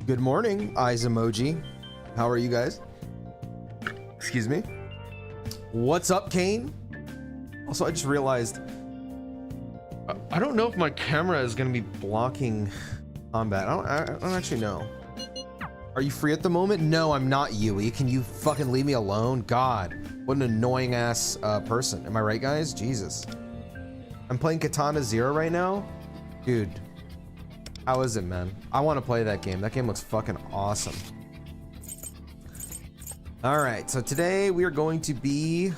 Good morning, eyes emoji. How are you guys? Excuse me. What's up, Kane? Also, I just realized I don't know if my camera is gonna be blocking combat. I don't actually know. Are you free at the moment? No, I'm not, Yui. Can you fucking leave me alone? God, what an annoying ass person. Am I right, guys? Jesus. I'm playing Katana Zero right now. Dude, how is it, man? I want to play that game. That game looks fucking awesome. All right, so today we are going to be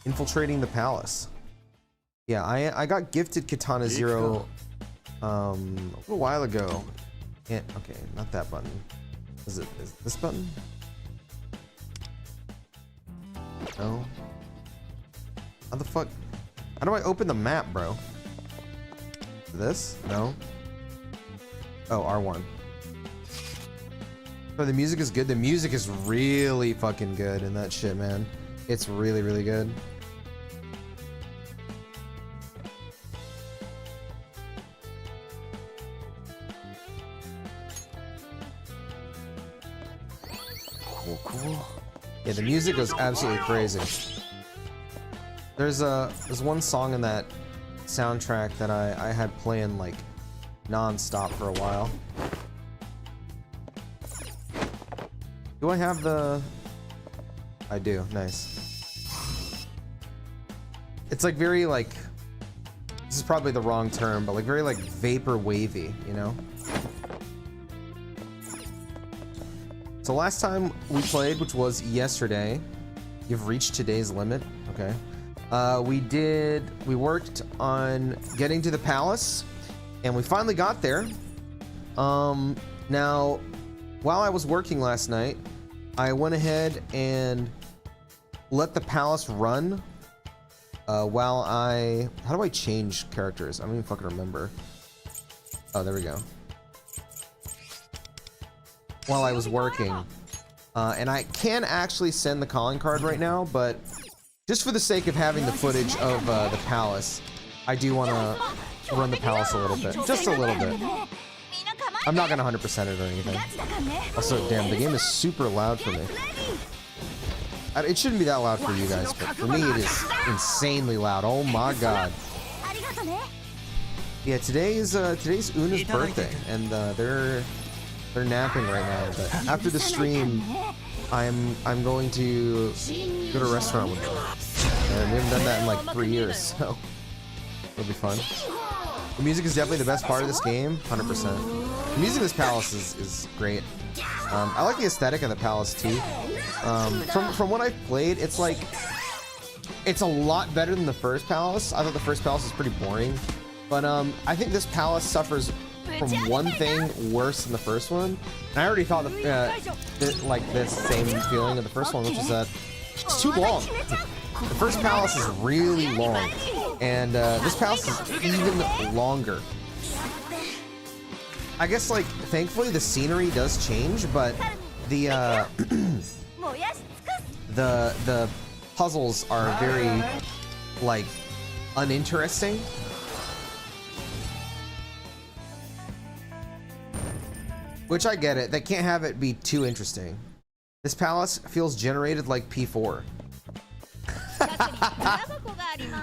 infiltrating the palace. Yeah, I got gifted Katana Zero a little while ago. Okay, not that button. Is this button? No. How the fuck? How do I open the map, bro? This? No. Oh, R1. But the music is good. The music is really fucking good in that shit, man. It's really, really good. Cool. Yeah, the music goes absolutely crazy. There's one song in that soundtrack that I had playing like non-stop for a while. Do I have the... I do. Nice. It's like very like... This is probably the wrong term, but like very like vapor wavy, you know? So last time we played, which was yesterday, you've reached today's limit. Okay. We worked on getting to the palace, and we finally got there. Now, while I was working last night, I went ahead and let the palace run while how do I change characters? I don't even fucking remember. Oh, there we go. While I was working, and I can actually send the calling card right now, but just for the sake of having the footage of the palace, I do want to run the palace a little bit, just a little bit. I'm not gonna 100% it or anything. Also, damn, the game is super loud for me. It shouldn't be that loud for you guys, but for me it is insanely loud. Oh my god. Yeah, today's Una's birthday, and they're napping right now, but after the stream I'm going to go to a restaurant with them, and we haven't done that in like 3 years, so it'll be fun. The music is definitely the best part of this game, 100%. The music in this palace is great. I like the aesthetic of the palace too. From what I've played, it's like it's a lot better than the first palace. I thought the first palace was pretty boring, but I think this palace suffers from one thing worse than the first one. And I already thought like this same feeling of the first one, which is that it's too long. The first palace is really long, and this palace is even longer. I guess, like, thankfully the scenery does change, but the the puzzles are very like uninteresting. Which I get it. They can't have it be too interesting. This palace feels generated like P4.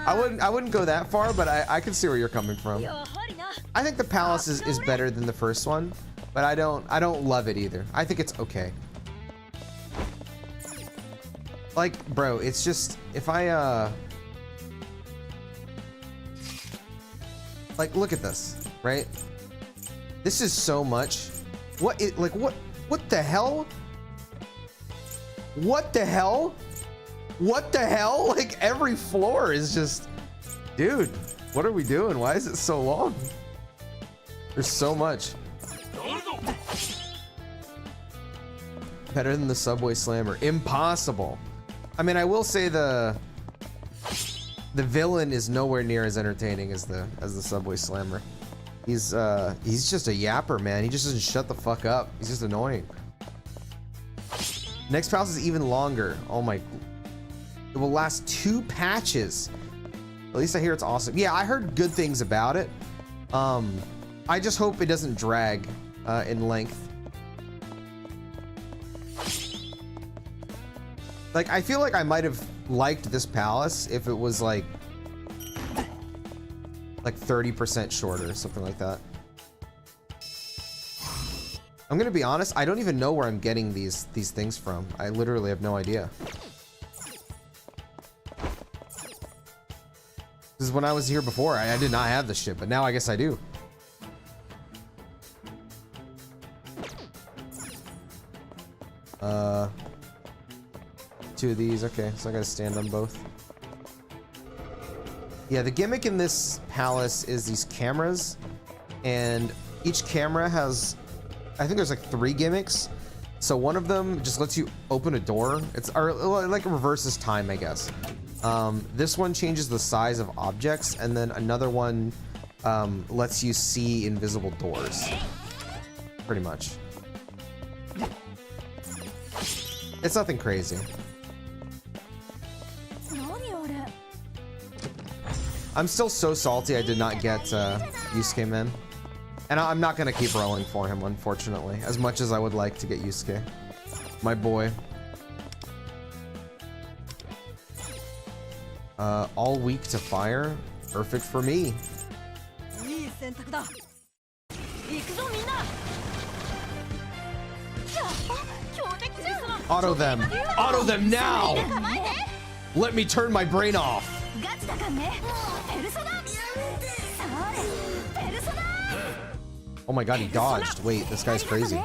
I wouldn't go that far, but I can see where you're coming from. I think the palace is better than the first one, but I don't love it either. I think it's okay. Like, bro, it's just if I like, look at this, right? This is so much. What the hell? What the hell? What the hell? Like, every floor is just, dude, what are we doing? Why is it so long? There's so much. Better than the Subway Slammer. Impossible. I mean, I will say the villain is nowhere near as entertaining as the Subway Slammer. He's just a yapper, man. He just doesn't shut the fuck up. He's just annoying. Next palace is even longer. Oh my. It will last 2 patches. At least I hear it's awesome. Yeah, I heard good things about it. I just hope it doesn't drag in length. Like, I feel like I might have liked this palace if it was like 30% shorter, something like that. I'm gonna be honest, I don't even know where I'm getting these things from. I literally have no idea. This is when I was here before. I did not have this shit, but now I guess I do. Two of these, okay, so I gotta stand on both. Yeah, the gimmick in this palace is these cameras, and each camera has, I think there's like 3 gimmicks. So one of them just lets you open a door. It's or like reverses time, I guess. This one changes the size of objects, and then another one lets you see invisible doors. Pretty much. It's nothing crazy. I'm still so salty I did not get Yusuke, man. And I'm not gonna keep rolling for him, unfortunately, as much as I would like to get Yusuke. My boy. All weak to fire. Perfect for me. Auto them. Auto them now! Let me turn my brain off. Oh my god, he dodged. Wait, this guy's crazy.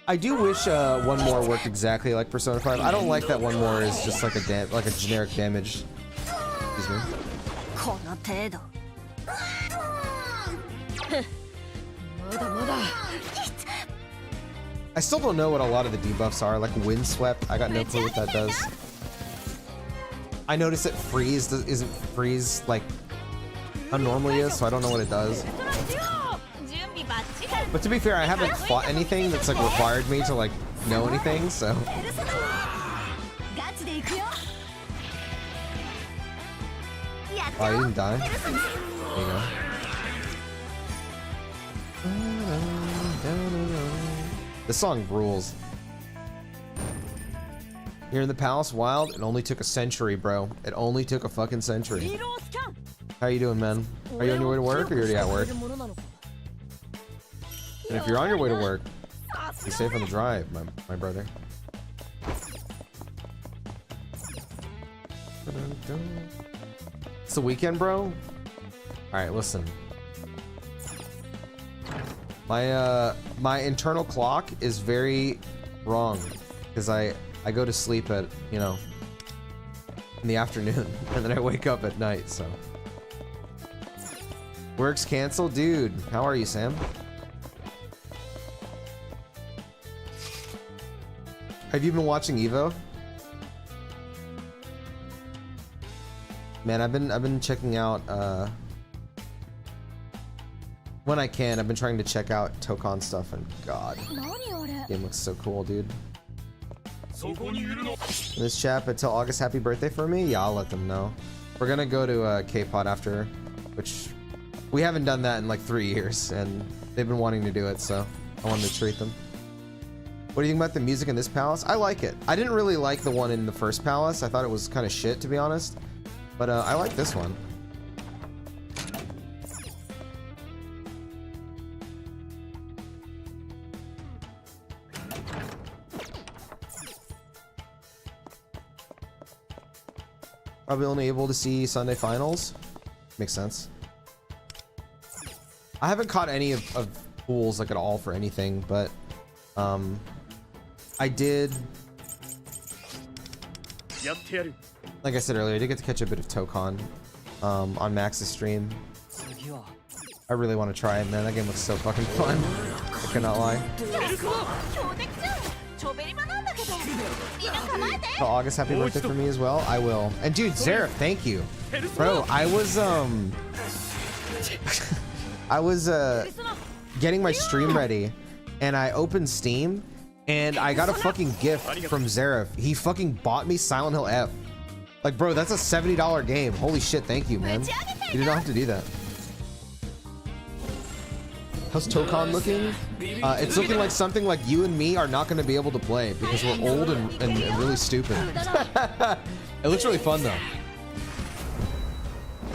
I do wish one more worked exactly like Persona 5. I don't like that one more is just like a generic damage. Excuse me. I still don't know what a lot of the debuffs are, like Windswept. I got no clue what that does. I noticed that Freeze isn't Freeze like how normally is, so I don't know what it does. But to be fair, I haven't fought anything that's like required me to like know anything, so. Oh, you didn't die? There you go. This song rules. Here in the Palace Wild, it only took a century, bro. It only took a fucking century. How you doing, man? Are you on your way to work or are you already at work? And if you're on your way to work, be safe on the drive, my brother. It's the weekend, bro? Alright, listen. My internal clock is very wrong because I go to sleep at, you know, in the afternoon and then I wake up at night, so. Work's canceled? Dude, how are you, Sam? Have you been watching Evo? Man, I've been checking out when I can. I've been trying to check out Tokon stuff, and god, game looks so cool, dude. This chap until August, happy birthday for me? Yeah, I'll let them know. We're gonna go to K-Pod after, which we haven't done that in like 3 years, and they've been wanting to do it, so I wanted to treat them. What do you think about the music in this palace? I like it. I didn't really like the one in the first palace. I thought it was kind of shit, to be honest. But I like this one. Probably only able to see Sunday finals. Makes sense. I haven't caught any of pools like at all for anything, but I did, like I said earlier, I did get to catch a bit of Tokon on Max's stream. I really want to try it, man. That game looks so fucking fun. I cannot lie. So August, happy birthday for me as well. I will. And dude, Zareth, thank you, bro. I was getting my stream ready, and I opened Steam, and I got a fucking gift from Zareth. He fucking bought me Silent Hill F. Like, bro, that's a $70 game. Holy shit, thank you, man. You did not have to do that. How's Tokon looking? It's looking like something like you and me are not going to be able to play because we're old and really stupid. It looks really fun, though.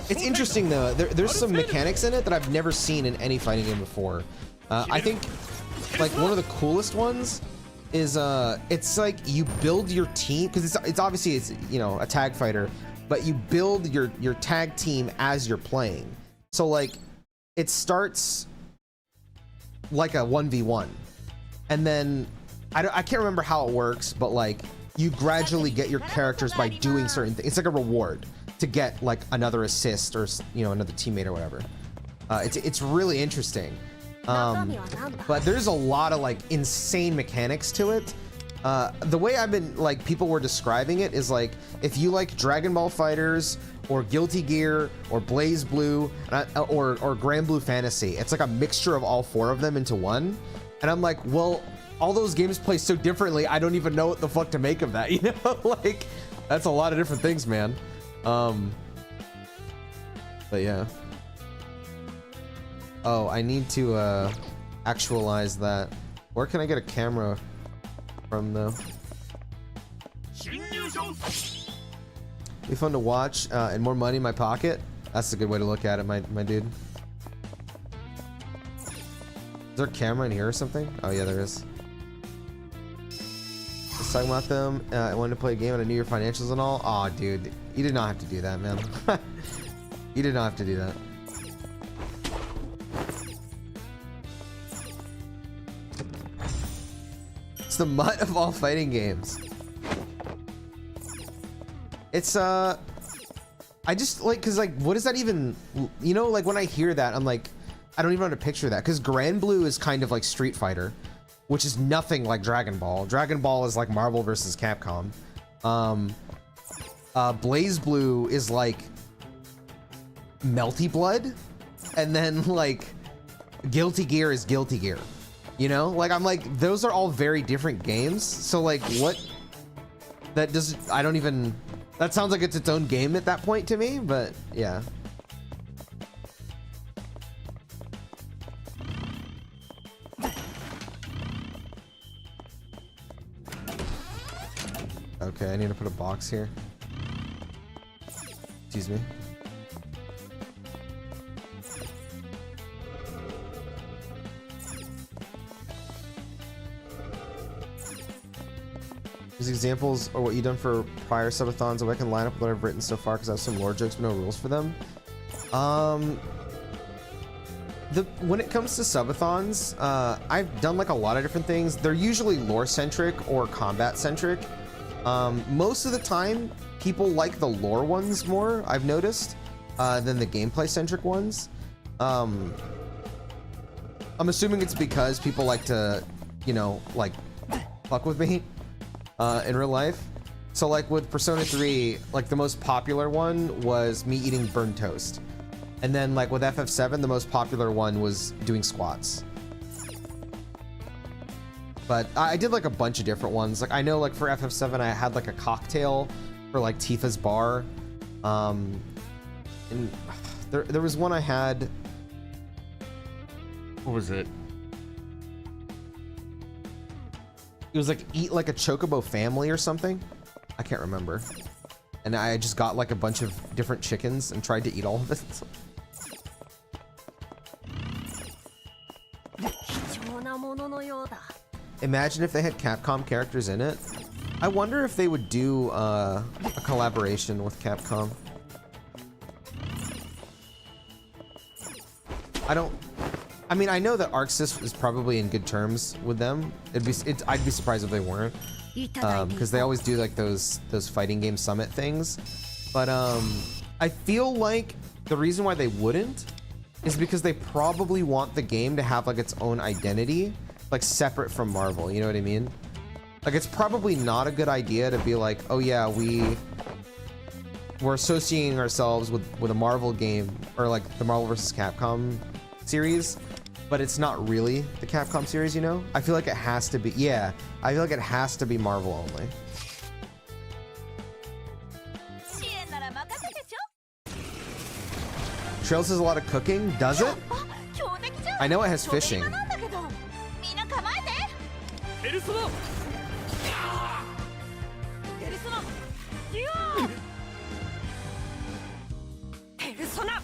It's interesting, though. There's some mechanics in it that I've never seen in any fighting game before. I think, like, one of the coolest ones is it's like you build your team, because it's obviously you know, a tag fighter, but you build your tag team as you're playing. So like it starts like a 1v1, and then I can't remember how it works, but like you gradually get your characters by doing certain things. It's like a reward to get like another assist or, you know, another teammate or whatever. It's really interesting. But there's a lot of like insane mechanics to it. The way I've been, like, people were describing it is like, if you like Dragon Ball Fighters or Guilty Gear or Blaze Blue or Grand Blue Fantasy, it's like a mixture of all four of them into one. And I'm like, well, all those games play so differently, I don't even know what the fuck to make of that, you know? Like, that's a lot of different things, man. But yeah. Oh, I need to actualize that. Where can I get a camera from, though? Be fun to watch and more money in my pocket. That's a good way to look at it, my dude. Is there a camera in here or something? Oh yeah, there is. Just talking about them. I wanted to play a game and I knew your financials and all. Aw, dude, you did not have to do that, man. You did not have to do that. It's the mutt of all fighting games. It's I just like, cause like, what does that even, you know, like when I hear that, I'm like, I don't even know how to picture that, because Grand Blue is kind of like Street Fighter, which is nothing like Dragon Ball. Dragon Ball is like Marvel versus Capcom. Blaze Blue is like Melty Blood, and then like Guilty Gear is Guilty Gear. You know, like I'm like, those are all very different games. So like, what? That does, I don't even. That sounds like it's its own game at that point to me, but yeah. Okay, I need to put a box here. Excuse me. These examples are what you've done for prior subathons, and I can line up what I've written so far because I have some lore jokes but no rules for them. When it comes to subathons, I've done like a lot of different things. They're usually lore centric or combat centric. Most of the time, people like the lore ones more, I've noticed, than the gameplay centric ones. I'm assuming it's because people like to, you know, like fuck with me. In real life. So like with Persona 3, like the most popular one was me eating burned toast. And then like with FF7, the most popular one was doing squats. But I did like a bunch of different ones. Like I know like for FF7, I had like a cocktail for like Tifa's bar. And there was one I had. What was it? It was like eat like a chocobo family or something. I can't remember. And I just got like a bunch of different chickens and tried to eat all of it. Imagine if they had Capcom characters in it. I wonder if they would do a collaboration with Capcom. I mean, I know that ArcSys is probably in good terms with them. I'd be surprised if they weren't, because they always do like those fighting game summit things. But I feel like the reason why they wouldn't is because they probably want the game to have like its own identity, like separate from Marvel. You know what I mean? Like it's probably not a good idea to be like, oh yeah, we're associating ourselves with a Marvel game or like the Marvel vs. Capcom series, but it's not really the Capcom series, you know? I feel like it has to be, yeah, I feel like it has to be Marvel only. Trails has a lot of cooking. Does it? I know it has fishing.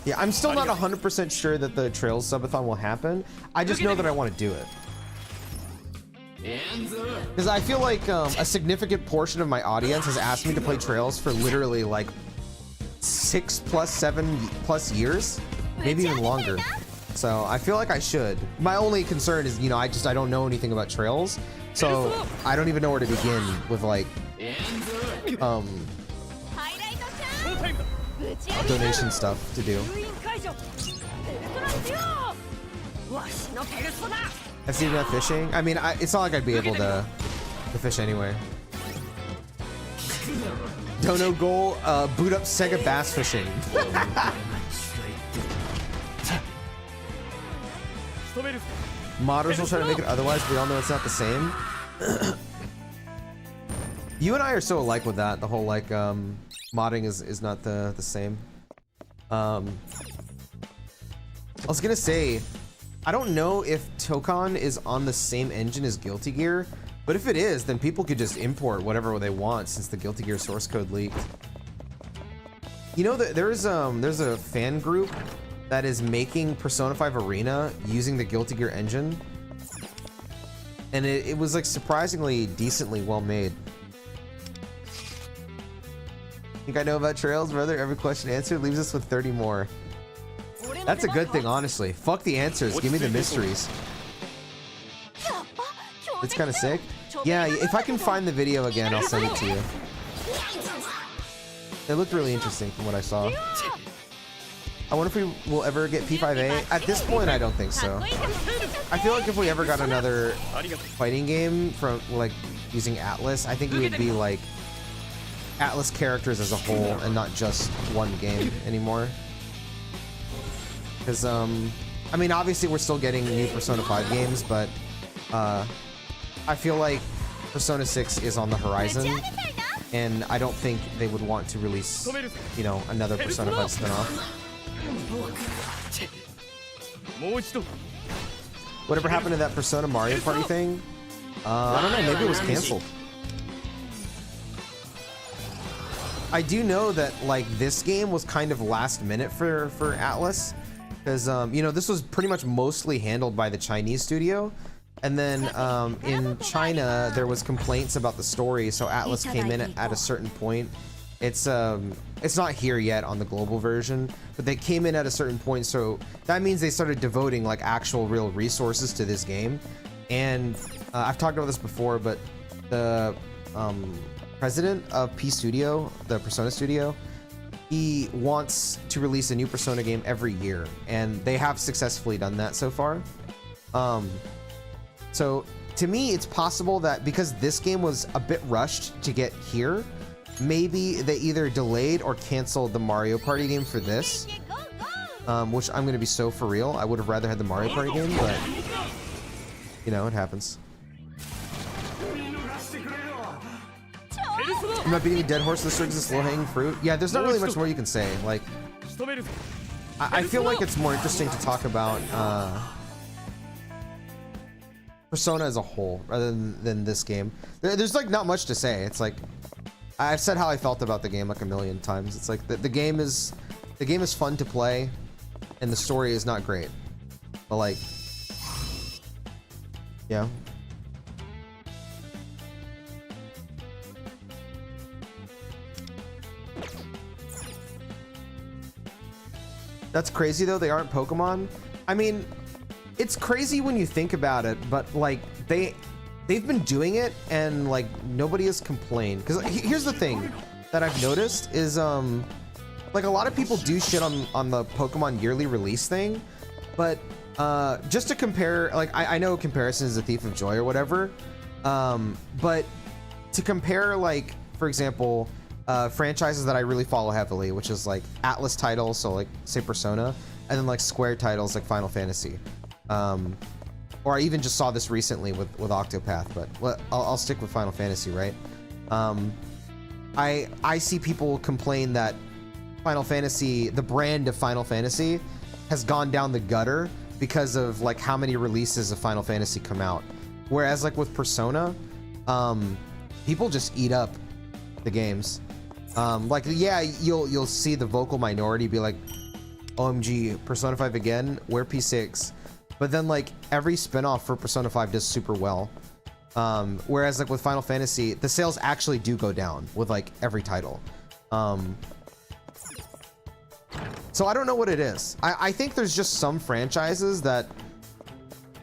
Yeah, I'm still not 100% sure that the Trails subathon will happen. I just know that I want to do it. Because I feel like a significant portion of my audience has asked me to play Trails for literally like 6 plus 7 plus years, maybe even longer. So I feel like I should. My only concern is, you know, I don't know anything about Trails, so I don't even know where to begin with like donation stuff to do. I've seen that fishing. I mean, it's not like I'd be able to fish anyway. Dono goal, boot up Sega bass fishing. Modders will try to make it otherwise, but we all know it's not the same. You and I are so alike with that. The whole like modding is not the same. I was gonna say, I don't know if Tokon is on the same engine as Guilty Gear, but if it is, then people could just import whatever they want since the Guilty Gear source code leaked. You know that there's a fan group that is making Persona 5 Arena using the Guilty Gear engine, and it was like surprisingly decently well made. Think I know about Trails, brother? Every question answered leaves us with 30 more. That's a good thing, honestly. Fuck the answers. Give me the mysteries. It's kind of sick. Yeah, if I can find the video again, I'll send it to you. It looked really interesting from what I saw. I wonder if we will ever get P5A. At this point, I don't think so. I feel like if we ever got another fighting game from like using Atlus, I think it would be like Atlus characters as a whole and not just one game anymore. Because, I mean, obviously we're still getting new Persona 5 games, but I feel like Persona 6 is on the horizon, and I don't think they would want to release, you know, another Persona 5 spinoff. Whatever happened to that Persona Mario Party thing? I don't know, maybe it was canceled. I do know that, like, this game was kind of last minute for Atlus. Because, you know, this was pretty much mostly handled by the Chinese studio. And then in China, there was complaints about the story, so Atlus came in at a certain point. It's not here yet on the global version, but they came in at a certain point, so that means they started devoting, like, actual real resources to this game. And I've talked about this before, but the president of P Studio, the Persona studio, he wants to release a new Persona game every year, and they have successfully done that so far. So to me, it's possible that because this game was a bit rushed to get here, maybe they either delayed or canceled the Mario Party game for this, which I'm going to be so for real. I would have rather had the Mario Party game, but you know, it happens. I'm not beating a dead horse. This is a low-hanging fruit. Yeah, there's not really much more you can say. Like, I feel like it's more interesting to talk about Persona as a whole rather than this game. There's like not much to say. It's like I've said how I felt about the game like a million times. It's like the game is fun to play, and the story is not great. But like, yeah. That's crazy though, they aren't Pokemon. I mean, it's crazy when you think about it, but like they've been doing it and like nobody has complained. Because here's the thing that I've noticed is like a lot of people do shit on the Pokemon yearly release thing, but just to compare, like I know comparison is a thief of joy or whatever, but to compare, like, for example, franchises that I really follow heavily, which is like Atlus titles, so like say Persona, and then like Square titles like Final Fantasy, or I even just saw this recently with Octopath, but I'll stick with Final Fantasy, right? I see people complain that Final Fantasy, the brand of Final Fantasy, has gone down the gutter because of like how many releases of Final Fantasy come out. Whereas like with Persona, people just eat up the games. Like yeah, you'll see the vocal minority be like, OMG, Persona 5 again, where P6? But then like every spin-off for Persona 5 does super well. Whereas like with Final Fantasy, the sales actually do go down with like every title. So I don't know what it is. I think there's just some franchises that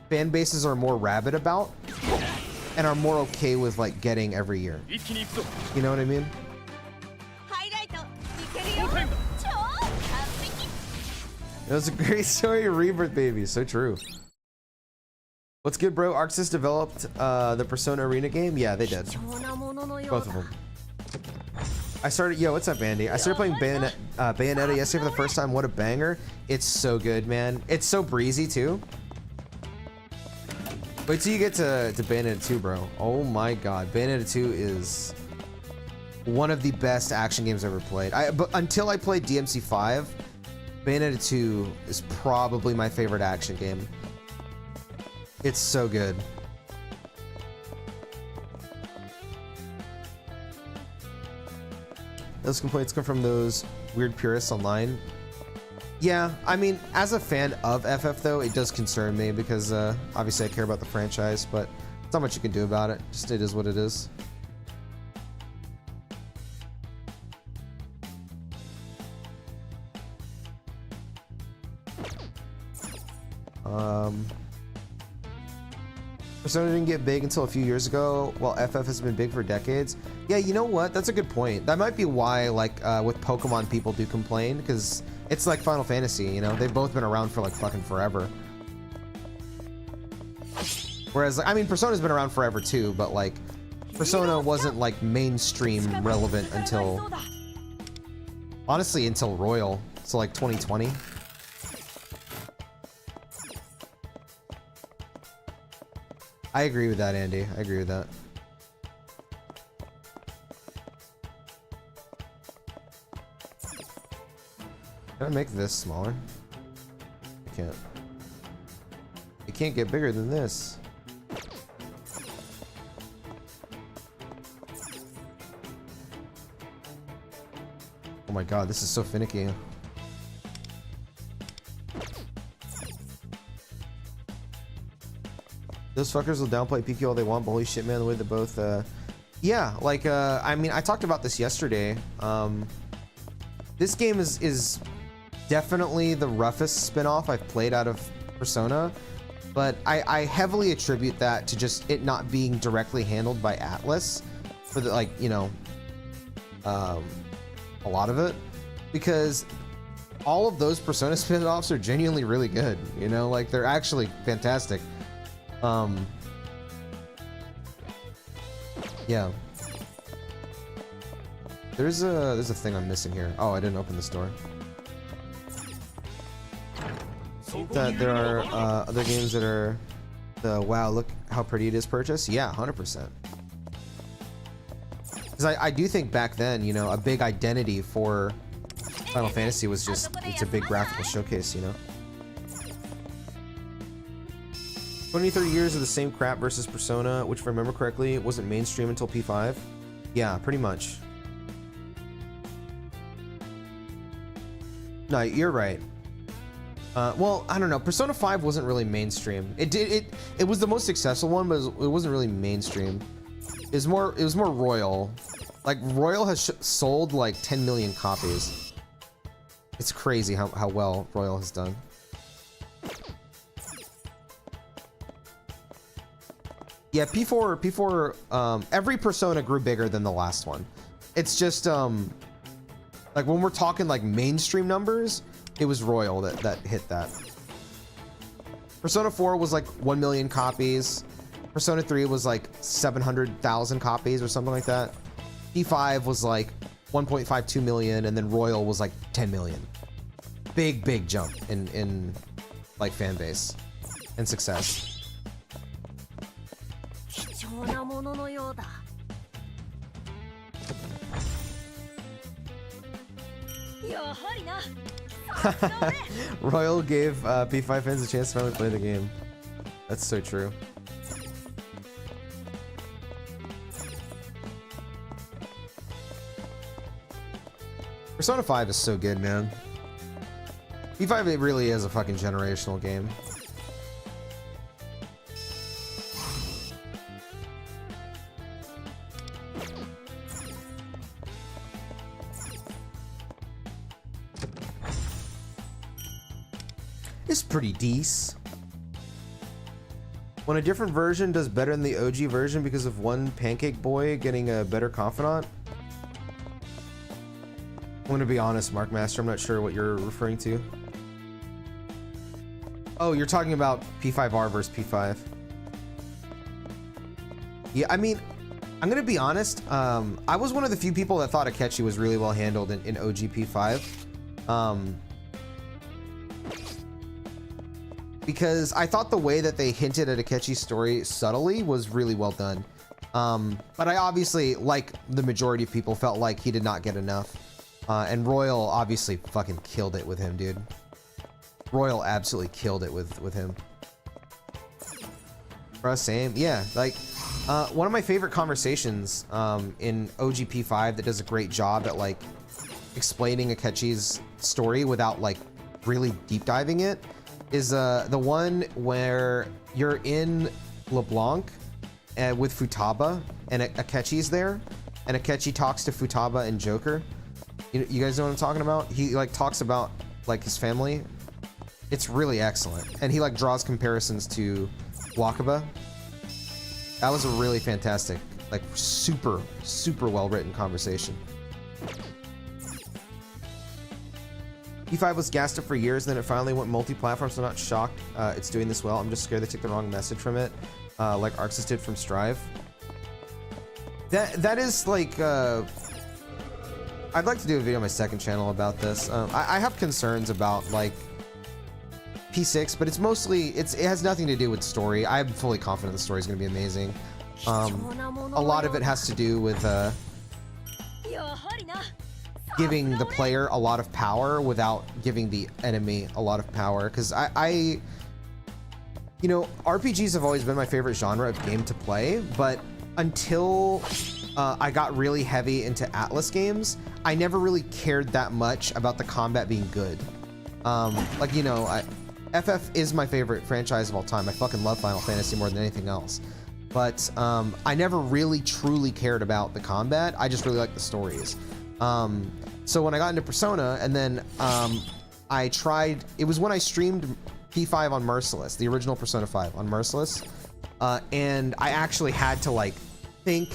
fan bases are more rabid about and are more okay with like getting every year. You know what I mean? It was a great story, Rebirth Baby. So true. What's good, bro? ArcSys developed the Persona Arena game? Yeah, they did. Both of them. I started, yo, what's up, Andy? I started playing Bayonetta yesterday for the first time. What a banger. It's so good, man. It's so breezy, too. Wait till you get to Bayonetta 2, bro. Oh my god. Bayonetta 2 is one of the best action games I've ever played. But until I played DMC 5, Bayonetta 2 is probably my favorite action game. It's so good. Those complaints come from those weird purists online. Yeah, I mean, as a fan of FF though, it does concern me because obviously I care about the franchise, but there's not much you can do about it. Just it is what it is. Persona didn't get big until a few years ago, while FF has been big for decades. Yeah, you know what? That's a good point. That might be why, like, with Pokemon, people do complain, because it's like Final Fantasy, you know? They've both been around for, like, fucking forever. Whereas, like, I mean, Persona's been around forever, too, but, like, Persona wasn't, like, mainstream relevant until... honestly, until Royal. So, like, 2020. I agree with that, Andy. I agree with that. Can I make this smaller? I can't. It can't get bigger than this. Oh my god, this is so finicky. Those fuckers will downplay PQ all they want, but holy shit, man, the way they both, yeah, like, I mean, I talked about this yesterday. This game is definitely the roughest spin-off I've played out of Persona, but I heavily attribute that to just it not being directly handled by Atlus for the, like, you know, a lot of it, because all of those Persona spin-offs are genuinely really good, you know, like, they're actually fantastic. Yeah. There's a thing I'm missing here. Oh, I didn't open this door. That there are other games that are the wow, look how pretty it is purchase. Yeah, 100%. Because I do think back then, you know, a big identity for Final Fantasy was just it's a big graphical showcase, you know. 20-30 years of the same crap versus Persona, which if I remember correctly, wasn't mainstream until P5. Yeah, pretty much. No, you're right. Well, I don't know. Persona 5 wasn't really mainstream. It was the most successful one, but it wasn't really mainstream. It was more Royal. Like, Royal has sold like 10 million copies. It's crazy how well Royal has done. Yeah, P4, every Persona grew bigger than the last one. It's just, like when we're talking like mainstream numbers, it was Royal that hit that. Persona 4 was like 1 million copies. Persona 3 was like 700,000 copies or something like that. P5 was like 1.52 million, and then Royal was like 10 million. Big jump in like fan base and success. Royal gave P5 fans a chance to finally play the game. That's so true. Persona 5 is so good, man. P5, it really is a fucking generational game. It's pretty decent. When a different version does better than the OG version because of one pancake boy getting a better confidant. I'm gonna be honest, Mark Master, I'm not sure what you're referring to. Oh, you're talking about P5R versus P5. Yeah, I mean, I'm gonna be honest. I was one of the few people that thought Akechi was really well handled in OG P5. Because I thought the way that they hinted at Akechi's story subtly was really well done. But I obviously, like the majority of people, felt like he did not get enough. And Royal obviously fucking killed it with him, dude. Royal absolutely killed it with him. Bruh, same. Yeah, like, one of my favorite conversations in OGP5 that does a great job at, like, explaining Akechi's story without, like, really deep diving it is the one where you're in LeBlanc with Futaba and Akechi's there, and Akechi talks to Futaba and Joker. You guys know what I'm talking about? He like talks about like his family. It's really excellent, and he like draws comparisons to Wakaba. That was a really fantastic, like super well written conversation. P5 was gassed up for years, then it finally went multi-platform, so I'm not shocked it's doing this well. I'm just scared they took the wrong message from it, like Arxis did from Strive. That is like I'd like to do a video on my second channel about this. I have concerns about like P6, but it's mostly it has nothing to do with story. I'm fully confident the story is going to be amazing. A lot of it has to do with giving the player a lot of power without giving the enemy a lot of power. Because you know, RPGs have always been my favorite genre of game to play, but until I got really heavy into Atlus games, I never really cared that much about the combat being good. Like, you know, FF is my favorite franchise of all time. I fucking love Final Fantasy more than anything else. But I never really truly cared about the combat. I just really liked the stories. So when I got into Persona, and then I tried, it was when I streamed P5 on Merciless, the original Persona 5 on Merciless, and I actually had to like think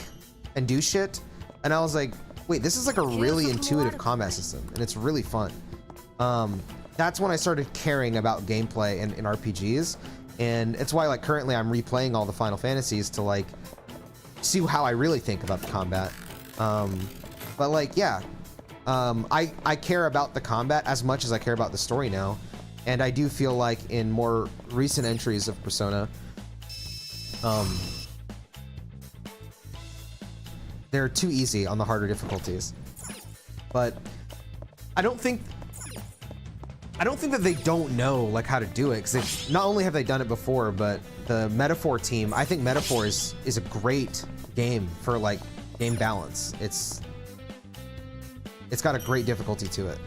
and do shit, and I was like, wait, this is like a really intuitive combat system, and it's really fun. That's when I started caring about gameplay in RPGs, and it's why like currently I'm replaying all the Final Fantasies to like see how I really think about the combat. But like, yeah, I care about the combat as much as I care about the story now, and I do feel like in more recent entries of Persona, they're too easy on the harder difficulties. But I don't think that they don't know like how to do it, because not only have they done it before, but the Metaphor team, I think Metaphor is a great game for like game balance. It's got a great difficulty to it,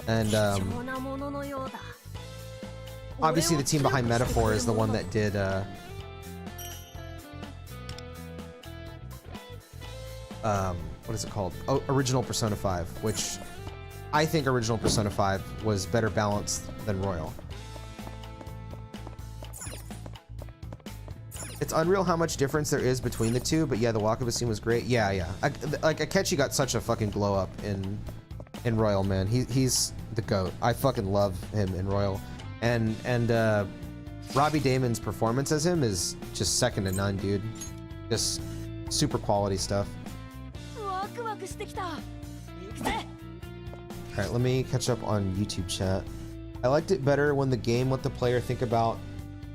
and obviously the team behind Metaphor is the one that did what is it called? Oh, Original Persona 5, which I think Original Persona 5 was better balanced than Royal. It's unreal how much difference there is between the two, but yeah, the Wakaba scene was great. Yeah. Like Akechi got such a fucking glow up in Royal, man. He's the GOAT. I fucking love him in Royal. And Robbie Damon's performance as him is just second to none, dude. Just super quality stuff. Alright, let me catch up on YouTube chat. I liked it better when the game let the player think about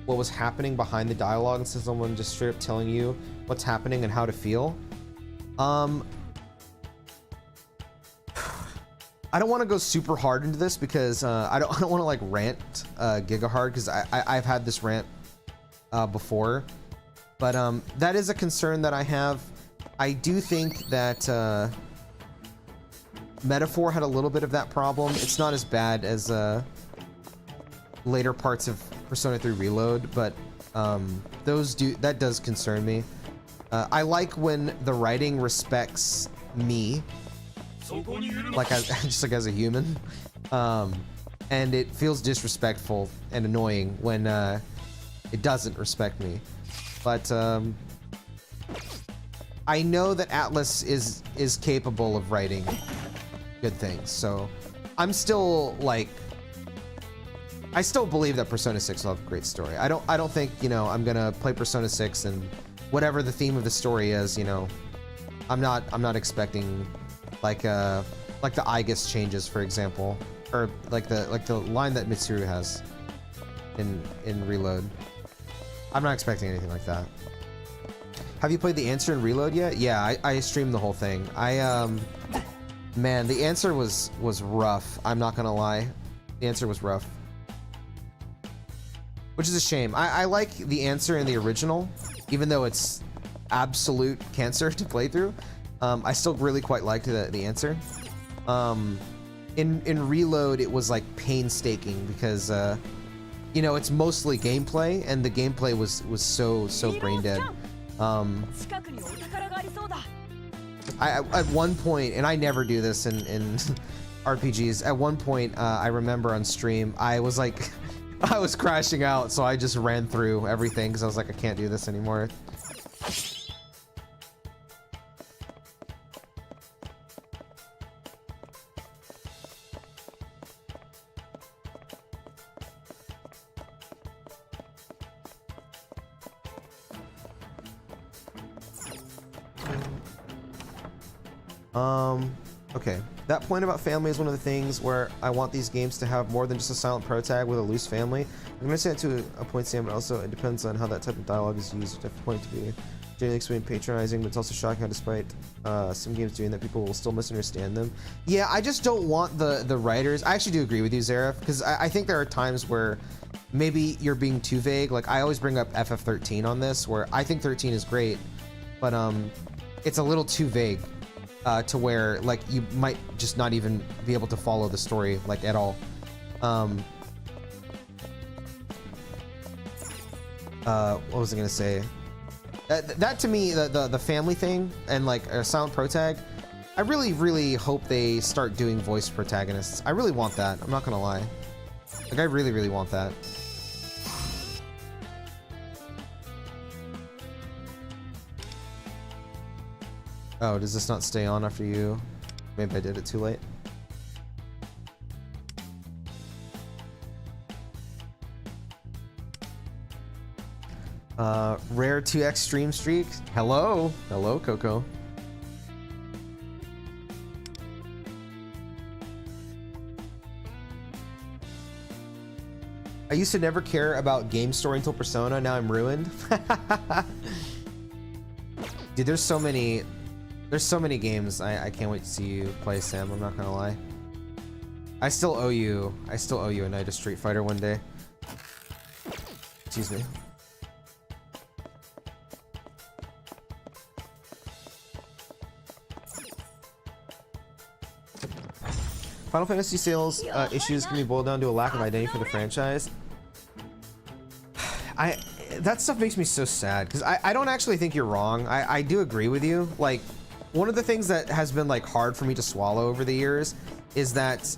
what was happening behind the dialogue instead of someone just straight up telling you what's happening and how to feel. I don't want to go super hard into this because I don't want to like rant giga hard because I've had this rant before, but that is a concern that I have. I do think that Metaphor had a little bit of that problem. It's not as bad as later parts of Persona 3 Reload, but that does concern me. I like when the writing respects me, like just like as a human, and it feels disrespectful and annoying when it doesn't respect me. But I know that Atlus is capable of writing good things, so I'm still like, I still believe that Persona 6 will have a great story. I don't think, you know, I'm gonna play Persona 6 and whatever the theme of the story is, you know, I'm not expecting like the Aegis changes, for example, or like the line that Mitsuru has in Reload. I'm not expecting anything like that. Have you played the answer in Reload yet? Yeah, I streamed the whole thing. Man, the answer was rough. I'm not gonna lie, the answer was rough, which is a shame. I like the answer in the original, even though it's absolute cancer to play through. I still really quite liked the answer. In Reload, it was like painstaking because you know, it's mostly gameplay, and the gameplay was so brain dead. At one point, and I never do this in RPGs, at one point I remember on stream I was like I was crashing out, so I just ran through everything because I was like, I can't do this anymore. Okay. That point about family is one of the things where I want these games to have more than just a silent protag with a loose family. I'm gonna say it to a point, Sam, but also it depends on how that type of dialogue is used. At the point to be generally explained patronizing, but it's also shocking how despite some games doing that, people will still misunderstand them. Yeah, I just don't want the writers. I actually do agree with you, Zaref, because I think there are times where maybe you're being too vague. Like, I always bring up FF13 on this, where I think 13 is great, but it's a little too vague. To where like you might just not even be able to follow the story like at all. What was I gonna say? That to me, the family thing and like a silent protag, I really hope they start doing voiced protagonists. I really want that. I'm not gonna lie. Like, I really want that. Oh, does this not stay on after you? Maybe I did it too late. Rare 2x stream streak. Hello. Hello, Coco. I used to never care about game story until Persona. Now I'm ruined. Dude, there's so many games I can't wait to see you play, Sam. I'm not gonna lie. I still owe you a night of Street Fighter one day. Excuse me. Final Fantasy sales issues can be boiled down to a lack of identity for the franchise. That stuff makes me so sad because I don't actually think you're wrong. I do agree with you. Like, one of the things that has been like hard for me to swallow over the years is that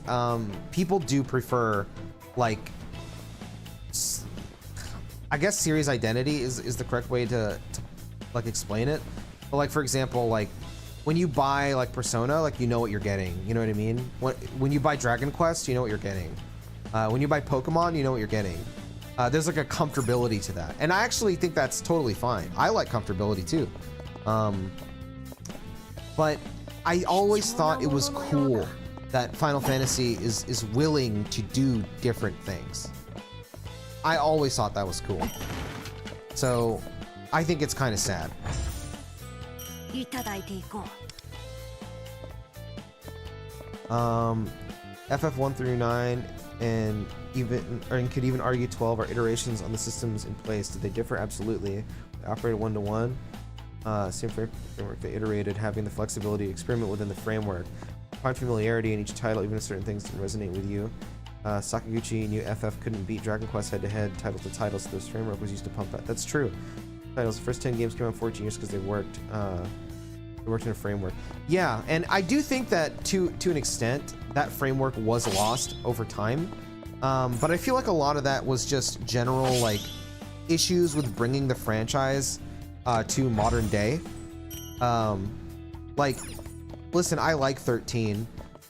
people do prefer, like, I guess series identity is the correct way to like explain it. But like, for example, like when you buy like Persona, like, you know what you're getting. You know what I mean? When you buy Dragon Quest, you know what you're getting. When you buy Pokemon, you know what you're getting. There's like a comfortability to that, and I actually think that's totally fine. I like comfortability too. But I always thought it was cool that Final Fantasy is willing to do different things. I always thought that was cool. So I think it's kind of sad. FF1 through 9 and could even argue 12 are iterations on the systems in place. Did they differ? Absolutely. They operated one-to-one. Same framework they iterated, having the flexibility to experiment within the framework. Find familiarity in each title, even if certain things didn't resonate with you. Sakaguchi knew FF couldn't beat Dragon Quest head-to-head, title to title, so this framework was used to pump that. That's true. Titles, the first 10 games came out 14 years because they worked in a framework. Yeah, and I do think that to an extent, that framework was lost over time. But I feel like a lot of that was just general, like, issues with bringing the franchise to modern day. Like, listen, I like 13,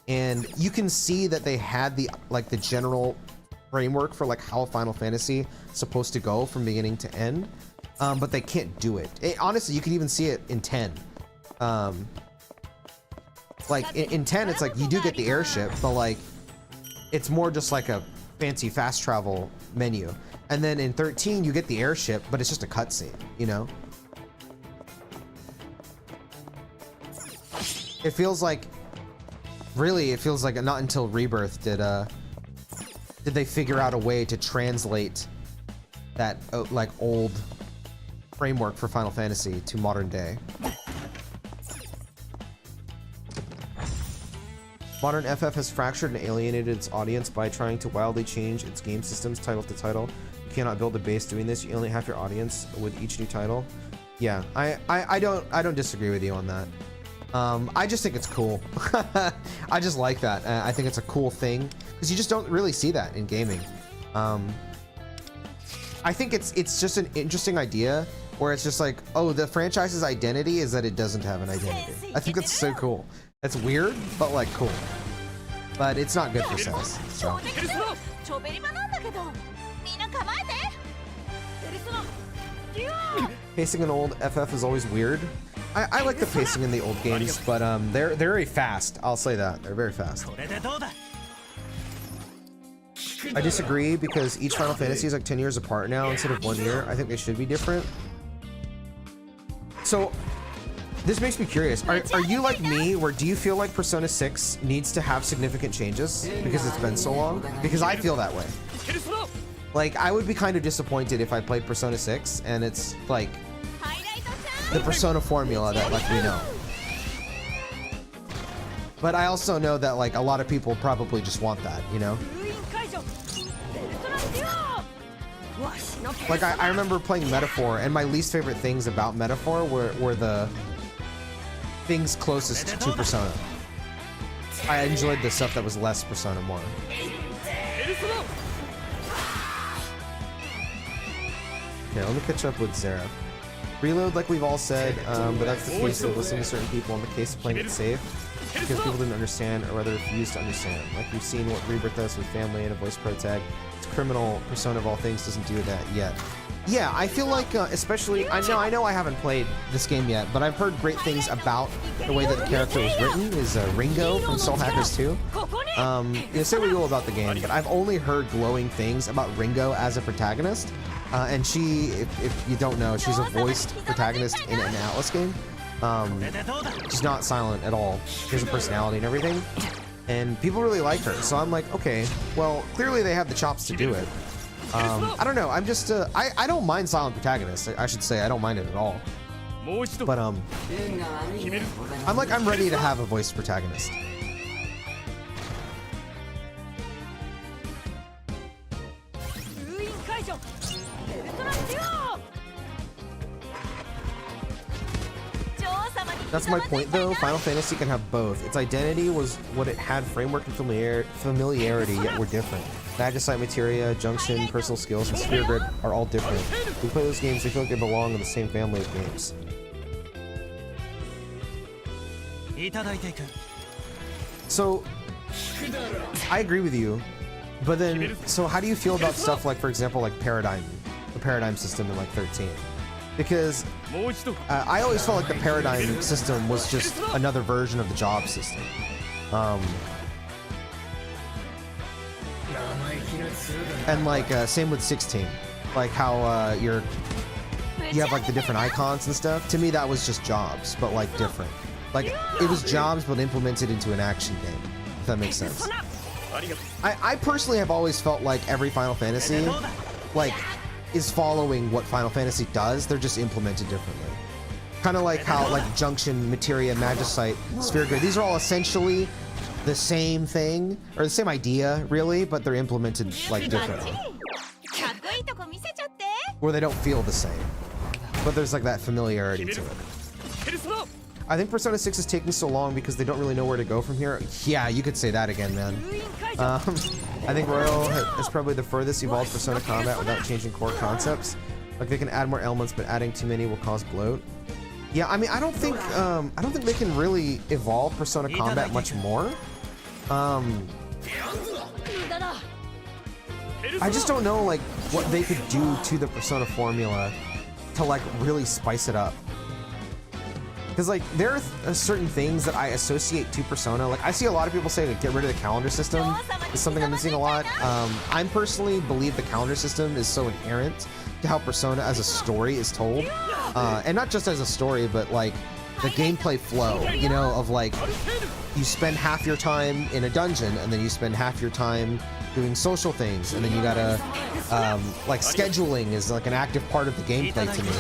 and you can see that they had the general framework for like how Final Fantasy is supposed to go from beginning to end, but they can't do it. Honestly, you can even see it in 10. Like in 10, it's like you do get the airship, but like it's more just like a fancy fast travel menu. And then in 13, you get the airship, but it's just a cutscene, you know? It feels like, really, it feels like not until Rebirth did they figure out a way to translate that like old framework for Final Fantasy to modern day. Modern FF has fractured and alienated its audience by trying to wildly change its game systems title to title. You cannot build a base doing this. You only have your audience with each new title. Yeah, I don't disagree with you on that. I just think it's cool. I just like that. I think it's a cool thing because you just don't really see that in gaming. I think it's just an interesting idea where it's just like, oh, the franchise's identity is that it doesn't have an identity. I think that's so cool. That's weird, but like cool. But it's not good for sales. So. Pacing in old FF is always weird. I like the pacing in the old games, but they're very fast. I'll say that they're very fast. I disagree because each Final Fantasy is like 10 years apart now instead of 1 year. I think they should be different. So this makes me curious. Are you like me, where do you feel like Persona 6 needs to have significant changes because it's been so long? Because I feel that way. Like, I would be kind of disappointed if I played Persona 6 and it's like the Persona formula that like we know. But I also know that like a lot of people probably just want that, you know? Like I remember playing Metaphor, and my least favorite things about Metaphor were the things closest to Persona. I enjoyed the stuff that was less Persona more. Okay, let me catch up with Zera. Reload, like we've all said, but that's the case of listening to certain people in the case of playing it safe, because people didn't understand or rather refused to understand. Like we've seen what Rebirth does with family and a voice pro tag. It's criminal. Persona of all things doesn't do that yet. Yeah, I feel like, especially, I know I haven't played this game yet, but I've heard great things about the way that the character was written. Is Ringo from Soul Hackers 2. Say what you will about the game, but I've only heard glowing things about Ringo as a protagonist. And she, if you don't know, she's a voiced protagonist in an Atlus game. She's not silent at all. She has a personality and everything. And people really like her. So I'm like, okay, well, clearly they have the chops to do it. I don't know. I'm just, I don't mind silent protagonists. I should say I don't mind it at all. But, I'm ready to have a voiced protagonist. That's my point though, Final Fantasy can have both. Its identity was what it had, framework and familiarity, yet we're different. Magicite materia, junction, personal skills, and sphere grid are all different. When we play those games, they feel like they belong in the same family of games. So, I agree with you, but then, so how do you feel about stuff like, for example, like Paradigm, the Paradigm system in like 13? Because I always felt like the Paradigm system was just another version of the job system. And like same with 16, like how you have like the different icons and stuff. To me, that was just jobs, but like different. Like it was jobs, but implemented into an action game. If that makes sense. I personally have always felt like every Final Fantasy, like, is following what Final Fantasy does. They're just implemented differently. Kind of like how, like, Junction, Materia, Magicite, Sphere Grid, these are all essentially the same thing, or the same idea, really, but they're implemented, like, differently. Where they don't feel the same. But there's, like, that familiarity to it. I think Persona 6 is taking so long because they don't really know where to go from here. Yeah, you could say that again, man. I think Royal is probably the furthest evolved Persona combat without changing core concepts. Like, they can add more elements, but adding too many will cause bloat. Yeah, I mean, I don't think they can really evolve Persona combat much more. I just don't know, like, what they could do to the Persona formula to, like, really spice it up. Because, like, there are certain things that I associate to Persona. Like, I see a lot of people say to get rid of the calendar system. It's something I'm missing a lot. I personally believe the calendar system is so inherent to how Persona as a story is told. And not just as a story, but, like, the gameplay flow, you know, of, like, you spend half your time in a dungeon, and then you spend half your time doing social things, and then you gotta, like, scheduling is, like, an active part of the gameplay to me.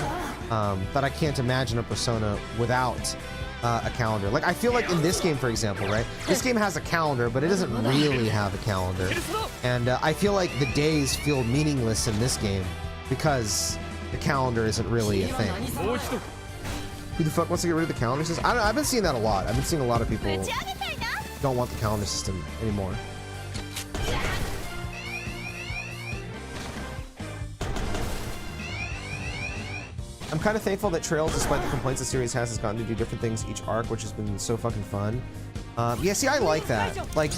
That I can't imagine a Persona without a calendar. Like, I feel like in this game, for example, right? This game has a calendar, but it doesn't really have a calendar. And I feel like the days feel meaningless in this game because the calendar isn't really a thing. Who the fuck wants to get rid of the calendar system? I don't know, I've been seeing that a lot. I've been seeing a lot of people don't want the calendar system anymore. I'm kind of thankful that Trails, despite the complaints the series has gotten to do different things each arc, which has been so fucking fun. Yeah, see, I like that. Like,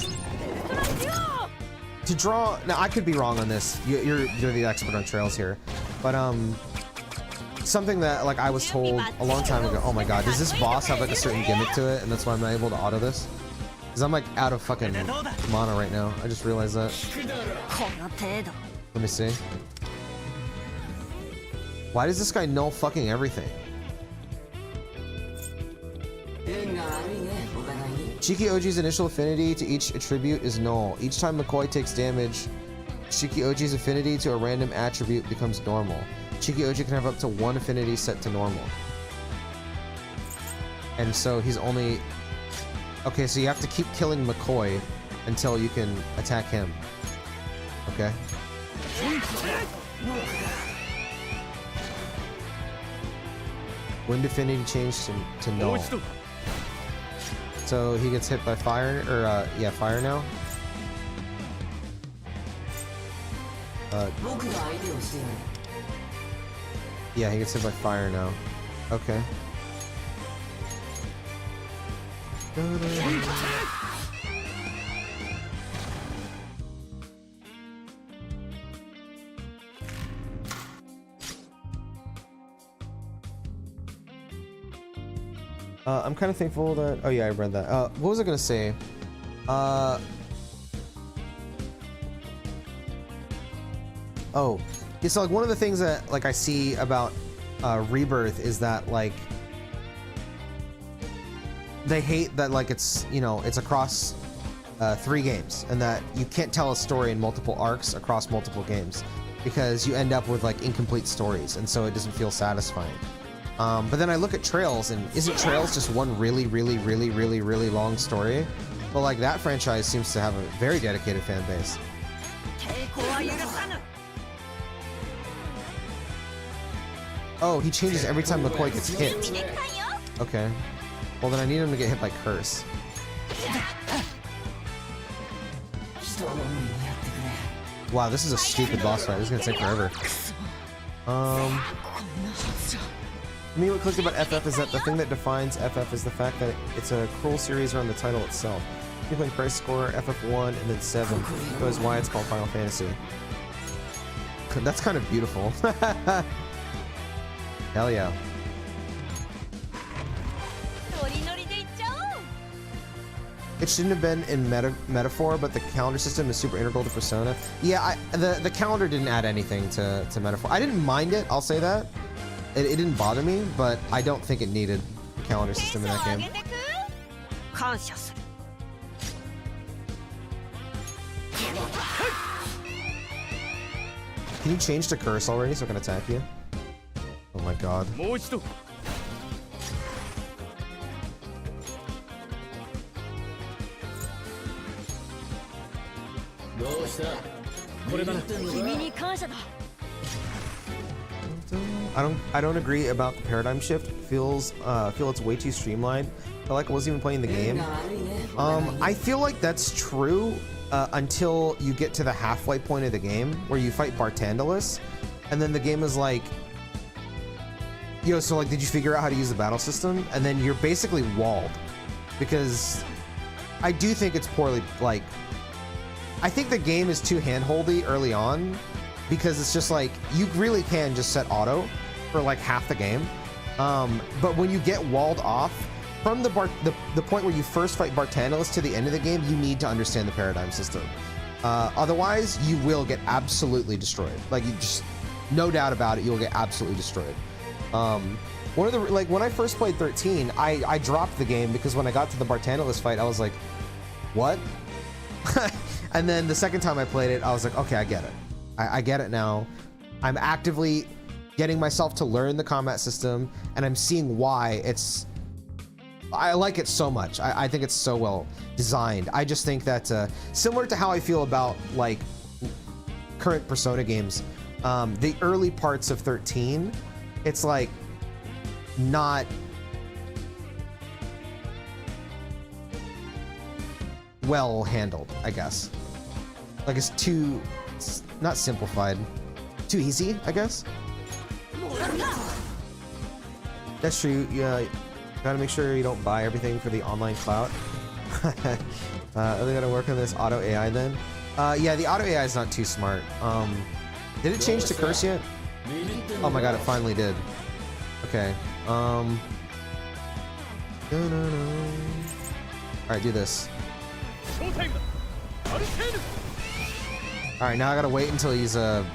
to draw... Now, I could be wrong on this. You're the expert on Trails here. But, something that, like, I was told a long time ago... Oh my god, does this boss have, like, a certain gimmick to it, and that's why I'm not able to auto this? Because I'm, like, out of fucking mana right now. I just realized that. Let me see. Why does this guy null fucking everything? Shiki-Oji's initial affinity to each attribute is null. Each time McCoy takes damage, Shiki-Oji's affinity to a random attribute becomes normal. Shiki-Oji can have up to one affinity set to normal. And so he's only... Okay, so you have to keep killing McCoy until you can attack him. Okay. Wind affinity changed to null. So he gets hit by fire, or yeah, fire now. Yeah, he gets hit by fire now. Okay. I'm kind of thankful that... Oh yeah, I read that. What was I gonna say? Oh, it's like one of the things that like I see about Rebirth is that like they hate that like it's, you know, it's across 3 games and that you can't tell a story in multiple arcs across multiple games because you end up with like incomplete stories and so it doesn't feel satisfying. But then I look at Trails, and isn't Trails just one really long story? But like that franchise seems to have a very dedicated fan base. Oh, he changes every time McCoy gets hit. Okay. Well, then I need him to get hit by Curse. Wow, this is a stupid boss fight. This is gonna take forever. To me, what clicked about FF is that the thing that defines FF is the fact that it's a cruel series around the title itself. You're playing Crisis Core, FF1, and then 7. That is why it's called Final Fantasy. That's kind of beautiful. Hell yeah. It shouldn't have been in Metaphor, but the calendar system is super integral to Persona. Yeah, the calendar didn't add anything to Metaphor. I didn't mind it, I'll say that. It didn't bother me, but I don't think it needed a calendar system in that game. Can you change to curse already so I can attack you? Oh my god. I don't agree about the paradigm shift. Feel it's way too streamlined. I feel like I wasn't even playing the game. I feel like that's true until you get to the halfway point of the game where you fight Bartandalus, and then the game is like, yo, so like, did you figure out how to use the battle system? And then you're basically walled, because I do think it's poorly, like, I think the game is too handholdy early on, because it's just like, you really can just set auto for like half the game. But when you get walled off, from the point where you first fight Bartandalus to the end of the game, you need to understand the paradigm system. Otherwise, you will get absolutely destroyed. Like, you just, no doubt about it, you'll get absolutely destroyed. One of the, like, when I first played 13, I dropped the game because when I got to the Bartandalus fight, I was like, what? And then the second time I played it, I was like, okay, I get it. I get it now. I'm actively getting myself to learn the combat system, and I'm seeing why I like it so much. I think it's so well designed. I just think that similar to how I feel about like current Persona games, the early parts of 13, it's like not well handled, I guess. Like it's not simplified, too easy, I guess. That's true. Yeah, gotta make sure you don't buy everything for the online clout. Are they gonna work on this auto AI then? Yeah, the auto AI is not too smart. Did it change to curse yet? Oh my god, it finally did. Okay. Alright, do this. Alright, now I gotta wait until he's oh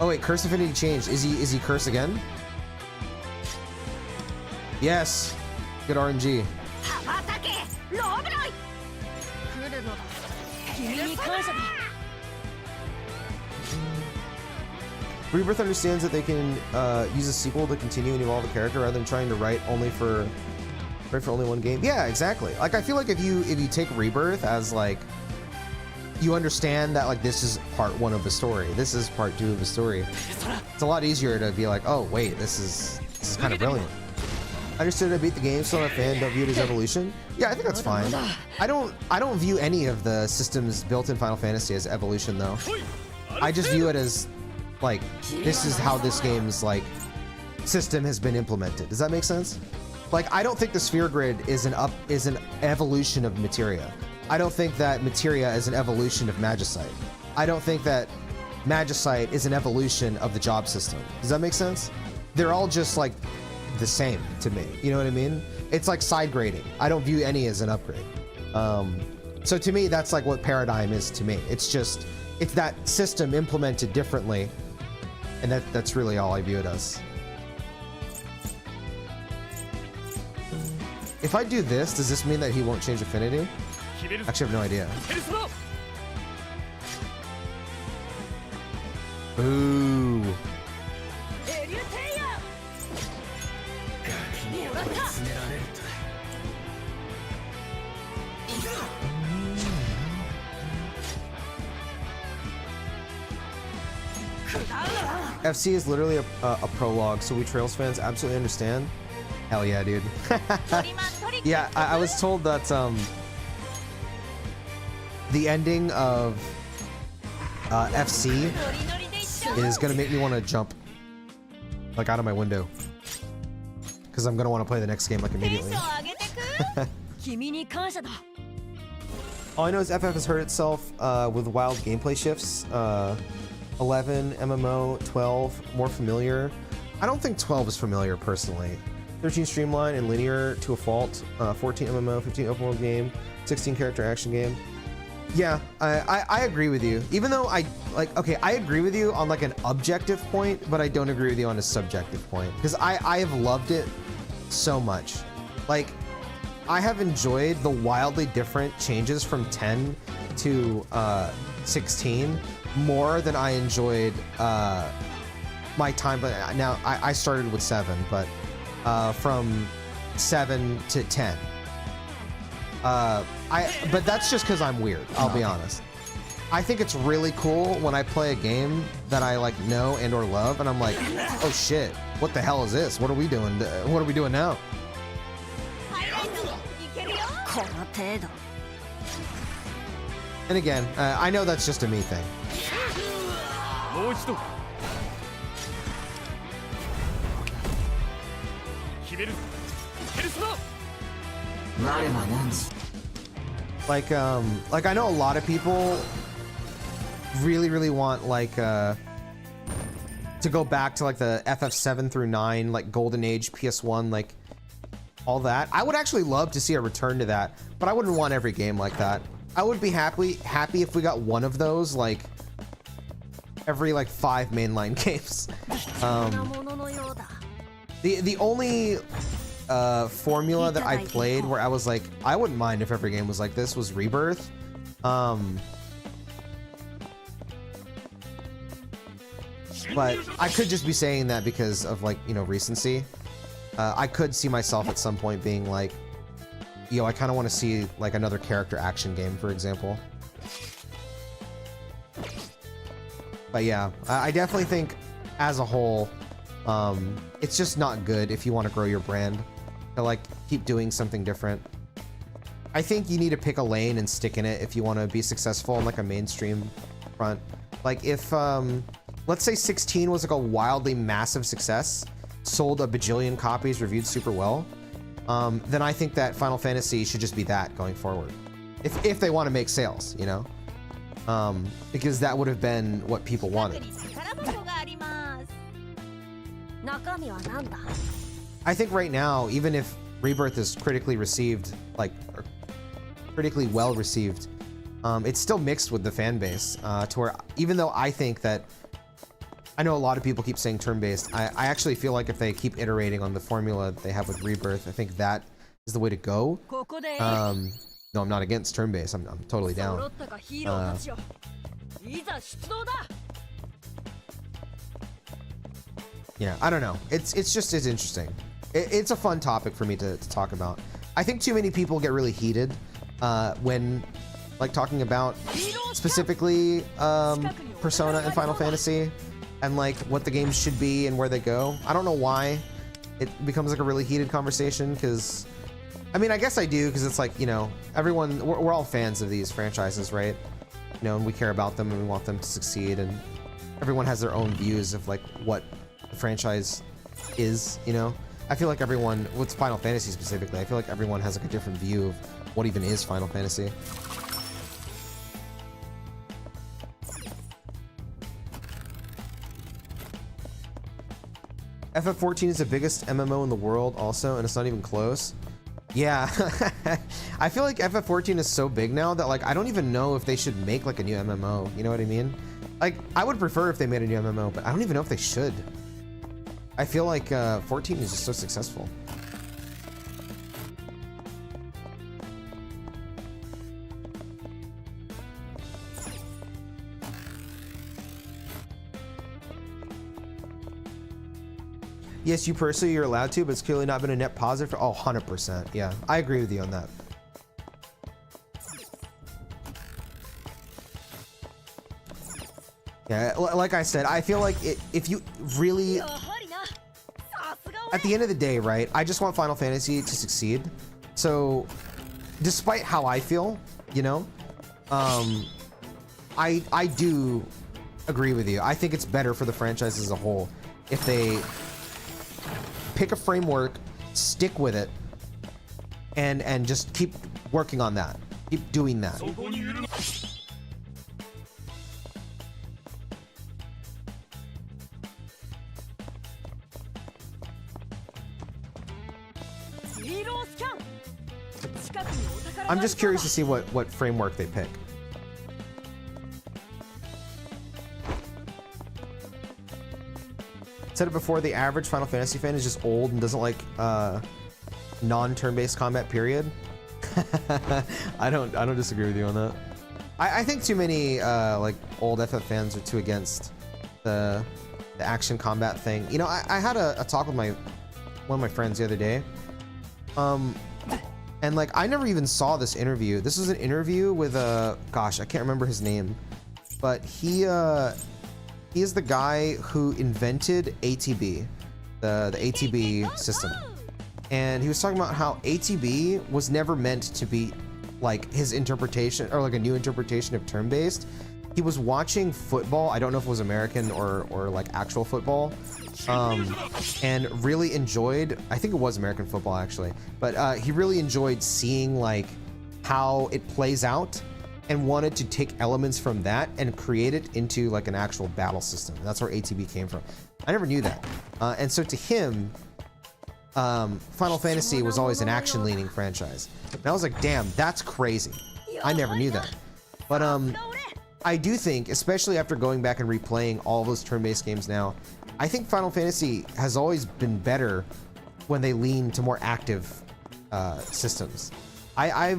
wait, curse affinity changed. Is he curse again? Yes. Good RNG. Rebirth understands that they can use a sequel to continue and evolve the character rather than trying to write for only one game. Yeah, exactly. Like, I feel like if you take Rebirth as like, you understand that like this is part 1 of the story, this is part 2 of the story, it's a lot easier to be like, oh wait, this is kind of brilliant. I understood I beat the game, still not a fan, don't view it as evolution. Yeah, I think that's fine. I don't view any of the systems built in Final Fantasy as evolution though. I just view it as like, this is how this game's like system has been implemented. Does that make sense? Like, I don't think the sphere grid is an evolution of materia. I don't think that materia is an evolution of magicite. I don't think that magicite is an evolution of the job system. Does that make sense? They're all just like the same to me. You know what I mean? It's like side grading. I don't view any as an upgrade. So to me, that's like what paradigm is to me. It's that system implemented differently, and that's really all I view it as. If I do this, does this mean that he won't change affinity? Actually, I have no idea. Ooh. FC is literally a prologue, so we Trails fans absolutely understand. Hell yeah, dude. Yeah, I was told that the ending of FC is gonna make me want to jump like out of my window, because I'm gonna want to play the next game like immediately. All I know is FF has hurt itself with wild gameplay shifts. 11 MMO, 12 more familiar. I don't think 12 is familiar personally. 13 streamlined and linear to a fault. 14 MMO, 15 open world game, 16 character action game. Yeah, I agree with you. Even though I agree with you on like an objective point, but I don't agree with you on a subjective point, because I have loved it so much. Like, I have enjoyed the wildly different changes from 10 to 16 more than I enjoyed my time. But now I started with 7, but from 7 to 10. But that's just because I'm weird. I'll be honest. I think it's really cool when I play a game that I like know and or love, and I'm like, oh shit, what the hell is this? What are we doing? What are we doing now? And again, I know that's just a me thing. Like I know a lot of people really want like to go back to like the FF7 through 9, like Golden Age PS1, like all that. I would actually love to see a return to that, but I wouldn't want every game like that. I would be happy if we got one of those like every like 5 mainline games. The only formula that I played where I was like, I wouldn't mind if every game was like this was Rebirth. But I could just be saying that because of like, you know, recency. I could see myself at some point being like, yo, I kind of want to see like another character action game, for example. But yeah, I definitely think as a whole, it's just not good if you want to grow your brand to like keep doing something different. I think you need to pick a lane and stick in it if you want to be successful in like a mainstream front. Like if, let's say 16 was like a wildly massive success, sold a bajillion copies, reviewed super well, then I think that Final Fantasy should just be that going forward. If they want to make sales, you know? Because that would have been what people wanted. I think right now, even if Rebirth is critically received, like, or critically well received, it's still mixed with the fan base, to where even though I think that, I know a lot of people keep saying turn-based, I actually feel like if they keep iterating on the formula they have with Rebirth, I think that is the way to go. No, I'm not against turn-based, I'm totally down. Yeah, I don't know. It's interesting. It's a fun topic for me to talk about. I think too many people get really heated when like talking about specifically Persona and Final Fantasy and like what the games should be and where they go. I don't know why it becomes like a really heated conversation, because I mean, I guess I do, because it's like, you know, everyone, we're all fans of these franchises, right? You know, and we care about them and we want them to succeed, and everyone has their own views of like what the franchise is, you know? I feel like everyone, with Final Fantasy specifically, I feel like everyone has like a different view of what even is Final Fantasy. FF14 is the biggest MMO in the world also, and it's not even close. Yeah, I feel like FF14 is so big now that like I don't even know if they should make like a new MMO, you know what I mean? Like, I would prefer if they made a new MMO, but I don't even know if they should. I feel like 14 is just so successful. Yes, you personally, you're allowed to, but it's clearly not been a net positive. Oh, 100%. Yeah, I agree with you on that. Yeah, like I said, I feel like if you really... At the end of the day, right, I just want Final Fantasy to succeed. So, despite how I feel, you know, I do agree with you. I think it's better for the franchise as a whole if they pick a framework, stick with it, and just keep working on that. Keep doing that. I'm just curious to see what framework they pick. Said it before, the average Final Fantasy fan is just old and doesn't like non-turn-based combat, period. I don't disagree with you on that. I think too many like old FF fans are too against the action combat thing. You know, I had a talk with one of my friends the other day. And like I never even saw this interview. This was an interview with gosh, I can't remember his name, but he is the guy who invented ATB, the ATB system. And he was talking about how ATB was never meant to be like his interpretation or like a new interpretation of turn-based. He was watching football. I don't know if it was American or like actual football, and really enjoyed, I think it was American football actually, but he really enjoyed seeing like how it plays out and wanted to take elements from that and create it into like an actual battle system. That's where ATB came from. I never knew that. And so to him, Final Fantasy was always an action-leaning franchise. And I was like, damn, that's crazy. I never knew that. But I do think, especially after going back and replaying all those turn-based games now, I think Final Fantasy has always been better when they lean to more active systems. I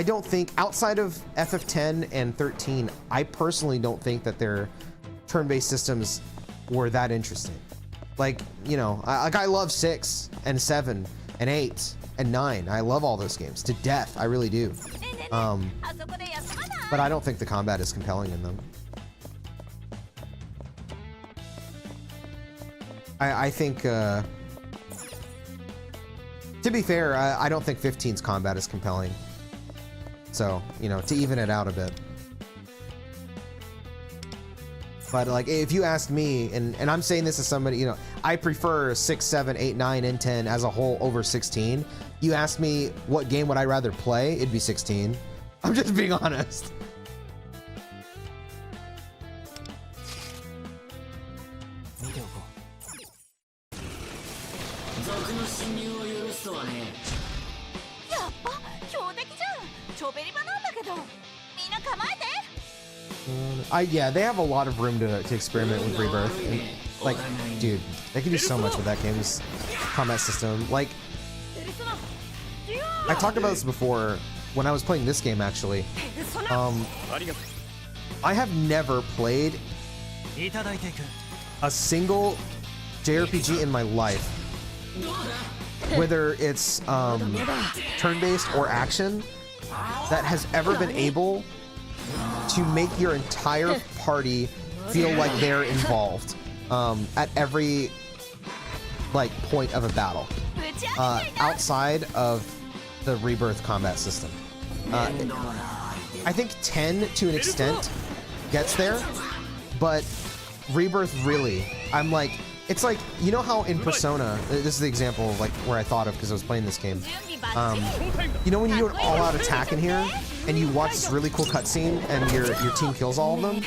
don't think, outside of FF10 and 13, I personally don't think that their turn-based systems were that interesting. Like, you know, I love 6 and 7 and 8 and 9. I love all those games to death. I really do. But I don't think the combat is compelling in them. I think, to be fair, I don't think 15's combat is compelling. So, you know, to even it out a bit. But like, if you asked me, and I'm saying this as somebody, you know, I prefer 6, 7, 8, 9, and 10 as a whole over 16. You asked me what game would I rather play, it'd be 16. I'm just being honest. Yeah, they have a lot of room to experiment with Rebirth. And, like, dude, they can do so much with that game's combat system. Like, I talked about this before when I was playing this game, actually. I have never played a single JRPG in my life, whether it's turn-based or action, that has ever been able to make your entire party feel like they're involved at every like point of a battle, outside of the Rebirth combat system. I think 10 to an extent gets there, but Rebirth really, I'm like, it's like, you know how in Persona, this is the example of like where I thought of because I was playing this game. You know when you do an all-out attack in here and you watch this really cool cutscene and your team kills all of them?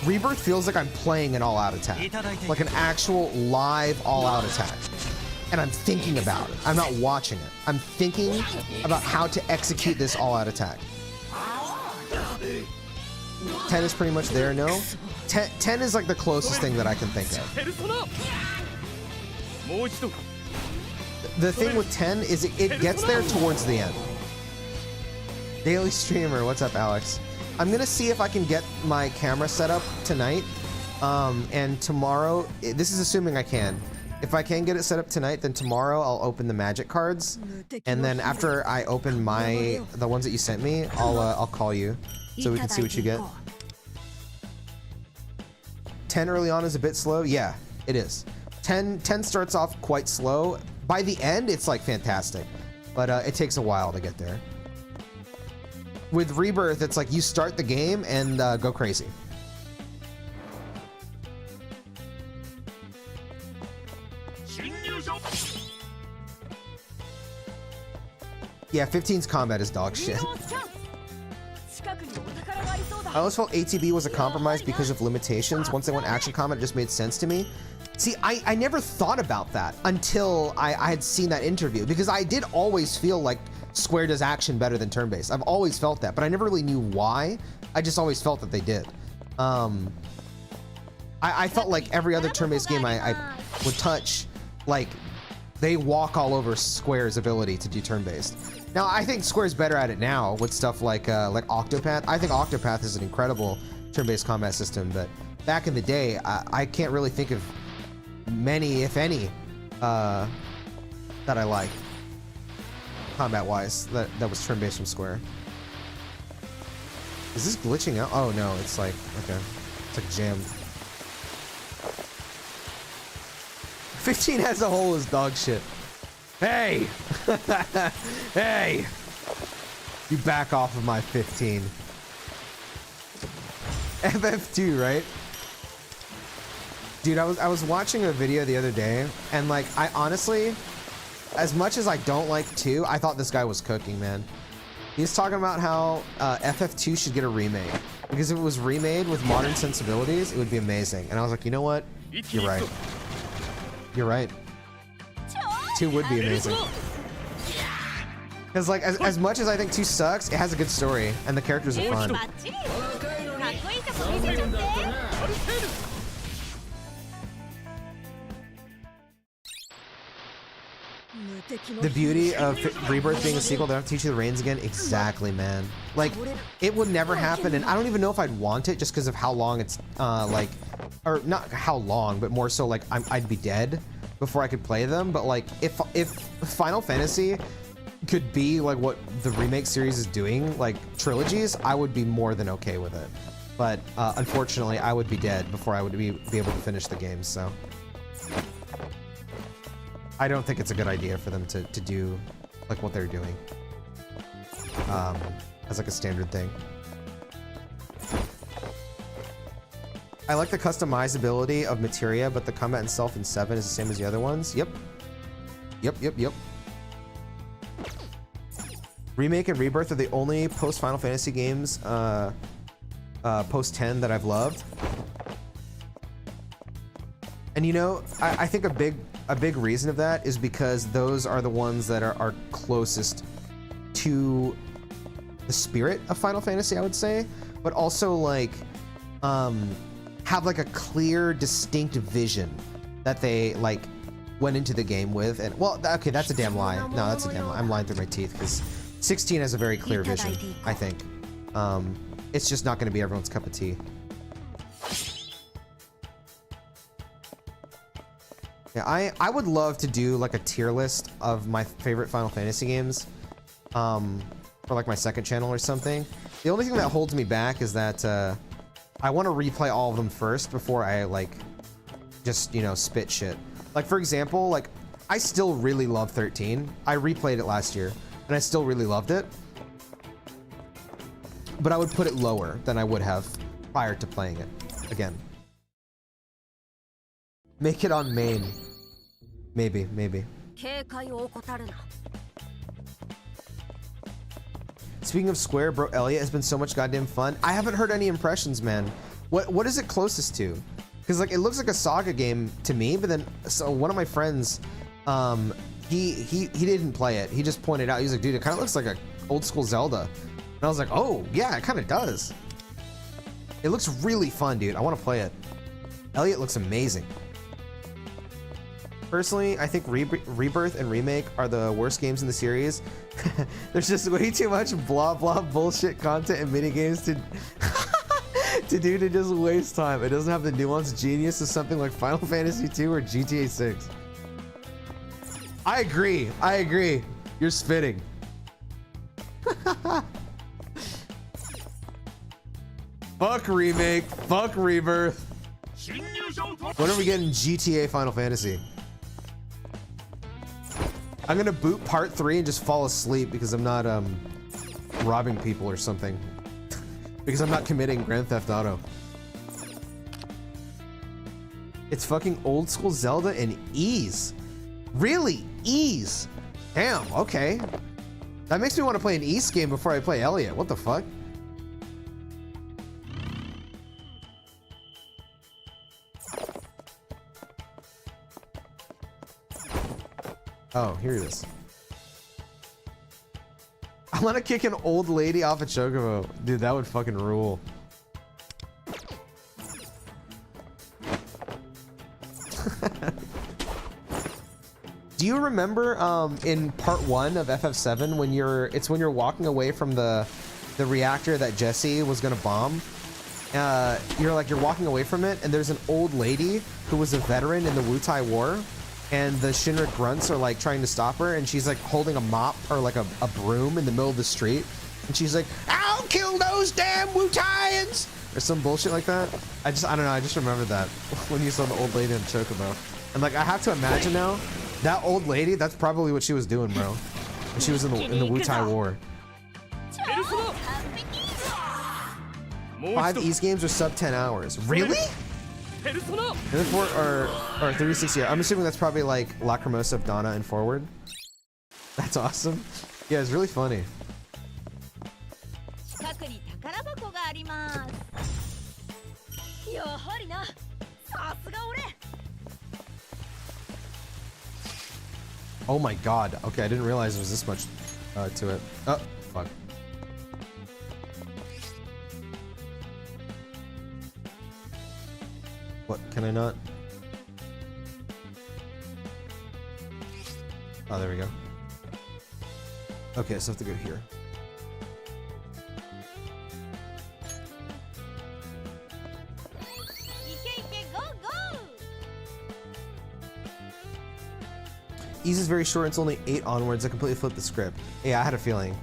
Rebirth feels like I'm playing an all-out attack, like an actual live all-out attack. And I'm thinking about it. I'm not watching it. I'm thinking about how to execute this all-out attack. 10 is pretty much there, no? 10 is like the closest thing that I can think of. The thing with 10 is it gets there towards the end. Daily streamer, what's up, Alex? I'm gonna see if I can get my camera set up tonight, and tomorrow, this is assuming I can. If I can get it set up tonight, then tomorrow I'll open the magic cards, and then after I open the ones that you sent me, I'll call you so we can see what you get. 10 early on is a bit slow. Yeah, it is. 10 starts off quite slow. By the end, it's like fantastic, but it takes a while to get there. With Rebirth, it's like you start the game and go crazy. Yeah, 15's combat is dog shit. I always felt ATB was a compromise because of limitations. Once they went action combat, it just made sense to me. See, I never thought about that until I had seen that interview, because I did always feel like Square does action better than turn-based. I've always felt that, but I never really knew why. I just always felt that they did. I felt like every other turn-based game I would touch, like, they walk all over Square's ability to do turn-based. Now, I think Square's better at it now with stuff like Octopath. I think Octopath is an incredible turn-based combat system, but back in the day, I can't really think of many, if any, that I like combat-wise that was turn-based from Square. Is this glitching out? Oh no, it's like, okay, it's like jammed. 15 as a whole is dog shit. Hey! Hey! You back off of my 15. FF2, right? Dude, I was watching a video the other day, and like, I honestly, as much as I don't like 2, I thought this guy was cooking, man. He's talking about how FF2 should get a remake. Because if it was remade with modern sensibilities, it would be amazing. And I was like, you know what? You're right. You're right. 2 would be amazing. Because like, as much as I think 2 sucks, it has a good story, and the characters are fun. The beauty of Rebirth being a sequel, they don't teach you the reins again. Exactly, man. Like, it would never happen, and I don't even know if I'd want it just because of how long it's, like, or not how long, but more so like I'd be dead before I could play them. But like, if Final Fantasy could be like what the remake series is doing, like trilogies, I would be more than okay with it. But unfortunately, I would be dead before I would be able to finish the game, so I don't think it's a good idea for them to do like what they're doing as like a standard thing. I like the customizability of materia, but the combat itself in 7 is the same as the other ones. Yep. Yep. Remake and Rebirth are the only post-Final Fantasy games, post-10 that I've loved. And you know, I think a big reason of that is because those are the ones that are closest to the spirit of Final Fantasy, I would say, but also like have like a clear, distinct vision that they like went into the game with. And well, okay, that's a damn lie. No, that's a damn lie. I'm lying through my teeth because 16 has a very clear vision, I think. It's just not going to be everyone's cup of tea. Yeah, I would love to do like a tier list of my favorite Final Fantasy games for like my second channel or something. The only thing that holds me back is that I want to replay all of them first before I like just, you know, spit shit. Like for example, like I still really love 13. I replayed it last year and I still really loved it. But I would put it lower than I would have prior to playing it again. Make it on main. Maybe. Speaking of Square, bro, Elliot has been so much goddamn fun. I haven't heard any impressions, man. What is it closest to? Because like it looks like a Saga game to me, but then so one of my friends, he didn't play it. He just pointed out, he was like, dude, it kind of looks like a old school Zelda. And I was like, oh yeah, it kind of does. It looks really fun, dude. I want to play it. Elliot looks amazing. Personally, I think Rebirth and Remake are the worst games in the series. There's just way too much blah blah bullshit content and minigames to do to just waste time. It doesn't have the nuanced genius of something like Final Fantasy 2 or GTA 6. I agree. You're spitting. Fuck Remake, fuck Rebirth. When are we getting GTA Final Fantasy? I'm gonna boot part 3 and just fall asleep because I'm not robbing people or something. Because I'm not committing Grand Theft Auto. It's fucking old school Zelda and Ys. Really? Ys? Damn, okay. That makes me want to play an Ys game before I play Elliot. What the fuck? Oh, here it is. I want to kick an old lady off a chocobo. Dude, that would fucking rule. Do you remember in part 1 of FF7 when you're walking away from the reactor that Jesse was gonna bomb? You're walking away from it, and there's an old lady who was a veteran in the Wutai War, and the Shinra grunts are like trying to stop her, and she's like holding a mop or like a broom in the middle of the street, and she's like, "I'll kill those damn Wutaians!" or some bullshit like that. I don't know. I just remember that when you saw the old lady in Chocobo, and like I have to imagine now. That old lady, that's probably what she was doing, bro. When she was in the Wutai War. 5 East games are sub 10 hours. Really? And then 4 or 360. I'm assuming that's probably like Lacrimosa of Donna and forward. That's awesome. Yeah, it's really funny. Oh my god. Okay, I didn't realize there was this much to it. Oh, fuck. What? Can I not? Oh, there we go. Okay, so I have to go here. Ease is very short. It's only 8 onwards. I completely flipped the script. Yeah, I had a feeling.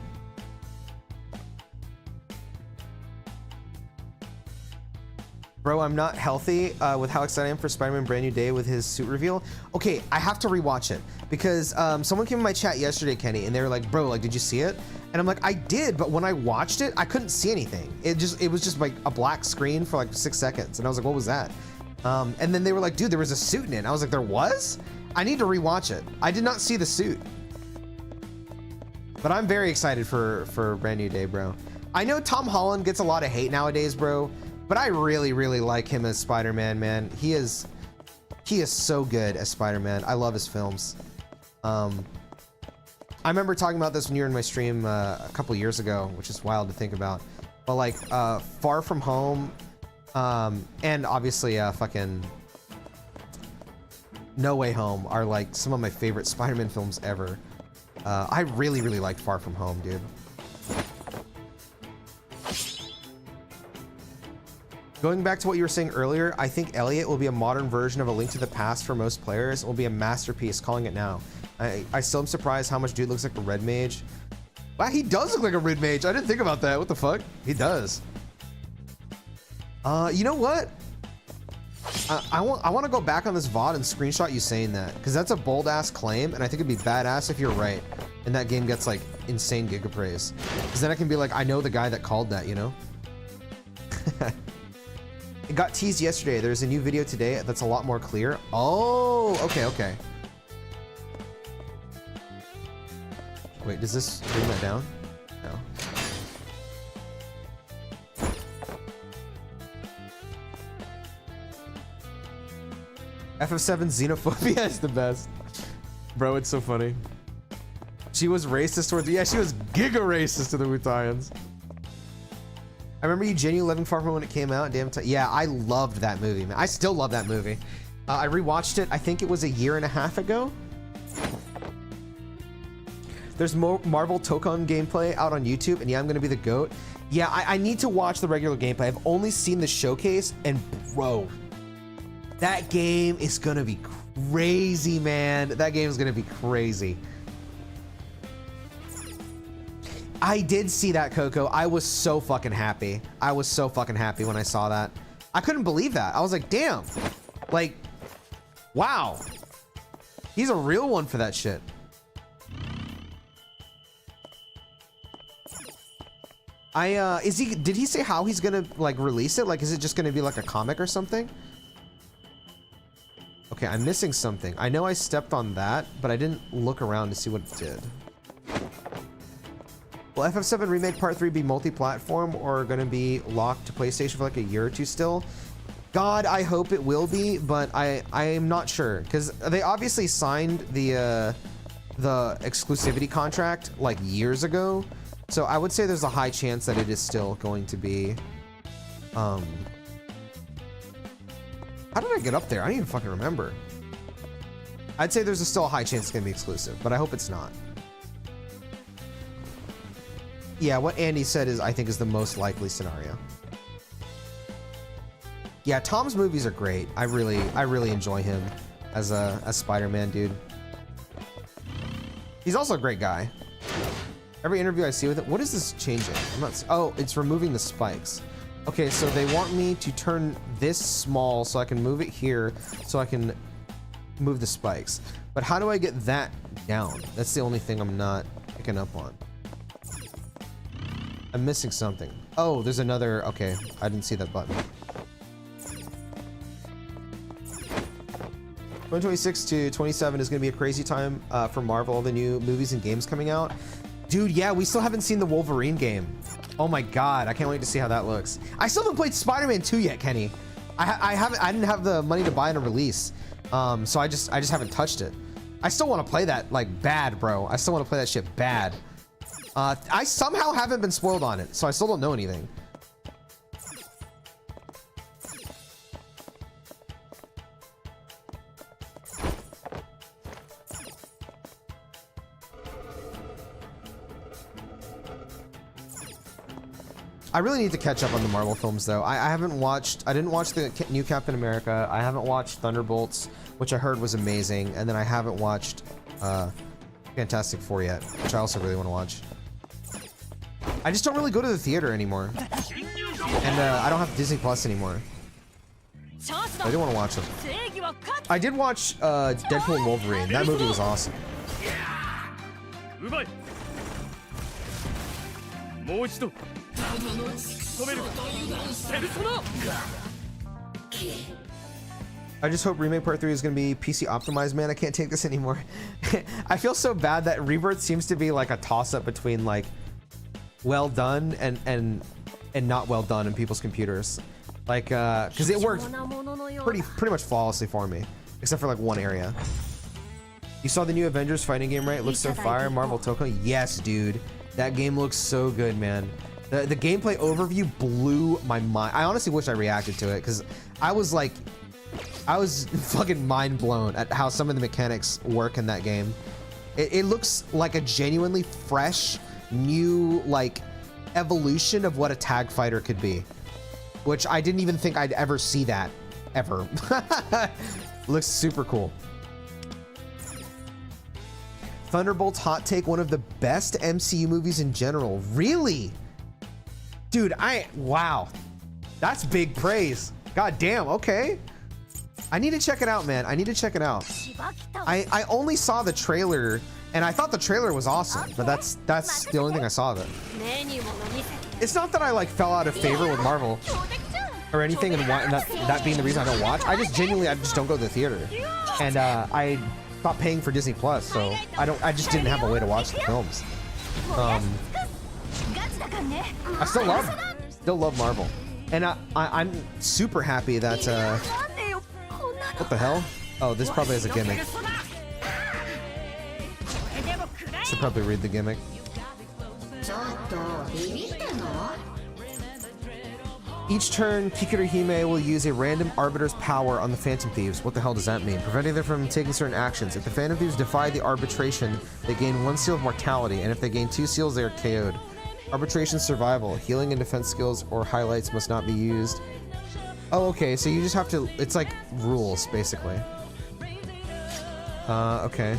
Bro, I'm not healthy with how excited I am for Spider-Man Brand New Day with his suit reveal. Okay, I have to rewatch it because someone came in my chat yesterday, Kenny, and they were like, "Bro, like, did you see it?" And I'm like, "I did," but when I watched it, I couldn't see anything. It was just like a black screen for like 6 seconds, and I was like, "What was that?" And then they were like, "Dude, there was a suit in it." And I was like, "There was?" I need to rewatch it. I did not see the suit. But I'm very excited for Brand New Day, bro. I know Tom Holland gets a lot of hate nowadays, bro, but I really, really like him as Spider-Man, man. He is so good as Spider-Man. I love his films. I remember talking about this when you were in my stream a couple years ago, which is wild to think about. But like Far From Home, and obviously fucking No Way Home are like some of my favorite Spider-Man films ever. I really, really liked Far From Home, dude. Going back to what you were saying earlier, I think Elliot will be a modern version of A Link to the Past for most players. It will be a masterpiece, calling it now. I still am surprised how much dude looks like a red mage. Wow, he does look like a red mage. I didn't think about that. What the fuck? He does. You know what? I want to go back on this VOD and screenshot you saying that, because that's a bold ass claim, and I think it'd be badass if you're right and that game gets like insane giga praise, because then I can be like, I know the guy that called that, you know. It got teased yesterday. There's a new video today that's a lot more clear. Oh, okay. Wait, does this bring that down? No. FF7 xenophobia is the best. Bro, it's so funny. She was racist towards... Yeah, she was giga racist to the Wutaians. I remember you genuinely loving Far From Home when it came out. Damn yeah, I loved that movie, man. I still love that movie. I rewatched it, I think it was a year and a half ago. There's more Marvel Tokon gameplay out on YouTube, and yeah, I'm gonna be the GOAT. Yeah, I need to watch the regular gameplay. I've only seen the showcase, and bro, that game is gonna be crazy, man. That game is gonna be crazy. I did see that, Coco. I was so fucking happy. I was so fucking happy when I saw that. I couldn't believe that. I was like, damn. Like, wow. He's a real one for that shit. Did he say how he's gonna like release it? Like, is it just gonna be like a comic or something? Okay, I'm missing something. I know I stepped on that, but I didn't look around to see what it did. Will FF7 Remake Part 3 be multi-platform or gonna be locked to PlayStation for like a year or two still? God, I hope it will be, but I am not sure, because they obviously signed the exclusivity contract like years ago. So I would say there's a high chance that it is still going to be. How did I get up there? I don't even fucking remember. I'd say there's still a high chance it's gonna be exclusive, but I hope it's not. Yeah, what Andy said is, I think, is the most likely scenario. Yeah, Tom's movies are great. I really enjoy him as Spider-Man, dude. He's also a great guy. Every interview I see with it, what is this changing? I'm not. Oh, it's removing the spikes. Okay, so they want me to turn this small so I can move it here, so I can move the spikes. But how do I get that down? That's the only thing I'm not picking up on. I'm missing something. Oh, there's another. Okay, I didn't see that button. 2026 to 27 is going to be a crazy time for Marvel. All the new movies and games coming out. Dude, yeah, we still haven't seen the Wolverine game. Oh my god, I can't wait to see how that looks. I still haven't played Spider-Man 2 yet, Kenny. I didn't have the money to buy it on release. So I just haven't touched it. I still want to play that like bad, bro. I still want to play that shit bad. I somehow haven't been spoiled on it, so I still don't know anything. I really need to catch up on the Marvel films, though. I didn't watch the new Captain America. I haven't watched Thunderbolts, which I heard was amazing. And then I haven't watched Fantastic Four yet, which I also really want to watch. I just don't really go to the theater anymore. And I don't have Disney Plus anymore. I do want to watch them. I did watch Deadpool and Wolverine. That movie was awesome. I just hope Remake Part 3 is going to be PC optimized, man. I can't take this anymore. I feel so bad that Rebirth seems to be like a toss-up between like well done and not well done in people's computers. Like, because it worked pretty much flawlessly for me, except for like one area. You saw the new Avengers fighting game, right? It looks so fire. Marvel Toko. Yes, dude. That game looks so good, man. The gameplay overview blew my mind. I honestly wish I reacted to it because I was fucking mind blown at how some of the mechanics work in that game. It looks like a genuinely fresh, new like evolution of what a tag fighter could be, which I didn't even think I'd ever see that ever. Looks super cool. Thunderbolts hot take, one of the best MCU movies in general. Really? Dude, wow. That's big praise. God damn, okay. I need to check it out, man. I need to check it out. I only saw the trailer, and I thought the trailer was awesome, but that's the only thing I saw of it. It's not that I like fell out of favor with Marvel or anything, and that being the reason I don't watch. I just don't go to the theater, and I stopped paying for Disney Plus, so I just didn't have a way to watch the films. I still love Marvel, and I'm super happy that what the hell? Oh, this probably has a gimmick. Should probably read the gimmick. Each turn, Kikurihime will use a random arbiter's power on the Phantom Thieves. What the hell does that mean? Preventing them from taking certain actions. If the Phantom Thieves defy the arbitration, they gain 1 seal of mortality, and if they gain 2 seals, they are KO'd. Arbitration survival. Healing and defense skills or highlights must not be used. Oh, okay, so you just have to... It's like rules, basically. Okay.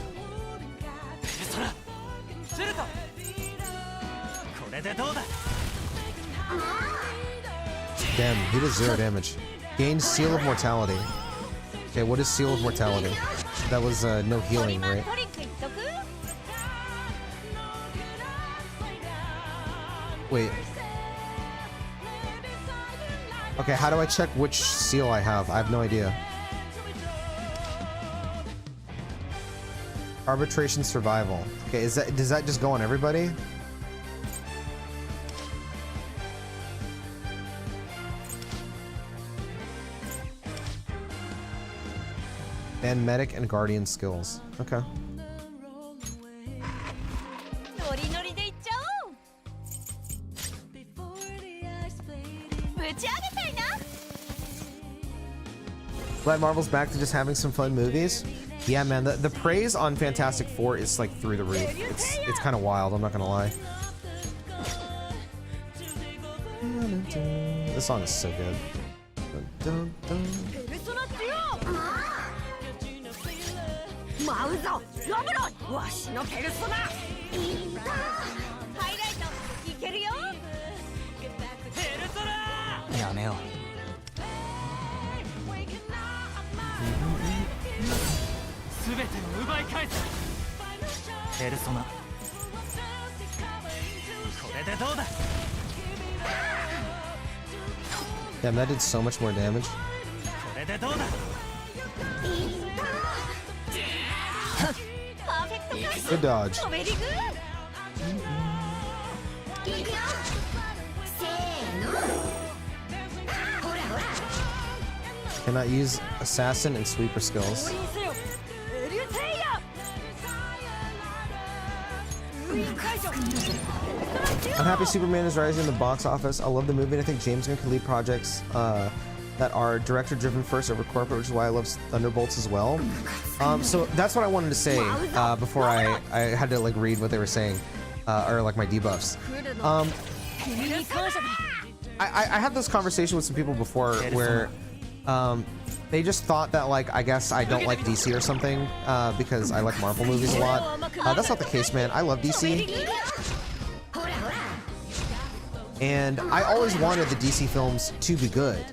Damn, he does 0 damage. Gains Seal of Mortality. Okay, what is Seal of Mortality? That was no healing, right? Wait. Okay, how do I check which seal I have? I have no idea. Arbitration Survival. Okay, does that just go on everybody? And medic and guardian skills. Okay. Glad Marvel's back to just having some fun movies. Yeah, man, the praise on Fantastic Four is like through the roof. It's kind of wild, I'm not gonna lie. This song is so good. Damn, that did so much more damage. Good dodge. Cannot use assassin and sweeper skills. I'm happy Superman is rising in the box office. I love the movie, and I think James Gunn can lead projects that are director-driven first over corporate, which is why I love Thunderbolts as well. So that's what I wanted to say before I had to like read what they were saying, or like my debuffs. I had this conversation with some people before where they just thought that like I guess I don't like DC or something because I like Marvel movies a lot. That's not the case, man. I love DC. And I always wanted the DC films to be good.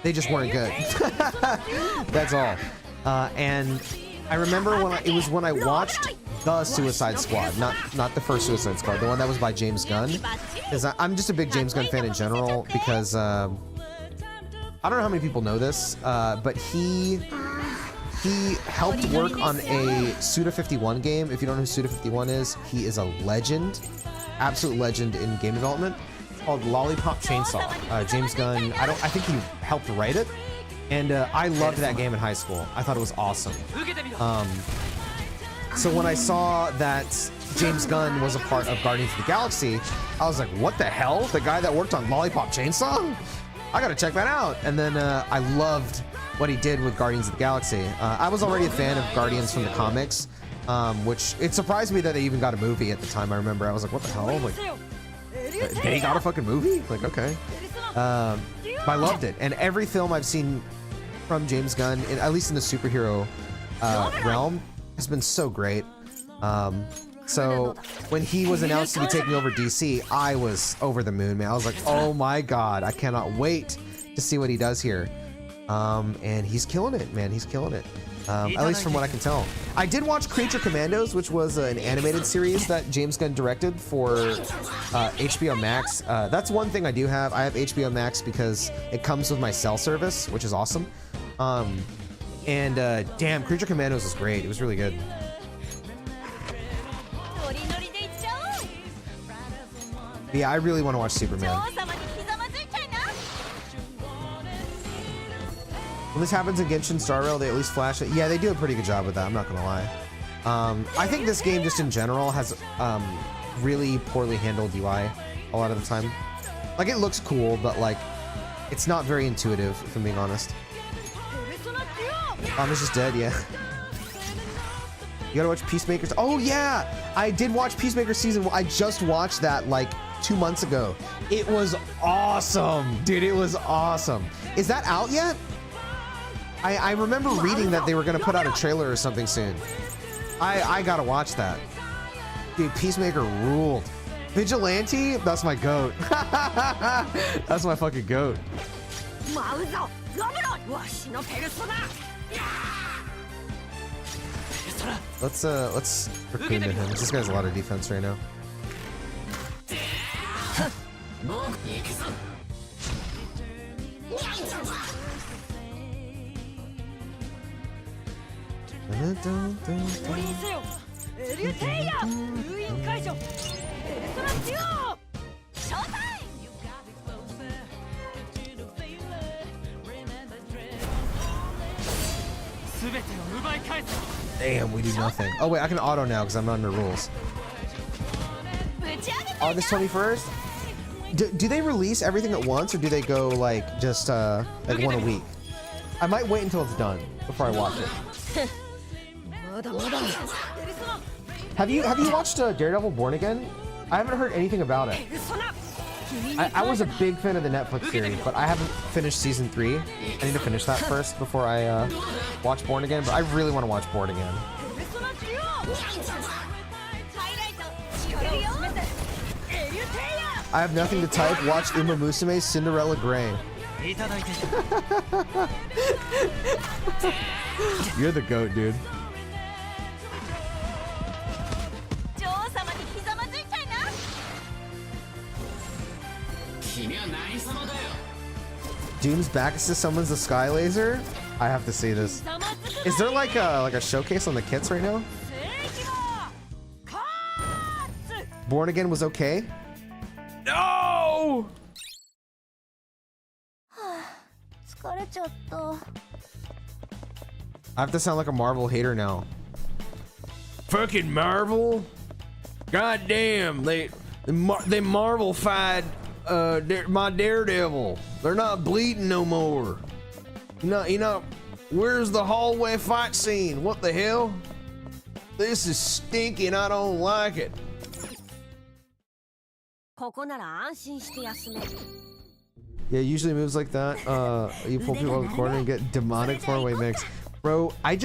They just weren't good. That's all. And I remember when I watched the Suicide Squad, not the first Suicide Squad, the one that was by James Gunn. Because I'm just a big James Gunn fan in general. Because I don't know how many people know this, but he helped work on a Suda51 game. If you don't know who Suda51 is, he is a legend. Absolute legend in game development, called Lollipop Chainsaw. James Gunn, I think he helped write it, and I loved that game in high school. I thought it was awesome. So when I saw that James Gunn was a part of Guardians of the Galaxy, I was like, what the hell? The guy that worked on Lollipop Chainsaw? I gotta check that out. And then I loved what he did with Guardians of the Galaxy. I was already a fan of Guardians from the comics, which it surprised me that they even got a movie at the time. I remember I was like, what the hell? Like, they got a fucking movie? Like, okay. But I loved it. And every film I've seen from James Gunn, at least in the superhero realm, has been so great. So when he was announced to be taking over DC, I was over the moon, man. I was like, oh my God, I cannot wait to see what he does here. And he's killing it, man. He's killing it. At least from what I can tell. I did watch Creature Commandos, which was an animated series that James Gunn directed for HBO Max. That's one thing I do have. I have HBO Max because it comes with my cell service, which is awesome. Damn, Creature Commandos was great. It was really good. Yeah, I really want to watch Superman. When this happens in Genshin Star Rail, they at least flash it. Yeah, they do a pretty good job with that, I'm not gonna lie. I think this game just in general has really poorly handled UI a lot of the time. Like, it looks cool, but like, it's not very intuitive, if I'm being honest. It's just dead, yeah. You gotta watch Peacemaker. Oh yeah! I did watch Peacemaker Season 1. I just watched that like 2 months ago. It was awesome! Dude, it was awesome. Is that out yet? I remember reading that they were gonna put out a trailer or something soon. I gotta watch that. Dude, Peacemaker ruled. Vigilante? That's my goat. That's my fucking goat. Let's Raccoon to him. This guy's a lot of defense right now. Damn, we do nothing. Oh wait, I can auto now because I'm under rules. August 21st? Do they release everything at once, or do they go like just like one a week? I might wait until it's done before I watch it. Have you watched Daredevil Born Again? I haven't heard anything about it. I was a big fan of the Netflix series, but I haven't finished season 3. I need to finish that first before I watch Born Again, but I really want to watch Born Again. I have nothing to type. Watch Uma Musume's Cinderella Grey. You're the GOAT, dude. Doom's back assist summons the Sky Laser. I have to see this. Is there like a showcase on the kits right now? Born Again was okay. No! I have to sound like a Marvel hater now. Fucking Marvel! God damn, they Marvel-fied my Daredevil. They're not bleeding no more. You know, where's the hallway fight scene? What the hell? This is stinking. I don't like it. Yeah, usually moves like that. You pull people out of the corner and get demonic four-way mix. Bro, I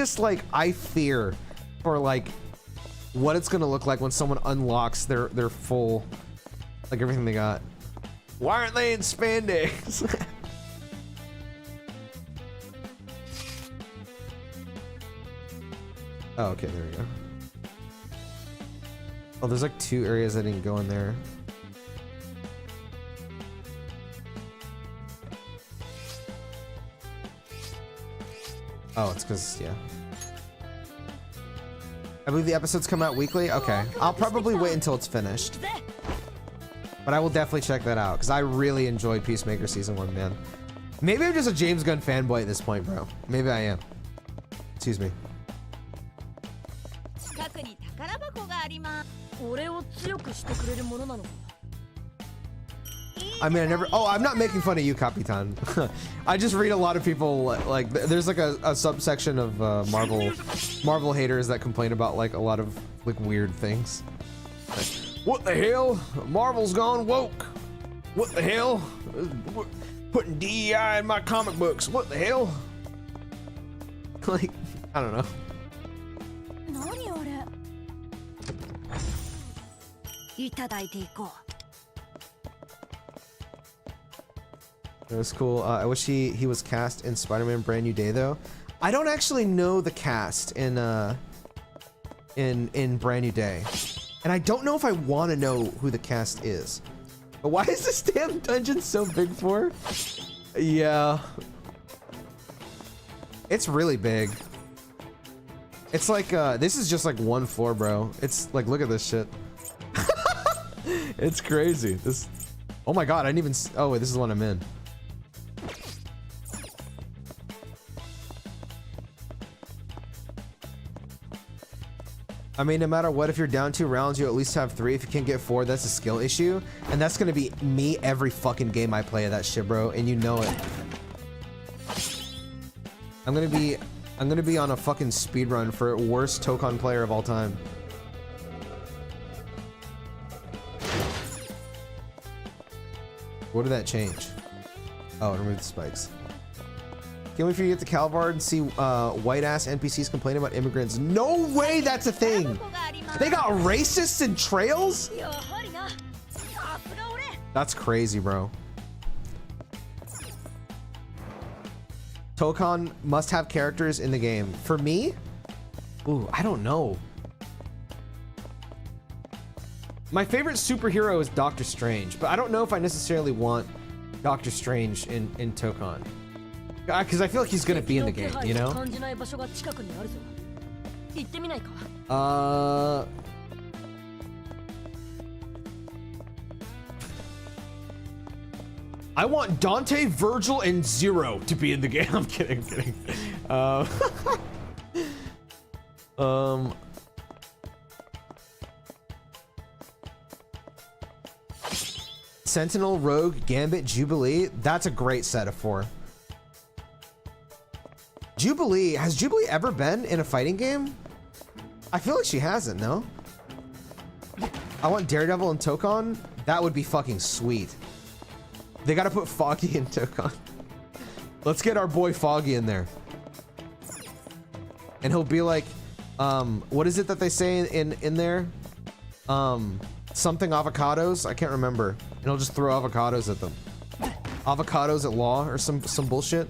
fear for like what it's gonna look like when someone unlocks their full, like everything they got. Why aren't they in spandex? Oh, okay, there we go. Oh, there's like 2 areas I didn't go in there. Oh, it's because, yeah. I believe the episodes come out weekly? Okay. I'll probably wait until it's finished. But I will definitely check that out, because I really enjoyed Peacemaker Season 1, man. Maybe I'm just a James Gunn fanboy at this point, bro. Maybe I am. Excuse me. I mean, I'm not making fun of you, Capitan. I just read a lot of people, like, there's like a subsection of Marvel haters that complain about like a lot of like weird things. Like, what the hell? Marvel's gone woke. What the hell? Putting DEI in my comic books. What the hell? Like, I don't know. It was cool. I wish he was cast in Spider-Man Brand New Day though. I don't actually know the cast in Brand New Day, and I don't know if I want to know who the cast is. But why is this damn dungeon so big for? Yeah, it's really big. It's like this is just like one floor, bro. It's like, look at this shit. It's crazy. This. Oh my god, I didn't even. Oh wait, this is the one I'm in. I mean, no matter what, if you're down 2 rounds, you at least have 3. If you can't get 4, that's a skill issue. And that's gonna be me every fucking game I play of that shit, bro. And you know it. I'm gonna be on a fucking speedrun for worst Tokon player of all time. What did that change? Oh, remove the spikes. Can't wait for you to get to Calvard and see white-ass NPCs complain about immigrants. No way that's a thing! They got racists in Trails? That's crazy, bro. Tokon must have characters in the game. For me? Ooh, I don't know. My favorite superhero is Doctor Strange, but I don't know if I necessarily want Doctor Strange in Tokon. Because I feel like he's gonna be in the game, you know? I want Dante, Virgil, and Zero to be in the game. I'm kidding, I'm kidding. Sentinel, Rogue, Gambit, Jubilee. That's a great set of 4. Jubilee, has Jubilee ever been in a fighting game? I feel like she hasn't, no? I want Daredevil and Tokon. That would be fucking sweet. They gotta put Foggy in Tokon. Let's get our boy Foggy in there. And he'll be like, what is it that they say in there? Something avocados? I can't remember. And he'll just throw avocados at them. Avocados at law or some bullshit.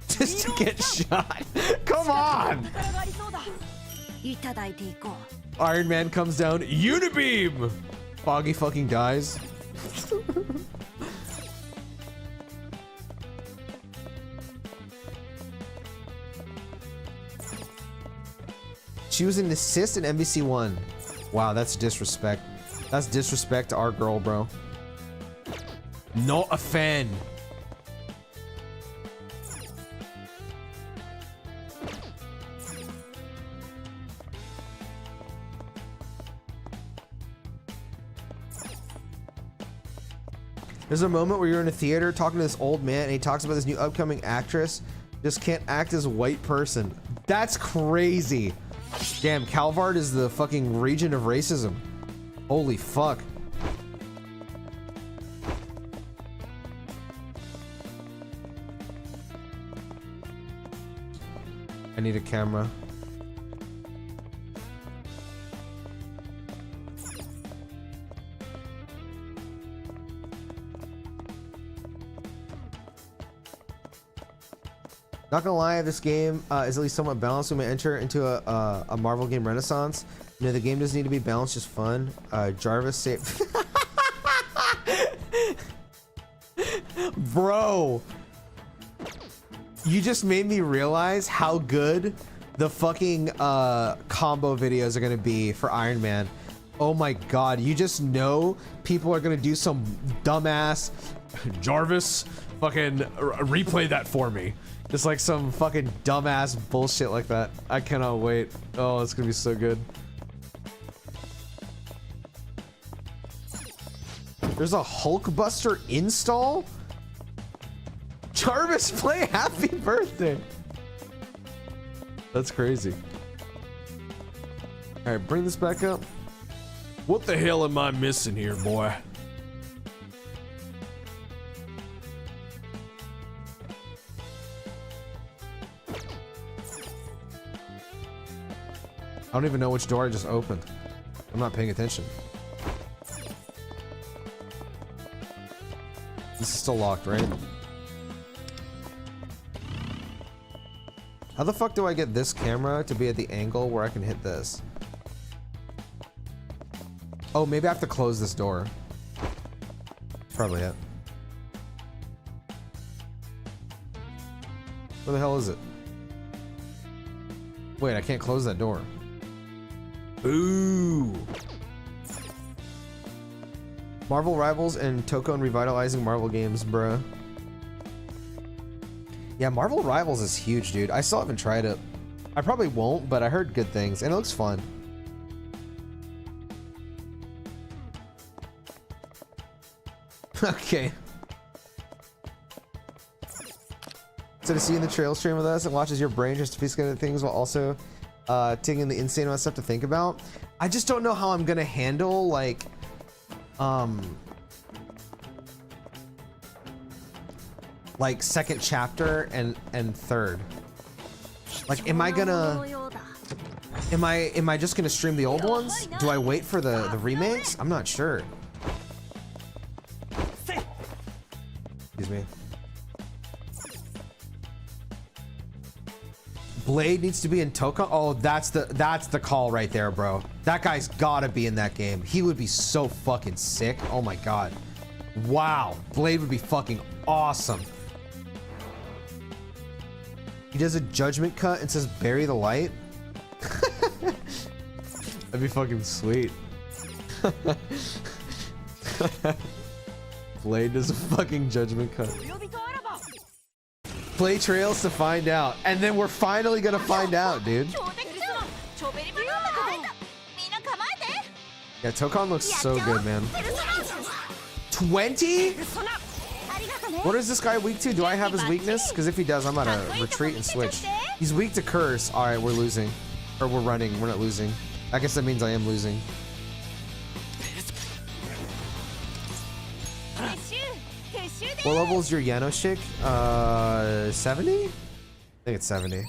Just to get shot. Come on! Iron Man comes down. Unibeam! Foggy fucking dies. She was an assist in MVC1. Wow, that's disrespect. That's disrespect to our girl, bro. Not a fan. There's a moment where you're in a theater talking to this old man and he talks about this new upcoming actress. Just can't act as a white person. That's crazy. Damn, Calvard is the fucking region of racism. Holy fuck. I need a camera. Not gonna lie, this game is at least somewhat balanced. We may enter into a Marvel game renaissance. You know, the game doesn't need to be balanced, just fun. Jarvis saved. Bro, you just made me realize how good the fucking combo videos are gonna be for Iron Man. Oh my god, you just know people are gonna do some dumbass Jarvis fucking replay that for me. Just like some fucking dumbass bullshit like that. I cannot wait. Oh, it's gonna be so good. There's a Hulkbuster install? Jarvis, play Happy Birthday. That's crazy. Alright, bring this back up. What the hell am I missing here, boy? I don't even know which door I just opened. I'm not paying attention. This is still locked, right? How the fuck do I get this camera to be at the angle where I can hit this? Oh, maybe I have to close this door. Probably it. Where the hell is it? Wait, I can't close that door. Ooh. Marvel Rivals and Tokon revitalizing Marvel games, bruh. Yeah, Marvel Rivals is huge, dude. I still haven't tried it. I probably won't, but I heard good things, and it looks fun. Okay. So to see in the trail stream with us, it watches your brain just to get things while also taking in the insane amount of stuff to think about. I just don't know how I'm gonna handle like second chapter and third. Like, am I just gonna stream the old ones? Do I wait for the remakes? I'm not sure. Excuse me. Blade needs to be in Tokon. Oh, that's the call right there, bro. That guy's gotta be in that game. He would be so fucking sick. Oh my god. Wow. Blade would be fucking awesome. He does a judgment cut and says bury the light. That'd be fucking sweet. Blade does a fucking judgment cut. Play trails to find out. And then we're finally gonna find out, dude. Yeah, Tokon looks so good, man. 20? What is this guy weak to? Do I have his weakness? Because if he does, I'm gonna retreat and switch. He's weak to curse. All right, we're losing. Or we're running. We're not losing. I guess that means I am losing. What level is your Yanoshik? 70? I think it's 70.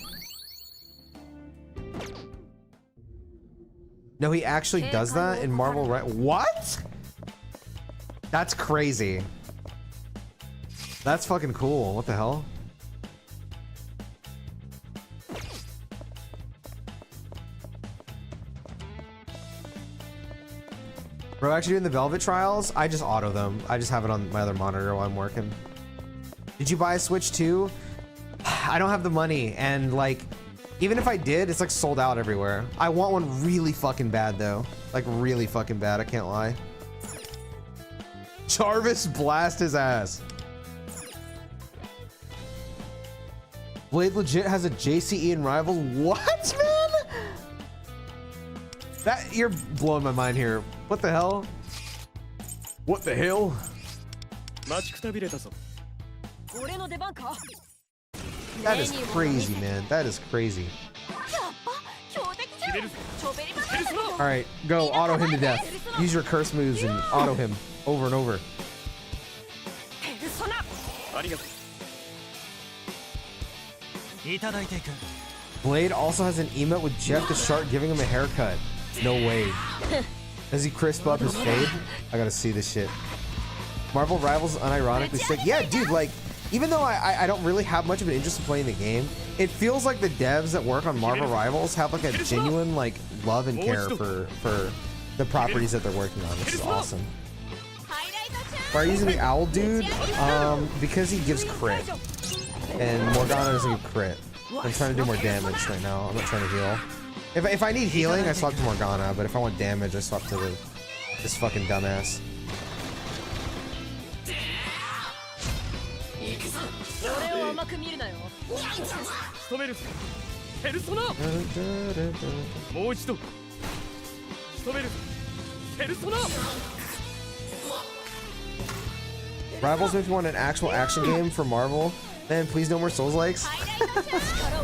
No, he actually does that in Marvel, right? What? That's crazy. That's fucking cool. What the hell? Bro, actually doing the Velvet trials, I just auto them. I just have it on my other monitor while I'm working. Did you buy a Switch too? I don't have the money, and like, even if I did, it's like sold out everywhere. I want one really fucking bad though. Like really fucking bad, I can't lie. Jarvis blast his ass. Blade legit has a JCE in Rivals. What, man? That, you're blowing my mind here. What the hell? What the hell? That is crazy, man. That is crazy. All right, go auto him to death. Use your curse moves and auto him over and over. Blade also has an emote with Jeff the Shark giving him a haircut. No way. Does he crisp up his fade? I gotta see this shit. Marvel Rivals unironically sick. Yeah, dude, like, even though I don't really have much of an interest in playing the game, it feels like the devs that work on Marvel Rivals have like a genuine like love and care for the properties that they're working on. This is awesome. Why are you using the owl dude? Because he gives crit. And Morgana doesn't give crit. I'm trying to do more damage right now. I'm not trying to heal. If I need healing, I swap to Morgana, but if I want damage, I swap to this fucking dumbass. Rivals makes me want an actual action game for Marvel. Man, please no more Souls-likes.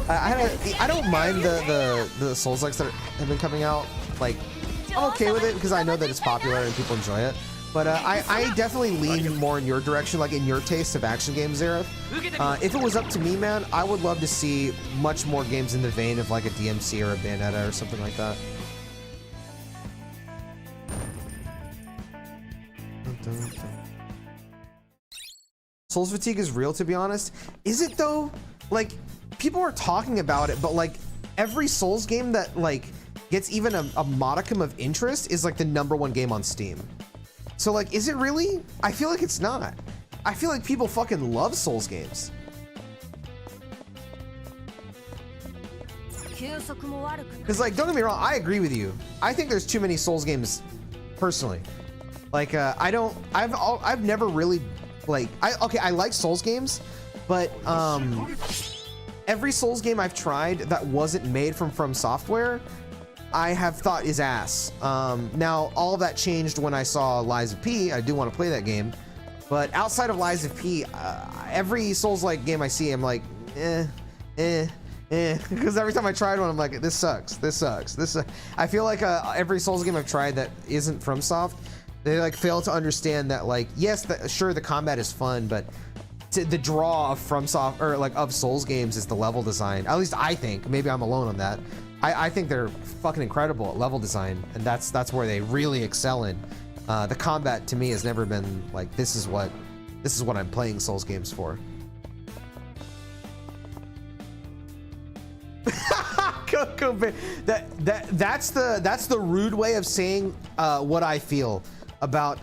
I don't mind the Souls-likes that have been coming out. Like, I'm okay with it because I know that it's popular and people enjoy it. But I definitely lean more in your direction, like in your taste of action games, Zareth. If it was up to me, man, I would love to see much more games in the vein of like a DMC or a Bayonetta or something like that. Souls fatigue is real, to be honest. Is it though? Like, people are talking about it, but like every Souls game that like gets even a modicum of interest is like the #1 game on Steam. So like, is it really? I feel like it's not. I feel like people fucking love Souls games. Because like, don't get me wrong, I agree with you. I think there's too many Souls games, personally. Like, I've never really like, I like Souls games, but every Souls game I've tried that wasn't made from Software, I have thought is ass. Now, all of that changed when I saw Lies of P. I do want to play that game, but outside of Lies of P, every Souls-like game I see, I'm like, because every time I tried one, I'm like, this sucks, this sucks, this sucks. I feel like every Souls game I've tried that isn't FromSoft, they like fail to understand that, like, yes, sure, the combat is fun, but the draw of FromSoft, or like of Souls games, is the level design. At least I think. Maybe I'm alone on that. I think they're fucking incredible at level design, and that's where they really excel in. The combat to me has never been like, this is what I'm playing Souls games for. That's the rude way of saying what I feel about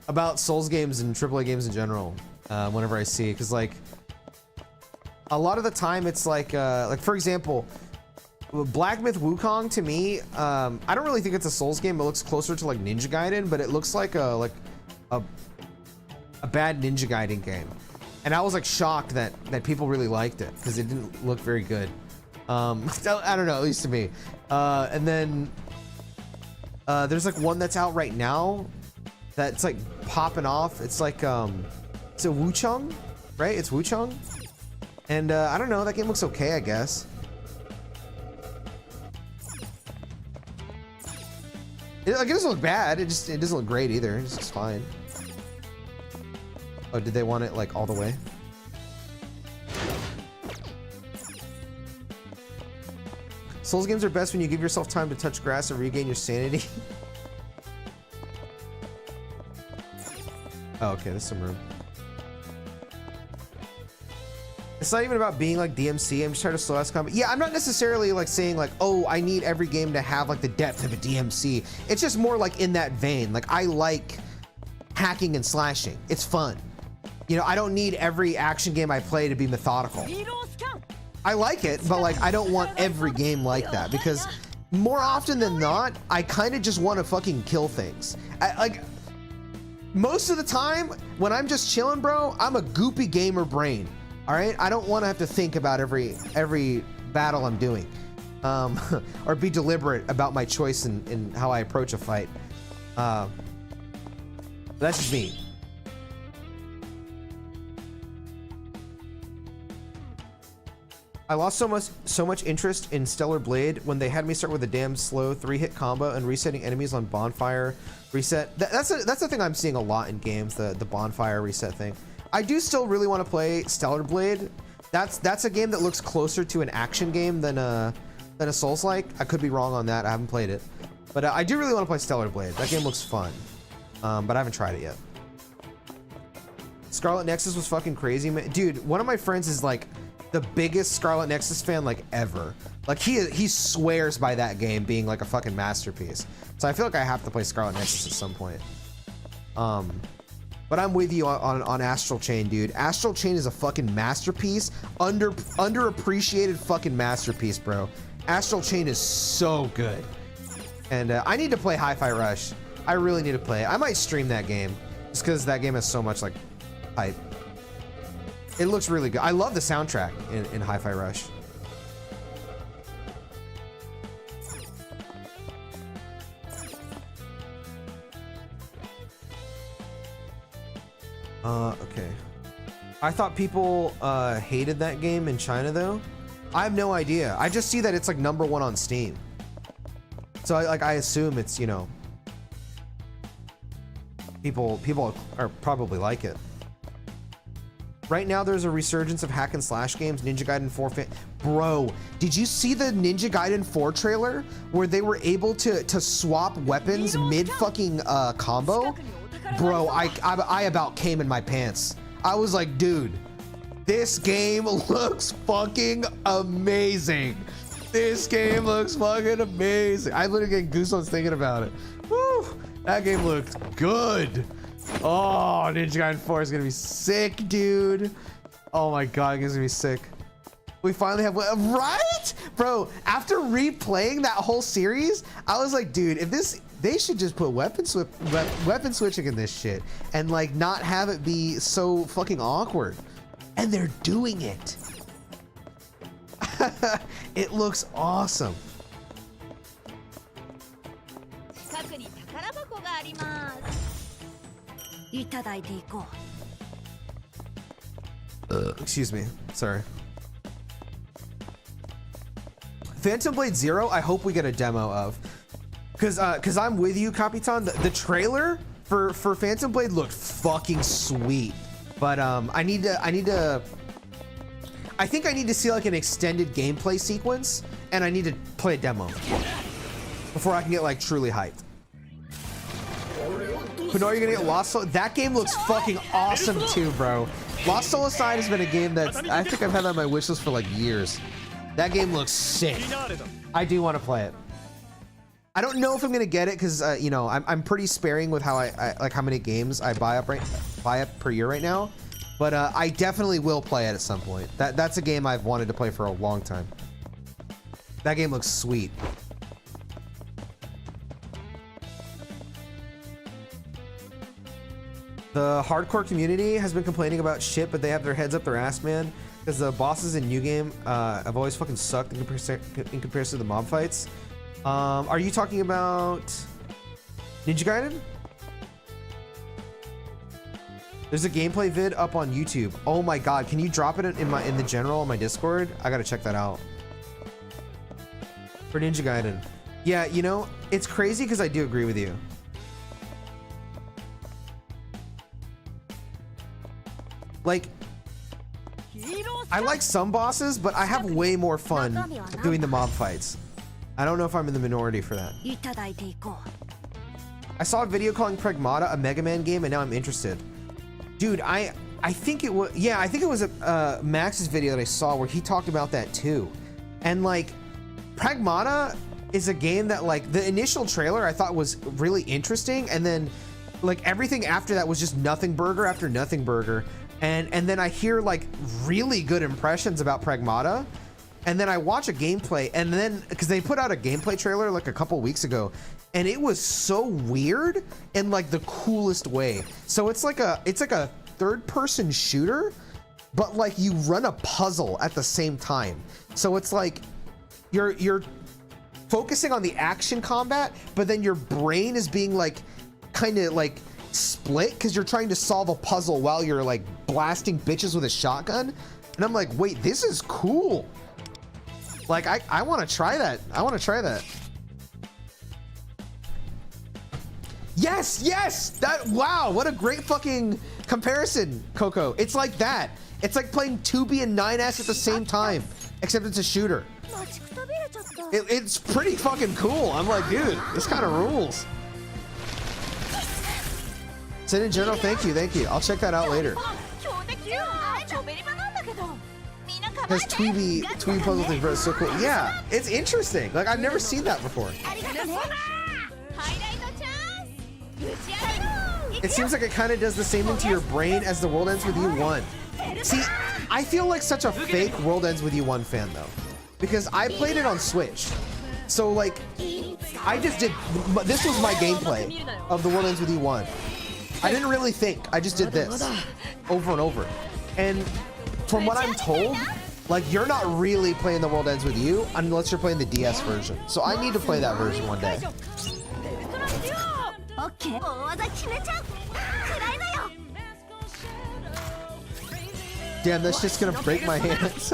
about Souls games and AAA games in general. Whenever I see it, because like a lot of the time it's like for example, Black Myth Wukong, to me, I don't really think it's a Souls game. It looks closer to like Ninja Gaiden, but it looks like a bad Ninja Gaiden game. And I was like shocked that people really liked it because it didn't look very good. I don't know, at least to me. And then there's like one that's out right now that's like popping off. It's like it's a Wuchang, right? It's Wuchang, and I don't know. That game looks okay, I guess. It doesn't look bad. It doesn't look great either. It's just fine. Oh, did they want it like all the way? Souls games are best when you give yourself time to touch grass and regain your sanity. Oh, okay, there's some room. It's not even about being like DMC. I'm just trying to slow ass combat. Yeah, I'm not necessarily like saying like, oh, I need every game to have like the depth of a DMC. It's just more like in that vein. Like I like hacking and slashing. It's fun. You know, I don't need every action game I play to be methodical. I like it, but like I don't want every game like that, because more often than not, I kind of just want to fucking kill things. Like most of the time when I'm just chilling, bro, I'm a goopy gamer brain. All right, I don't want to have to think about every battle I'm doing, or be deliberate about my choice in how I approach a fight. That's just me. I lost so much interest in Stellar Blade when they had me start with a damn slow 3-hit combo and resetting enemies on bonfire reset. That's the thing I'm seeing a lot in games, the bonfire reset thing. I do still really want to play Stellar Blade. That's a game that looks closer to an action game than a Souls-like. I could be wrong on that. I haven't played it, but I do really want to play Stellar Blade. That game looks fun, but I haven't tried it yet. Scarlet Nexus was fucking crazy, man. Dude, one of my friends is like the biggest Scarlet Nexus fan like ever. Like he swears by that game being like a fucking masterpiece. So I feel like I have to play Scarlet Nexus at some point. But I'm with you on Astral Chain, dude. Astral Chain is a fucking masterpiece. Underappreciated fucking masterpiece, bro. Astral Chain is so good. And I need to play Hi-Fi Rush. I really need to play it. I might stream that game just because that game has so much like hype. It looks really good. I love the soundtrack in Hi-Fi Rush. Okay. I thought people hated that game in China though. I have no idea. I just see that it's like #1 on Steam. So I assume it's, you know, people are probably like it. Right now there's a resurgence of hack and slash games. Ninja Gaiden 4 Bro, did you see the Ninja Gaiden 4 trailer where they were able to swap weapons mid fucking combo? Bro, I about came in my pants. I was like, dude, this game looks fucking amazing. This game looks fucking amazing. I literally get goosebumps thinking about it. Woo, that game looked good. Oh, Ninja Gaiden 4 is gonna be sick, dude. Oh my god, it's gonna be sick. We finally have, right? Bro, after replaying that whole series, I was like, dude, if this, they should just put weapon switching in this shit and like not have it be so fucking awkward. And they're doing it. It looks awesome. Excuse me, sorry. Phantom Blade Zero, I hope we get a demo of. Cause I'm with you, Capitan. The trailer for Phantom Blade looked fucking sweet. But I think I need to see like an extended gameplay sequence, and I need to play a demo before I can get like truly hyped. Pinoy, you're gonna get Lost Soul. That game looks fucking awesome too, bro. Lost Soul Aside has been a game that I think I've had that on my wish list for like years. That game looks sick. I do want to play it. I don't know if I'm gonna get it because you know, I'm pretty sparing with how I like how many games I buy up per year right now. But I definitely will play it at some point. That's a game I've wanted to play for a long time. That game looks sweet. The hardcore community has been complaining about shit, but they have their heads up their ass, man. Because the bosses in New Game have always fucking sucked in comparison to the mob fights. Are you talking about Ninja Gaiden? There's a gameplay vid up on YouTube. Oh my god, can you drop it in the general on my Discord? I gotta check that out. For Ninja Gaiden. Yeah, you know, it's crazy because I do agree with you. Like, I like some bosses, but I have way more fun doing the mob fights. I don't know if I'm in the minority for that. I saw a video calling Pragmata a Mega Man game, and now I'm interested. Dude, I think it was, yeah, I think it was Max's video that I saw where he talked about that too. And like, Pragmata is a game that like the initial trailer I thought was really interesting, and then like everything after that was just nothing burger after nothing burger. And then I hear like really good impressions about Pragmata, and then I watch a gameplay, and then because they put out a gameplay trailer like a couple weeks ago, and it was so weird in like the coolest way. So it's like a third-person shooter, but like you run a puzzle at the same time. So it's like you're focusing on the action combat, but then your brain is being like kind of like split because you're trying to solve a puzzle while you're like blasting bitches with a shotgun. And I'm like, wait, this is cool. Like I want to try that. I want to try that. Yes, that, wow, what a great fucking comparison, Coco. It's like that. It's like playing 2B and 9S at the same time, except it's a shooter. It's pretty fucking cool. I'm like, dude, this kind of rules. Sid in general, thank you. I'll check that out later. Because Tweeby puzzle thing, bro, is so cool. Yeah, it's interesting. Like, I've never seen that before. It seems like it kind of does the same thing to your brain as the World Ends With You 1. See, I feel like such a fake World Ends With You 1 fan, though. Because I played it on Switch. So, like, I just did... This was my gameplay of the World Ends With You 1. I didn't really think. I just did this over and over. And from what I'm told, like, you're not really playing the World Ends With You unless you're playing the DS version. So I need to play that version one day. Damn, that's just gonna break my hands.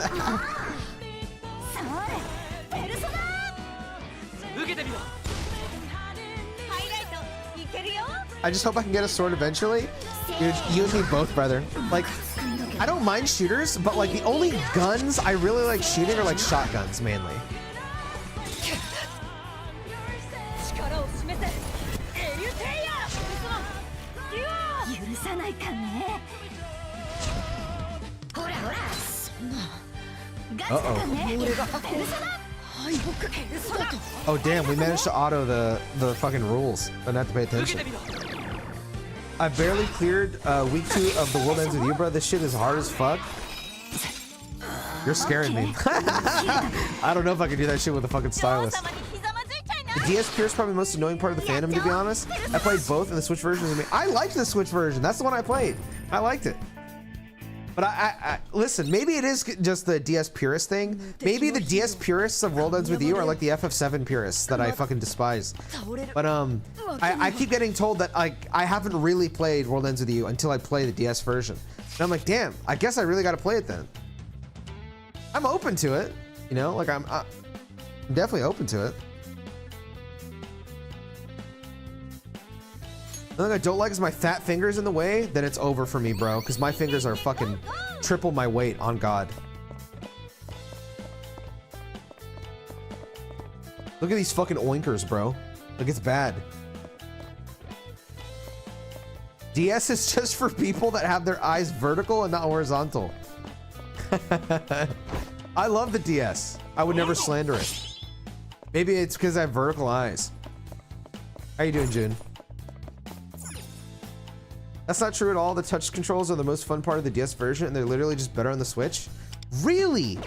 I just hope I can get a sword eventually. Dude, you and me both, brother. Like, I don't mind shooters, but like the only guns I really like shooting are like shotguns mainly. Oh damn, we managed to auto the fucking rules, but not to pay attention. I barely cleared week 2 of the World Ends With You, bro. This shit is hard as fuck. You're scaring me. I don't know if I can do that shit with a fucking stylus. The DS Pure is probably the most annoying part of the fandom, to be honest. I played both, and the Switch version is amazing. I liked the Switch version. That's the one I played. I liked it. But I listen, maybe it is just the DS purist thing. Maybe the DS purists of World Ends With You are like the FF7 purists that I fucking despise. But I keep getting told that I haven't really played World Ends With You until I play the DS version. And I'm like, damn, I guess I really got to play it then. I'm open to it, you know, like I'm definitely open to it. The thing I don't like is my fat fingers in the way, then it's over for me, bro. Because my fingers are fucking triple my weight, on God. Look at these fucking oinkers, bro. Like, it's bad. DS is just for people that have their eyes vertical and not horizontal. I love the DS. I would never slander it. Maybe it's because I have vertical eyes. How you doing, June? That's not true at all. The touch controls are the most fun part of the DS version, and they're literally just better on the Switch. Really?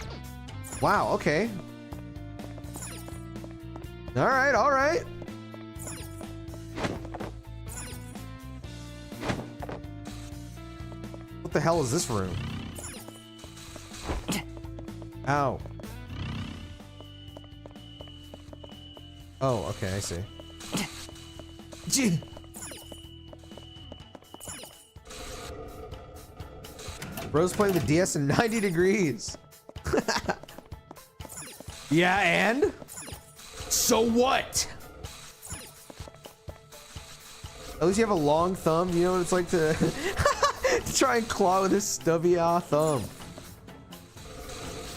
Wow, okay. All right, all right. What the hell is this room? Ow. Oh, okay, I see. Gee. Bro's playing the DS in 90 degrees. Yeah, and? So what? At least you have a long thumb. You know what it's like to, to try and claw with this stubby thumb.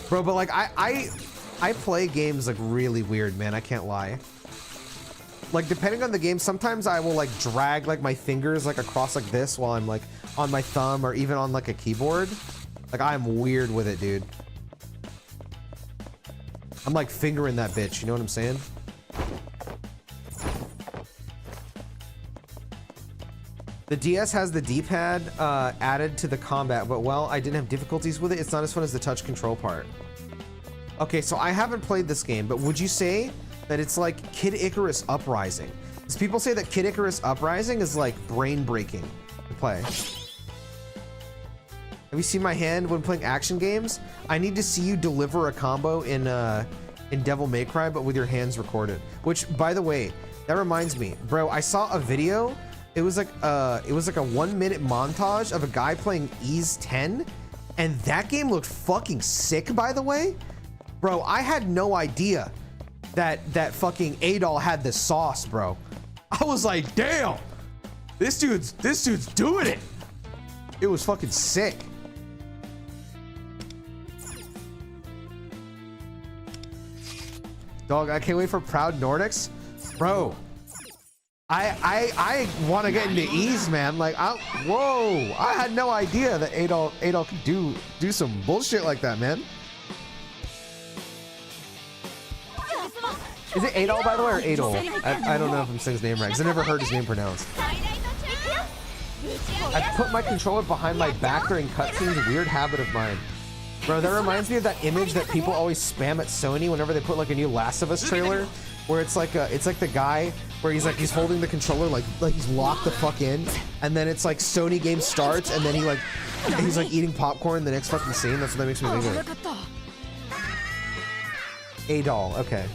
Bro, but like I play games like really weird, man. I can't lie. Like depending on the game, sometimes I will like drag like my fingers like across like this while I'm like on my thumb or even on like a keyboard. Like I'm weird with it, dude. I'm like fingering that bitch, you know what I'm saying? The DS has the D-pad added to the combat, but while I didn't have difficulties with it, it's not as fun as the touch control part. Okay, so I haven't played this game, but would you say that it's like Kid Icarus Uprising? Because people say that Kid Icarus Uprising is like brain-breaking to play. Have you seen my hand when playing action games? I need to see you deliver a combo in Devil May Cry, but with your hands recorded. Which, by the way, that reminds me, bro. I saw a video. It was like a 1-minute montage of a guy playing Ys 10, and that game looked fucking sick. By the way, bro, I had no idea that fucking Adol had the sauce, bro. I was like, damn, this dude's doing it. It was fucking sick. Dog, I can't wait for Proud Nordics. Bro, I want to get into Ys, man. Like, whoa, I had no idea that Adol could do some bullshit like that, man. Is it Adol, by the way, or Adol? I don't know if I'm saying his name right, because I never heard his name pronounced. I put my controller behind my back during cutscenes, weird habit of mine. Bro, that reminds me of that image that people always spam at Sony whenever they put like a new Last of Us trailer, where it's like the guy where he's holding the controller like he's locked the fuck in, and then it's like Sony game starts, and then he's like eating popcorn in the next fucking scene. That's what that makes me think of. Adol, okay.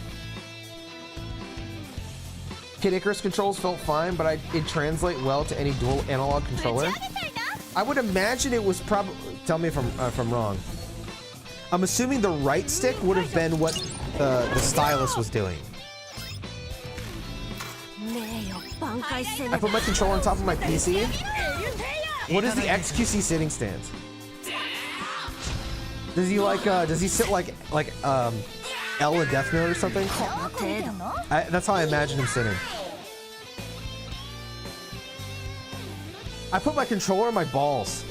Kid Icarus controls felt fine, but it translate well to any dual analog controller. I would imagine it was probably. Tell me if I'm wrong. I'm assuming the right stick would have been what the stylus was doing. I put my controller on top of my PC. What is the XQC sitting stance? Does he sit like L in Death Note or something? That's how I imagine him sitting. I put my controller on my balls.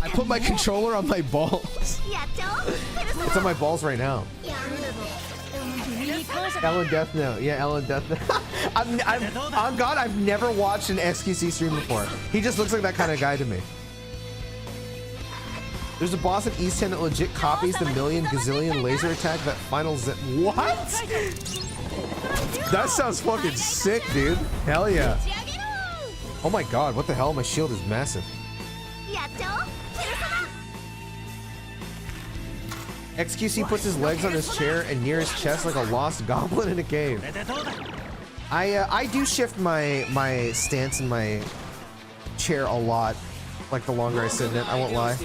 I put my controller on my balls. It's on my balls right now. L in Death Note. Yeah, L in Death Note. On God, I've never watched an XQC stream before. He just looks like that kind of guy to me. There's a boss in Ys 10 that legit copies the million gazillion laser attack that final zip. What? That sounds fucking sick, dude. Hell yeah. Oh my God, what the hell? My shield is massive. XQC puts his legs on his chair and near his chest like a lost goblin in a cave. I do shift my stance in my chair a lot, like the longer I sit in it, I won't lie.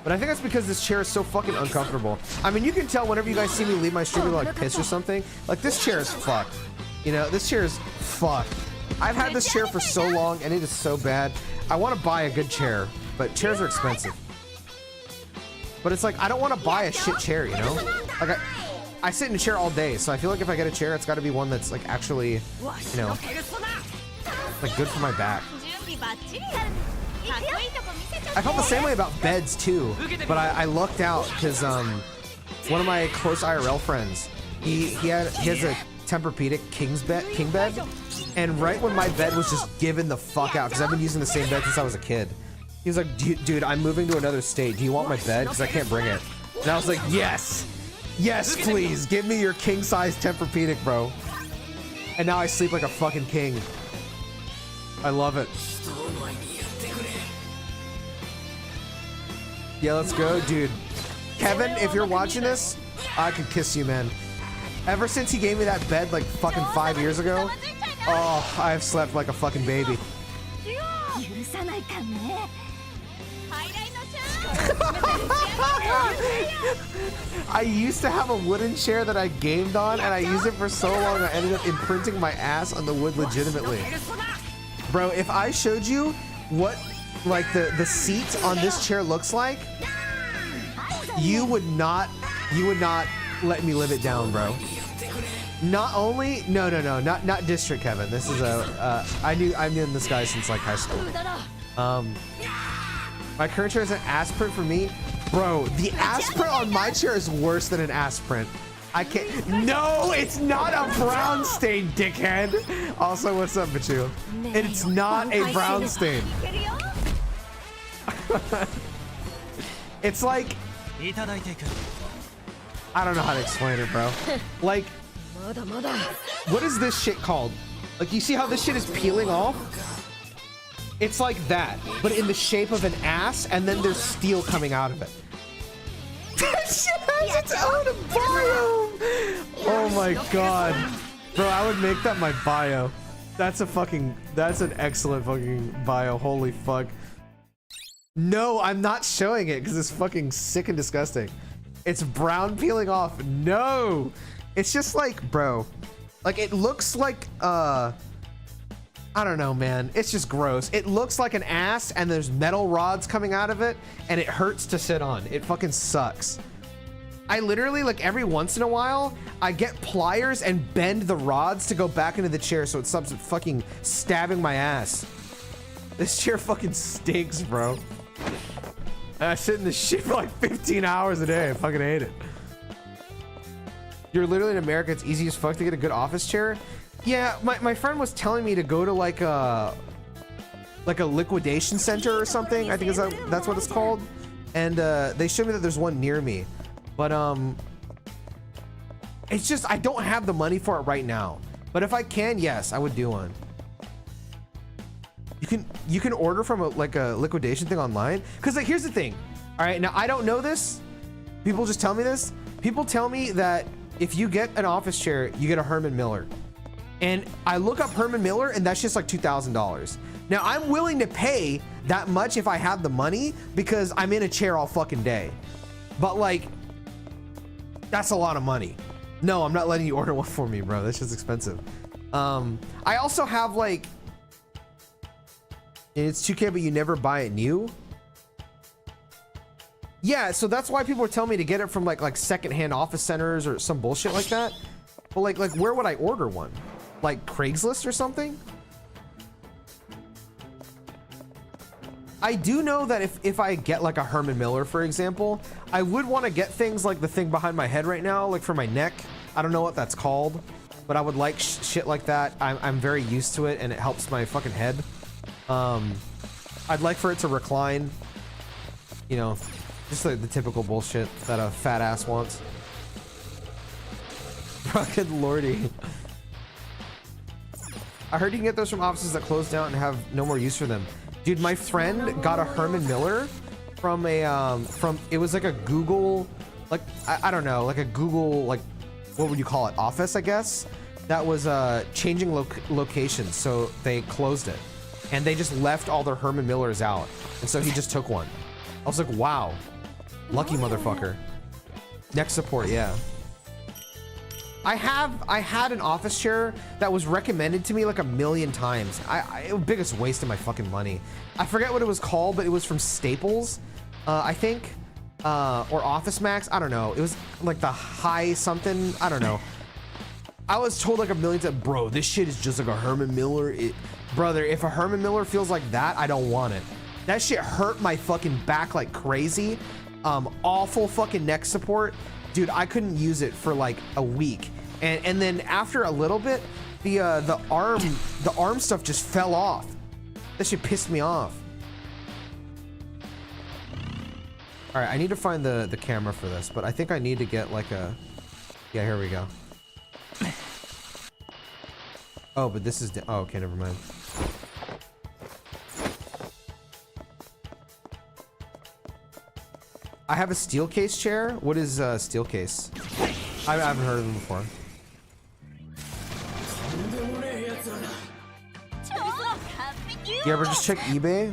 But I think that's because this chair is so fucking uncomfortable. I mean, you can tell whenever you guys see me leave my stream with like piss or something, like this chair is fucked. You know, this chair is fucked. I've had this chair for so long and it is so bad. I want to buy a good chair, but chairs are expensive. But it's like, I don't want to buy a shit chair, you know? Like, I sit in a chair all day, so I feel like if I get a chair, it's got to be one that's like actually, you know, like good for my back. I felt the same way about beds too, but I lucked out because one of my close IRL friends, he has a Tempur-Pedic king bed, and right when my bed was just given the fuck out, because I've been using the same bed since I was a kid, he was like, dude, I'm moving to another state. Do you want my bed? Because I can't bring it. And I was like, yes, please, give me your king size Tempur-Pedic, bro. And now I sleep like a fucking king. I love it. Yeah, let's go, dude. Kevin, if you're watching this, I could kiss you, man. Ever since he gave me that bed like fucking 5 years ago, oh, I've slept like a fucking baby. I used to have a wooden chair that I gamed on, and I used it for so long I ended up imprinting my ass on the wood legitimately. Bro, if I showed you what like the seat on this chair looks like, you would not let me live it down, bro. Not only not District Kevin. This is I've known this guy since like high school. My current chair is an ass print for me. Bro, the ass print on my chair is worse than an ass print. I can't. No, it's not a brown stain, dickhead. Also, what's up, Machu? It's not a brown stain. It's like, I don't know how to explain it, bro. Like, what is this shit called? Like, you see how this shit is peeling off? It's like that, but in the shape of an ass, and then there's steel coming out of it. That shit has its own biome! Oh my god. Bro, I would make that my bio. That's an excellent fucking bio. Holy fuck. No, I'm not showing it because it's fucking sick and disgusting. It's brown peeling off. No! It's just like, bro, like it looks like, I don't know, man. It's just gross. It looks like an ass and there's metal rods coming out of it and it hurts to sit on. It fucking sucks. I literally, like every once in a while, I get pliers and bend the rods to go back into the chair so it stops fucking stabbing my ass. This chair fucking stinks, bro. And I sit in this shit for like 15 hours a day. I fucking hate it. You're literally in America. It's easy as fuck to get a good office chair. Yeah, my friend was telling me to go to like a liquidation center or something. I think that's what it's called. And they showed me that there's one near me. But it's just I don't have the money for it right now. But if I can, yes, I would do one. You can order from a liquidation thing online. Cause like here's the thing. All right, now I don't know this. People just tell me this. People tell me that if you get an office chair, you get a Herman Miller. And I look up Herman Miller and that's just like $2,000. Now I'm willing to pay that much if I have the money because I'm in a chair all fucking day. But like, that's a lot of money. No, I'm not letting you order one for me, bro. That's just expensive. I also have like, it's 2K, but you never buy it new. Yeah, so that's why people are telling me to get it from like secondhand office centers or some bullshit like that. But like where would I order one? Like Craigslist or something? I do know that if I get like a Herman Miller, for example, I would want to get things like the thing behind my head right now, like for my neck. I don't know what that's called, but I would like shit like that. I'm very used to it and it helps my fucking head. I'd like for it to recline, you know, just like the typical bullshit that a fat ass wants. Fucking lordy. I heard you can get those from offices that closed down and have no more use for them. Dude, my friend got a Herman Miller from a, it was like a Google, like, I don't know, like a Google, like, what would you call it? Office, I guess? That was changing locations, so they closed it. And they just left all their Herman Millers out. And so he just took one. I was like, wow. Lucky motherfucker. Neck support, yeah. I had an office chair that was recommended to me like 1,000,000 times. It was the biggest waste of my fucking money. I forget what it was called, but it was from Staples, I think, or Office Max. I don't know. It was like the high something. I don't know. I was told like 1,000,000 times, bro, this shit is just like a Herman Miller. Brother, if a Herman Miller feels like that, I don't want it. That shit hurt my fucking back like crazy. Awful fucking neck support. Dude, I couldn't use it for like a week. And then after a little bit, the arm stuff just fell off. That shit pissed me off. All right, I need to find the camera for this, but I think I need to get like a, yeah, here we go. Oh, but this is, oh, okay, never mind. I have a steel case chair. What is a steel case? I haven't heard of them before. You ever just check eBay?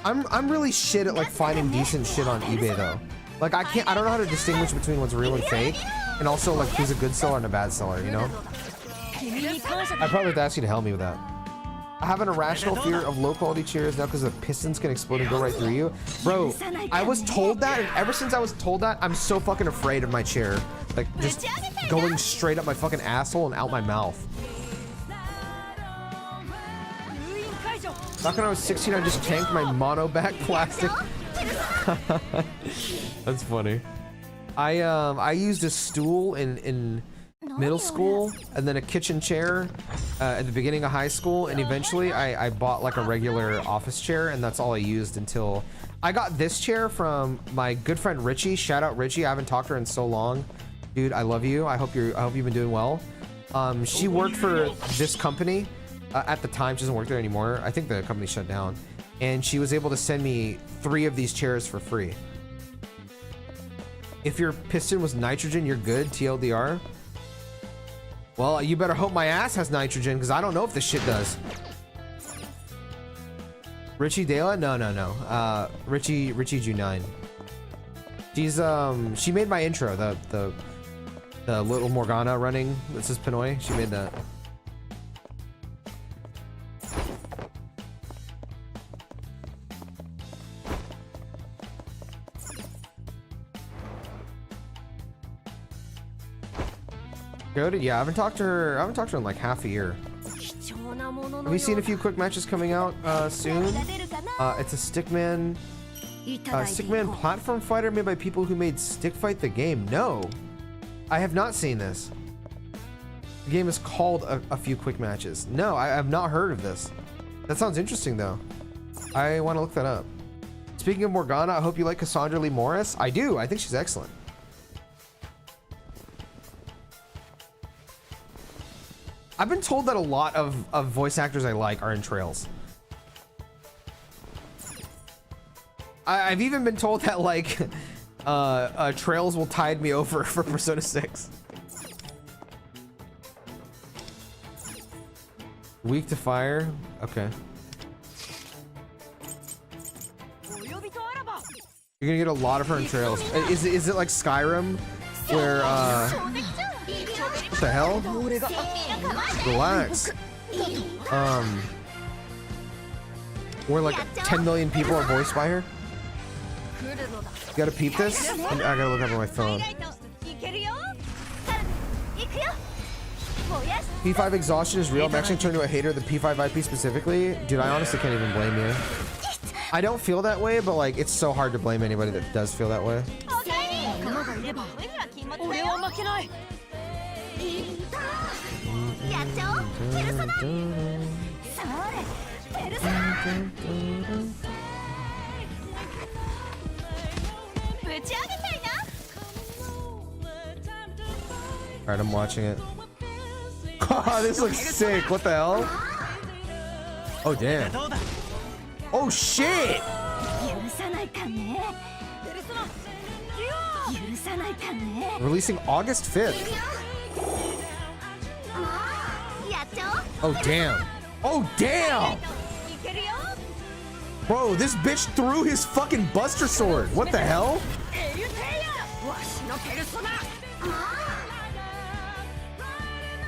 I'm really shit at like finding decent shit on eBay though. Like I don't know how to distinguish between what's real and fake, and also like who's a good seller and a bad seller, you know? I probably have to ask you to help me with that. I have an irrational fear of low quality chairs now because the pistons can explode and go right through you. Bro, I was told that, and ever since I was told that, I'm so fucking afraid of my chair. Like just going straight up my fucking asshole and out my mouth. Back when I was 16, I just tanked my mono back plastic. That's funny. I used a stool in middle school, and then a kitchen chair at the beginning of high school, and eventually I bought like a regular office chair, and that's all I used until I got this chair from my good friend Richie. Shout out Richie. I haven't talked to her in so long. Dude, I love you. I hope you've been doing well. She worked for this company at the time. She doesn't work there anymore. I think the company shut down, and she was able to send me 3 of these chairs for free. If your piston was nitrogen, you're good. TLDR. Well, you better hope my ass has nitrogen, because I don't know if this shit does. Richie Dela? No. Richie Ju9. She's she made my intro, the little Morgana running. This is Pinoy. She made that. Good. Yeah, I haven't talked to her in like half a year. Have you seen a few quick matches coming out soon? It's a Stickman platform fighter made by people who made Stick Fight the game. No, I have not seen this. The game is called a few quick matches. No, I have not heard of this. That sounds interesting though. I want to look that up. Speaking of Morgana, I hope you like Cassandra Lee Morris. I do. I think she's excellent. I've been told that a lot of voice actors I like are in Trails. I've even been told that like Trails will tide me over for Persona 6. Weak to fire. Okay. You're gonna get a lot of her in Trails. Is it like Skyrim where what the hell? Relax. Where like 10 million people are voiced by her? You gotta peep this? I gotta look up on my phone. P5 exhaustion is real. I'm actually turning to a hater of the P5 IP specifically. Dude, I honestly can't even blame you. I don't feel that way, but like it's so hard to blame anybody that does feel that way. Alright, I'm watching it. Oh, this looks sick. What the hell? Oh, damn. Oh, shit! Releasing August 5th. Oh, damn. Oh, damn! Bro, this bitch threw his fucking Buster Sword. What the hell?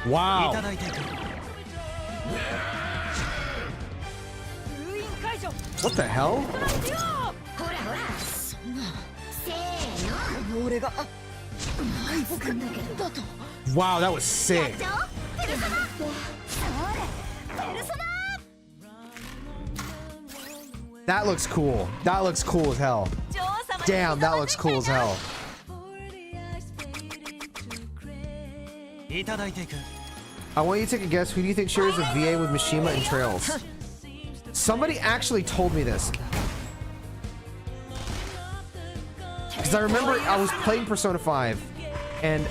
Wow. What the hell? Wow, that was sick. That looks cool. That looks cool as hell. Damn, that looks cool as hell. I want you to take a guess. Who do you think shares a VA with Mishima and Trails? Somebody actually told me this. Because I remember I was playing Persona 5 and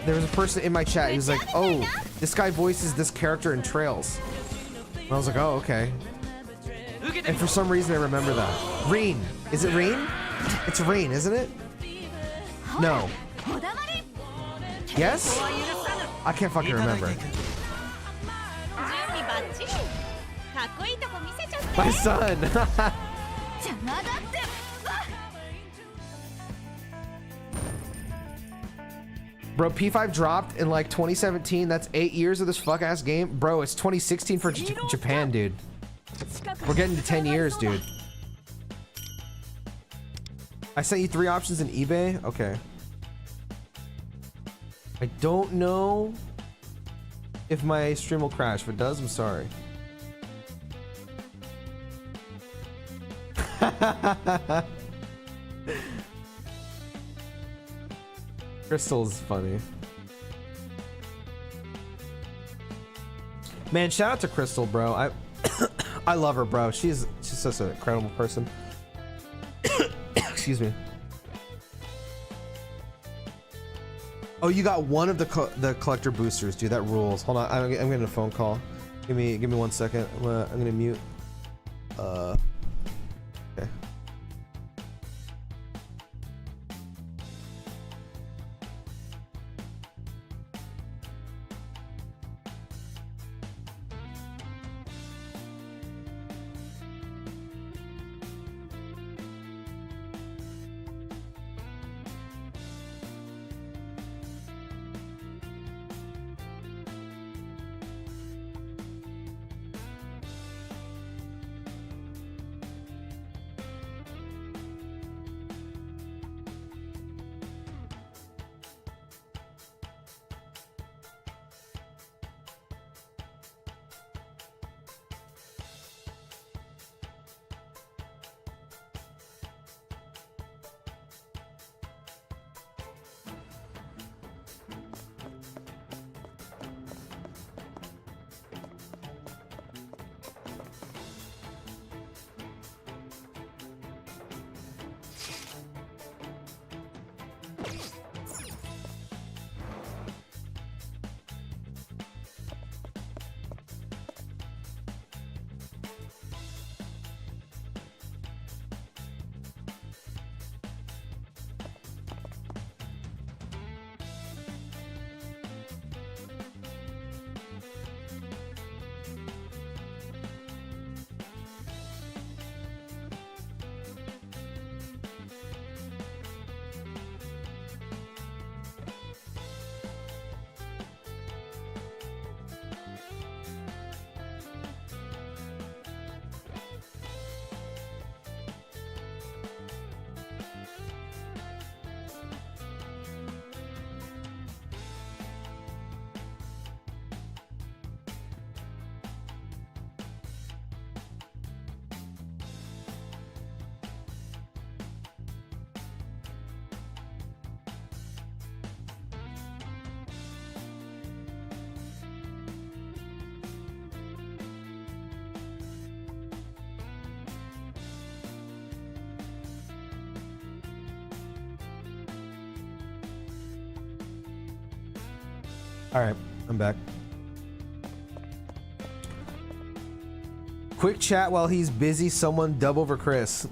there was a person in my chat. He was like, oh, this guy voices this character in Trails. And I was like, oh, okay. And for some reason I remember that. Reen. Is it Reen? It's Reen, isn't it? No. Yes? I can't fucking remember. My son. Bro, P5 dropped in like 2017. That's 8 years of this fuck ass game. Bro, it's 2016 for Japan, dude. We're getting to 10 years, dude. I sent you 3 options in eBay. Okay. I don't know if my stream will crash. If it does, I'm sorry. Crystal's funny. Man, shout out to Crystal, bro. I love her, bro. She's such an incredible person. Excuse me. Oh, you got one of the collector boosters, dude. That rules. Hold on, I'm getting a phone call. Give me 1 second. I'm gonna mute. Okay. All right, I'm back. Quick chat while he's busy. Someone dub over Chris.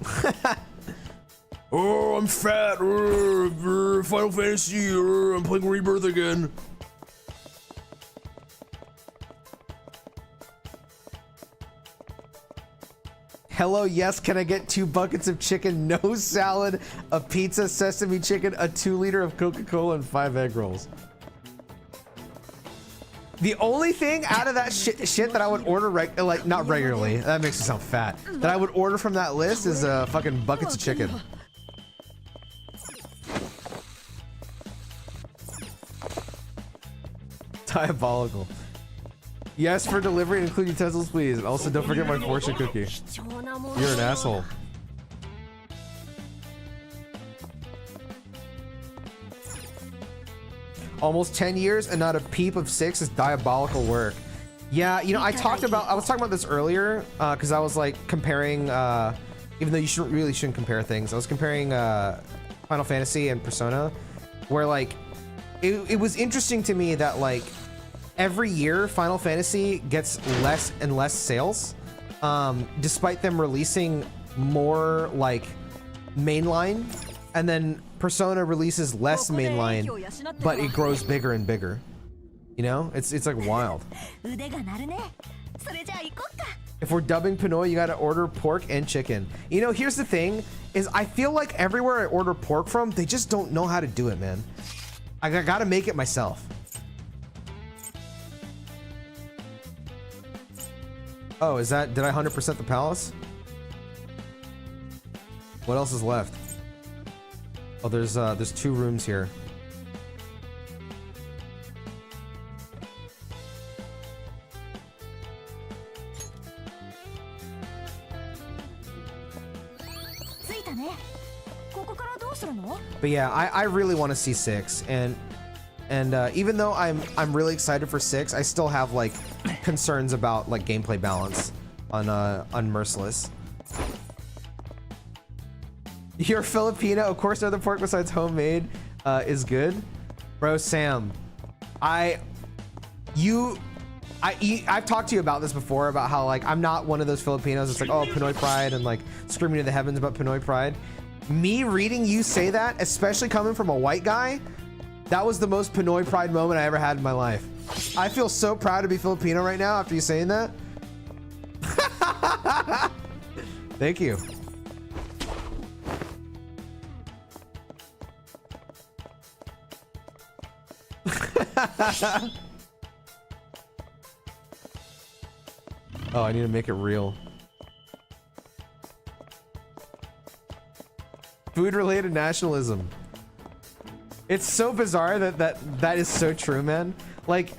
Oh, I'm fat. Final Fantasy. I'm playing Rebirth again. Hello, yes, can I get 2 buckets of chicken, no salad, a pizza, sesame chicken, a 2-liter of Coca-Cola, and 5 egg rolls? The only thing out of that shit that I would order, like, not regularly, that makes me sound fat, that I would order from that list is fucking buckets of chicken. Diabolical. Yes, for delivery, include utensils, please. And also, don't forget my fortune cookie. You're an asshole. Almost 10 years and not a peep of 6 is diabolical work. Yeah, you know, I was talking about this earlier, because I was like comparing, even though you really shouldn't compare things. I was comparing Final Fantasy and Persona, where like, it was interesting to me that like, every year Final Fantasy gets less and less sales, despite them releasing more like mainline, and then Persona releases less mainline, but it grows bigger and bigger. You know, it's like wild. If we're dubbing Pinoy, you gotta order pork and chicken. You know, here's the thing, is I feel like everywhere I order pork from, they just don't know how to do it, man. I gotta make it myself. Oh, is that, did I 100% the palace? What else is left? Oh, there's 2 rooms here. But yeah, I really want to see 6, and even though I'm really excited for 6, I still have like concerns about like gameplay balance on Merciless. You're Filipino, of course. Another pork besides homemade is good, bro. Sam, I've talked to you about this before, about how like I'm not one of those Filipinos. It's like, oh, Pinoy pride, and like screaming to the heavens about Pinoy pride. Me reading you say that, especially coming from a white guy, that was the most Pinoy pride moment I ever had in my life. I feel so proud to be Filipino right now after you saying that. Thank you. Oh, I need to make it real. Food-related nationalism. It's so bizarre that is so true, man. Like,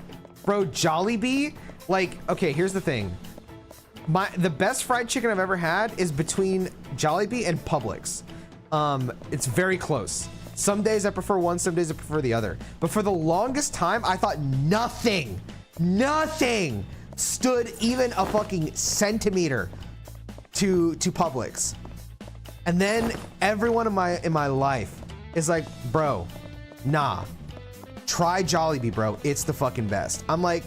bro, Jollibee, like, okay, here's the thing. The best fried chicken I've ever had is between Jollibee and Publix. It's very close. Some days I prefer one, some days I prefer the other. But for the longest time, I thought nothing stood even a fucking centimeter to Publix. And then everyone in my life is like, bro, nah, try Jollibee, bro. It's the fucking best. I'm like,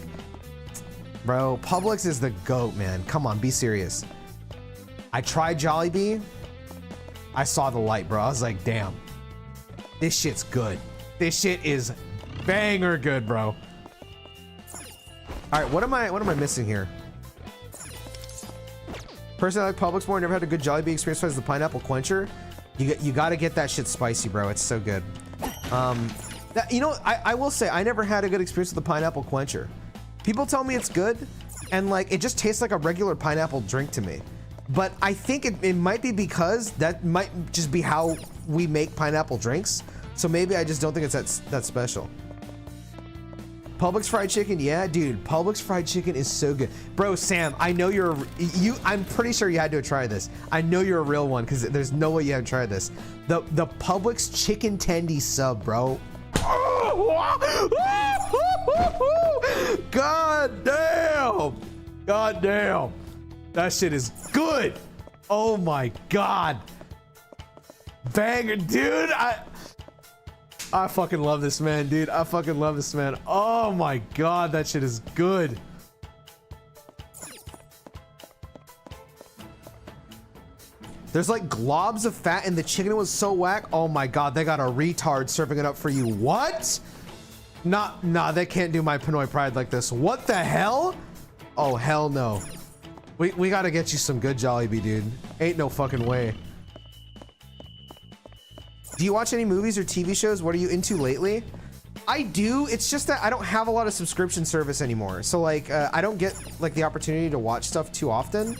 bro, Publix is the GOAT, man. Come on, be serious. I tried Jollibee. I saw the light, bro. I was like, damn, this shit's good. This shit is banger good, bro. All right, what am I missing here? Personally, I like Publix more. I never had a good Jollibee experience besides the pineapple quencher. You got to get that shit spicy, bro. It's so good. You know, I will say I never had a good experience with the pineapple quencher. People tell me it's good, and like it just tastes like a regular pineapple drink to me. But I think it might be because that might just be how we make pineapple drinks. So maybe I just don't think it's that special. Publix fried chicken, yeah, dude. Publix fried chicken is so good, bro. Sam, I know I'm pretty sure you had to try this. I know you're a real one because there's no way you haven't tried this. The Publix chicken tendy sub, bro. God damn, that shit is good. Oh my god, banger, dude. I fucking love this man, dude. I fucking love this man. Oh my god, that shit is good. There's like globs of fat and the chicken was so whack. Oh my god, they got a retard serving it up for you. What? Nah, they can't do my Pinoy pride like this. What the hell? Oh, hell no. We gotta get you some good Jollibee, dude. Ain't no fucking way. Do you watch any movies or TV shows? What are you into lately? I do. It's just that I don't have a lot of subscription service anymore. So like, I don't get like the opportunity to watch stuff too often.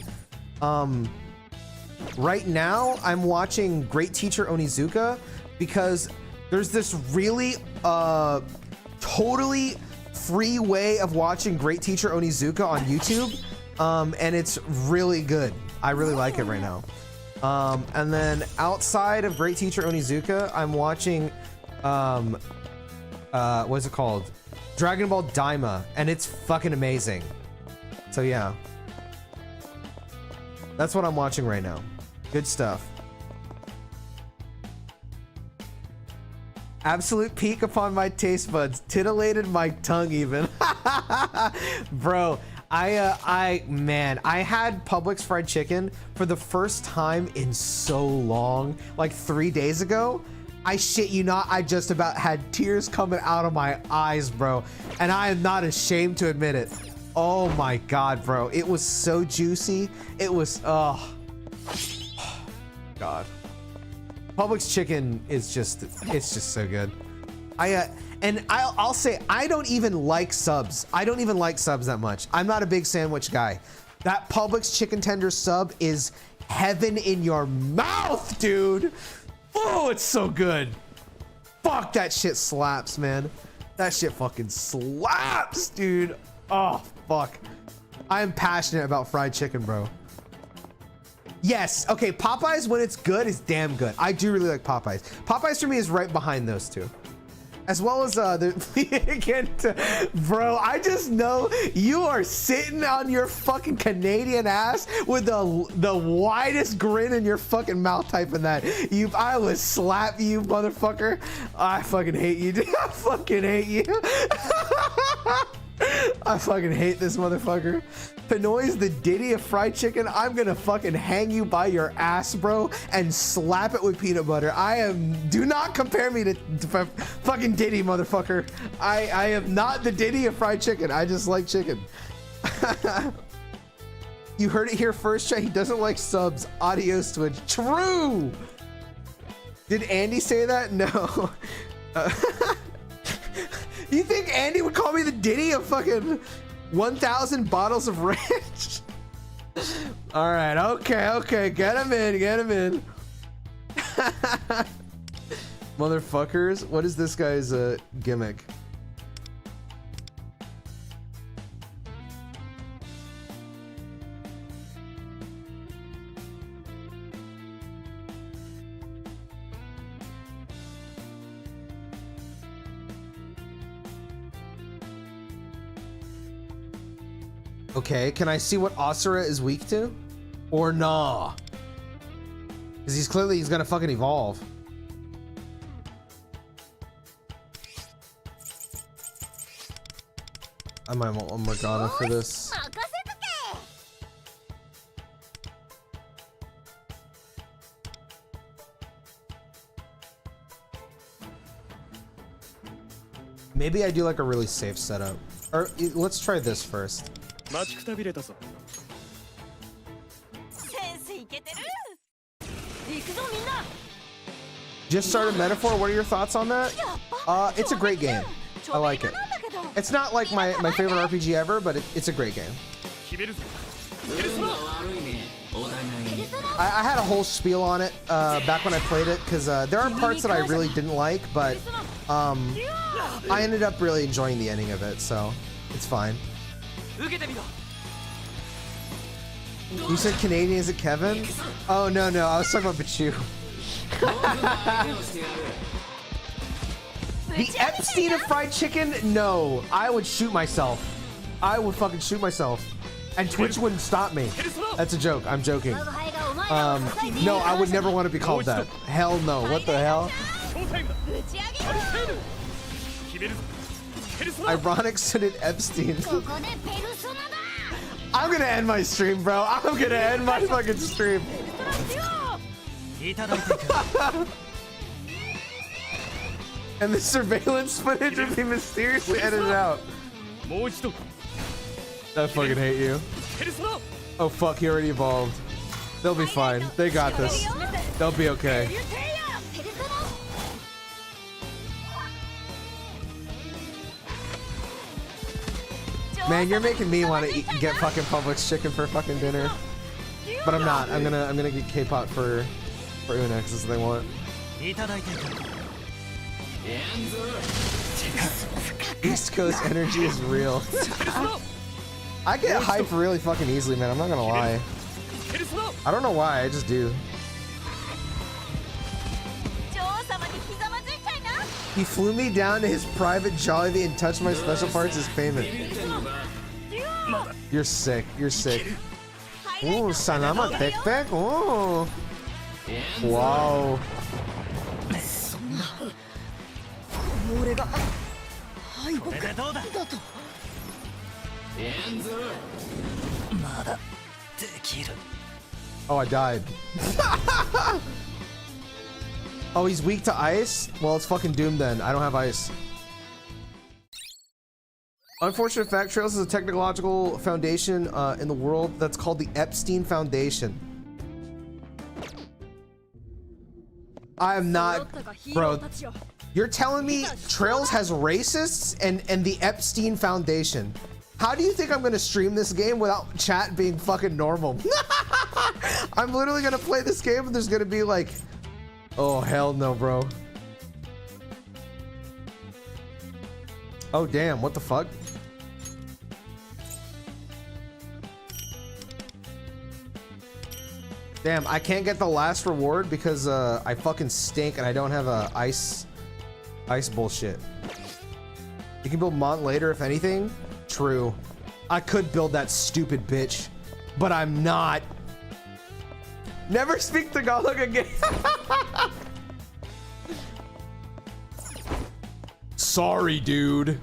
Right now I'm watching Great Teacher Onizuka because there's this really, totally free way of watching Great Teacher Onizuka on YouTube. And it's really good. I really like it right now. And then outside of Great Teacher Onizuka, I'm watching, what is it called? Dragon Ball Daima, and it's fucking amazing. So yeah. That's what I'm watching right now. Good stuff. Absolute peak upon my taste buds. Titillated my tongue even. Bro. Man, I had Publix fried chicken for the first time in so long, like 3 days ago. I shit you not, I just about had tears coming out of my eyes, bro. And I am not ashamed to admit it. Oh my God, bro. It was so juicy. It was, oh. God. Publix chicken is just, it's just so good. I'll say I don't even like subs. I don't even like subs that much. I'm not a big sandwich guy. That Publix chicken tender sub is heaven in your mouth, dude. Oh, it's so good. Fuck, that shit slaps, man. That shit fucking slaps, dude. Oh, fuck. I am passionate about fried chicken, bro. Yes, okay, Popeyes, when it's good, is damn good. I do really like Popeyes. Popeyes for me is right behind those two. As well as bro, I just know you are sitting on your fucking Canadian ass with the widest grin in your fucking mouth typing that. I would slap you, motherfucker. I fucking hate you, dude. I fucking hate you. I fucking hate this motherfucker. Pinoy's the Diddy of fried chicken. I'm gonna fucking hang you by your ass, bro, and slap it with peanut butter. Do not compare me to fucking Diddy, motherfucker. I am not the Diddy of fried chicken. I just like chicken. You heard it here first, Chat. He doesn't like subs. Adios, Twitch. True. Did Andy say that? No. You think Andy would call me the Diddy of fucking 1,000 bottles of ranch? All right, okay, get him in. Motherfuckers, what is this guy's gimmick? Okay, can I see what Asura is weak to? Or nah? Because he's gonna fucking evolve. I might want one Morgana for this. Maybe I do like a really safe setup. Or let's try this first. Just started Metaphor. What are your thoughts on that? It's a great game. I like it. It's not like my favorite RPG ever, but it's a great game. I had a whole spiel on it back when I played it, because there are parts that I really didn't like, but I ended up really enjoying the ending of it, so it's fine. You said Canadian, is it Kevin? Oh, no, I was talking about Bachu. The Epstein of fried chicken? No, I would shoot myself. I would fucking shoot myself. And Twitch wouldn't stop me. That's a joke, I'm joking. No, I would never want to be called that. Hell no, what the hell? Ironic suited Epstein. I'm gonna end my stream, bro. I'm gonna end my fucking stream. And the surveillance footage would be mysteriously edited out. I fucking hate you. Oh fuck, he already evolved. They'll be fine. They got this. They'll be okay. Man, you're making me want to get fucking Publix chicken for fucking dinner. But I'm not. I'm gonna get K-pop for Una because that's what they want. East Coast energy is real. I get hyped really fucking easily, man. I'm not gonna lie. I don't know why. I just do. He flew me down to his private Jollibee and touched my special parts as payment. You're sick. You're sick. Ooh, Sanama Tekpek. Oh. Wow. Oh, I died. Oh, he's weak to ice? Well, it's fucking doomed then. I don't have ice. Unfortunate fact, Trails is a technological foundation in the world that's called the Epstein Foundation. I am not, bro. You're telling me Trails has racists and the Epstein Foundation. How do you think I'm gonna stream this game without chat being fucking normal? I'm literally gonna play this game and there's gonna be like, oh hell no, bro. Oh damn, what the fuck? Damn, I can't get the last reward because I fucking stink and I don't have a ice bullshit. You can build Mont later if anything. True. I could build that stupid bitch, but I'm not. Never speak Tagalog again. Sorry, dude.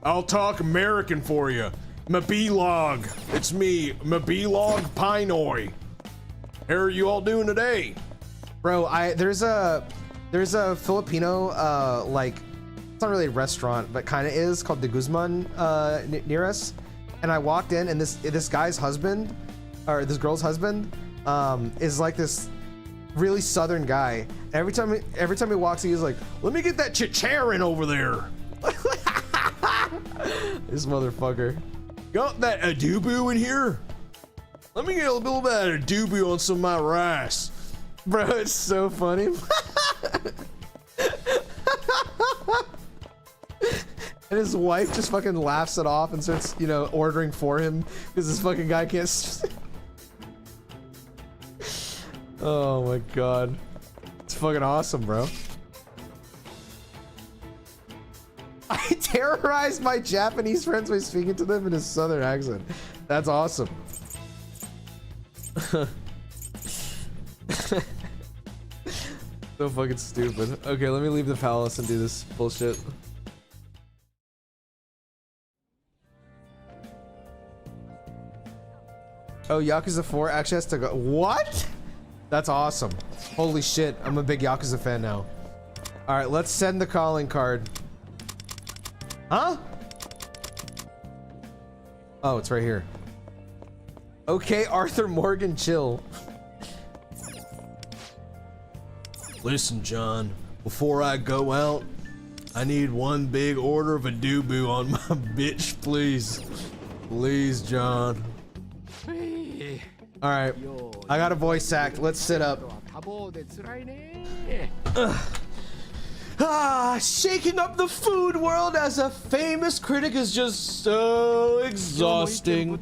I'll talk American for you. Mabilog. It's me, Mabilog Pinoy. How are you all doing today? Bro, there's a Filipino like, it's not really a restaurant, but kind of is, called De Guzman near us. And I walked in and this guy's husband, or this girl's husband, is like this really southern guy. Every time he walks in, he's like, "Let me get that chicharron over there." This motherfucker. Got that adobo in here? Let me get a little bit of adobo on some of my rice. Bro, it's so funny. And his wife just fucking laughs it off and starts, you know, ordering for him because this fucking guy can't. Oh my god. It's fucking awesome, bro. I terrorized my Japanese friends by speaking to them in a southern accent. That's awesome. So fucking stupid. Okay, let me leave the palace and do this bullshit. Oh, Yakuza 4 actually has to go. What? That's awesome. Holy shit, I'm a big Yakuza fan now. All right, let's send the calling card. Huh? Oh, it's right here. Okay, Arthur Morgan, chill. Listen, John, before I go out, I need one big order of adobo on my bitch, please. Please, John. All right, I got a voice act. Let's sit up. Shaking up the food world as a famous critic is just so exhausting.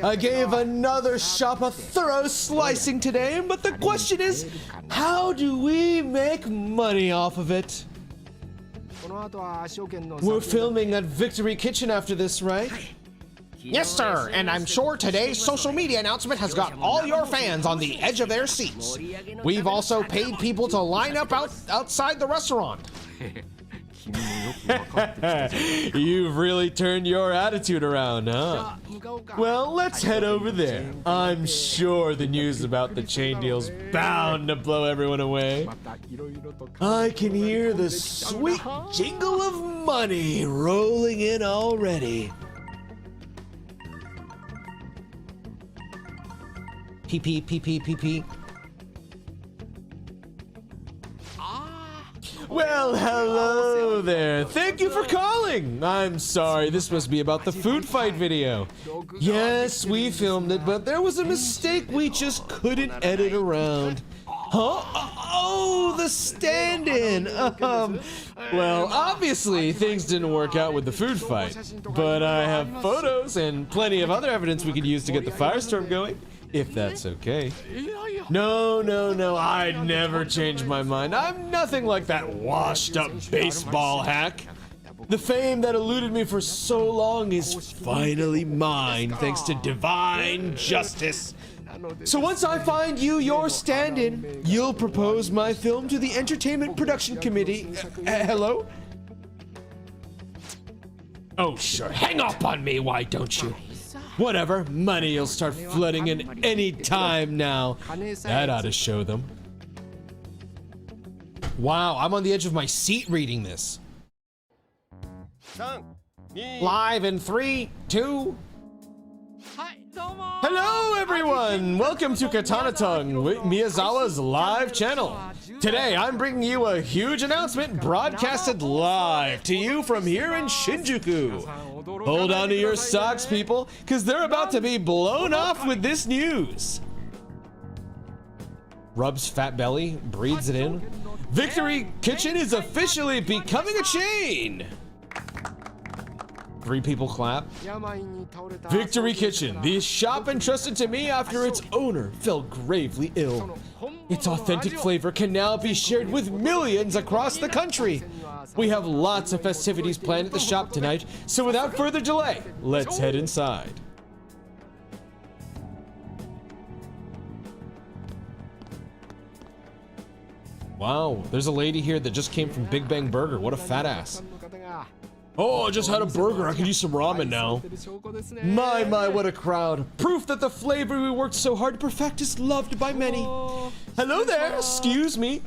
I gave another shop a thorough slicing today, but the question is, how do we make money off of it? We're filming at Victory Kitchen after this, right? Yes, sir, and I'm sure today's social media announcement has got all your fans on the edge of their seats. We've also paid people to line up outside the restaurant. You've really turned your attitude around, huh? Well, let's head over there. I'm sure the news about the chain deal's bound to blow everyone away. I can hear the sweet jingle of money rolling in already. PP. Well, hello there. Thank you for calling. I'm sorry, this must be about the food fight video. Yes, we filmed it, but there was a mistake we just couldn't edit around. Huh? Oh, the stand-in. Well, obviously, things didn't work out with the food fight, but I have photos and plenty of other evidence we could use to get the firestorm going. If that's okay. No, I'd never change my mind. I'm nothing like that washed up baseball hack. The fame that eluded me for so long is finally mine, thanks to divine justice. So once I find you your stand-in, you'll propose my film to the Entertainment Production Committee. Hello? Oh, sure. Hang up on me, why don't you? Whatever, money will start flooding in any time now. That ought to show them. Wow, I'm on the edge of my seat reading this. Live in 3, 2. Hello everyone! Welcome to Katana Tongue, Miyazawa's live channel. Today, I'm bringing you a huge announcement broadcasted live to you from here in Shinjuku. Hold on to your socks, people, because they're about to be blown off with this news. Rubs fat belly, breathes it in. Victory Kitchen is officially becoming a chain. 3 people clap. Victory Kitchen, the shop entrusted to me after its owner fell gravely ill. Its authentic flavor can now be shared with millions across the country. We have lots of festivities planned at the shop tonight, so without further delay, let's head inside. Wow, there's a lady here that just came from Big Bang Burger. What a fat ass. Oh, I just had a burger. I could use some ramen now. My, what a crowd. Proof that the flavor we worked so hard to perfect is loved by many. Hello there, excuse me.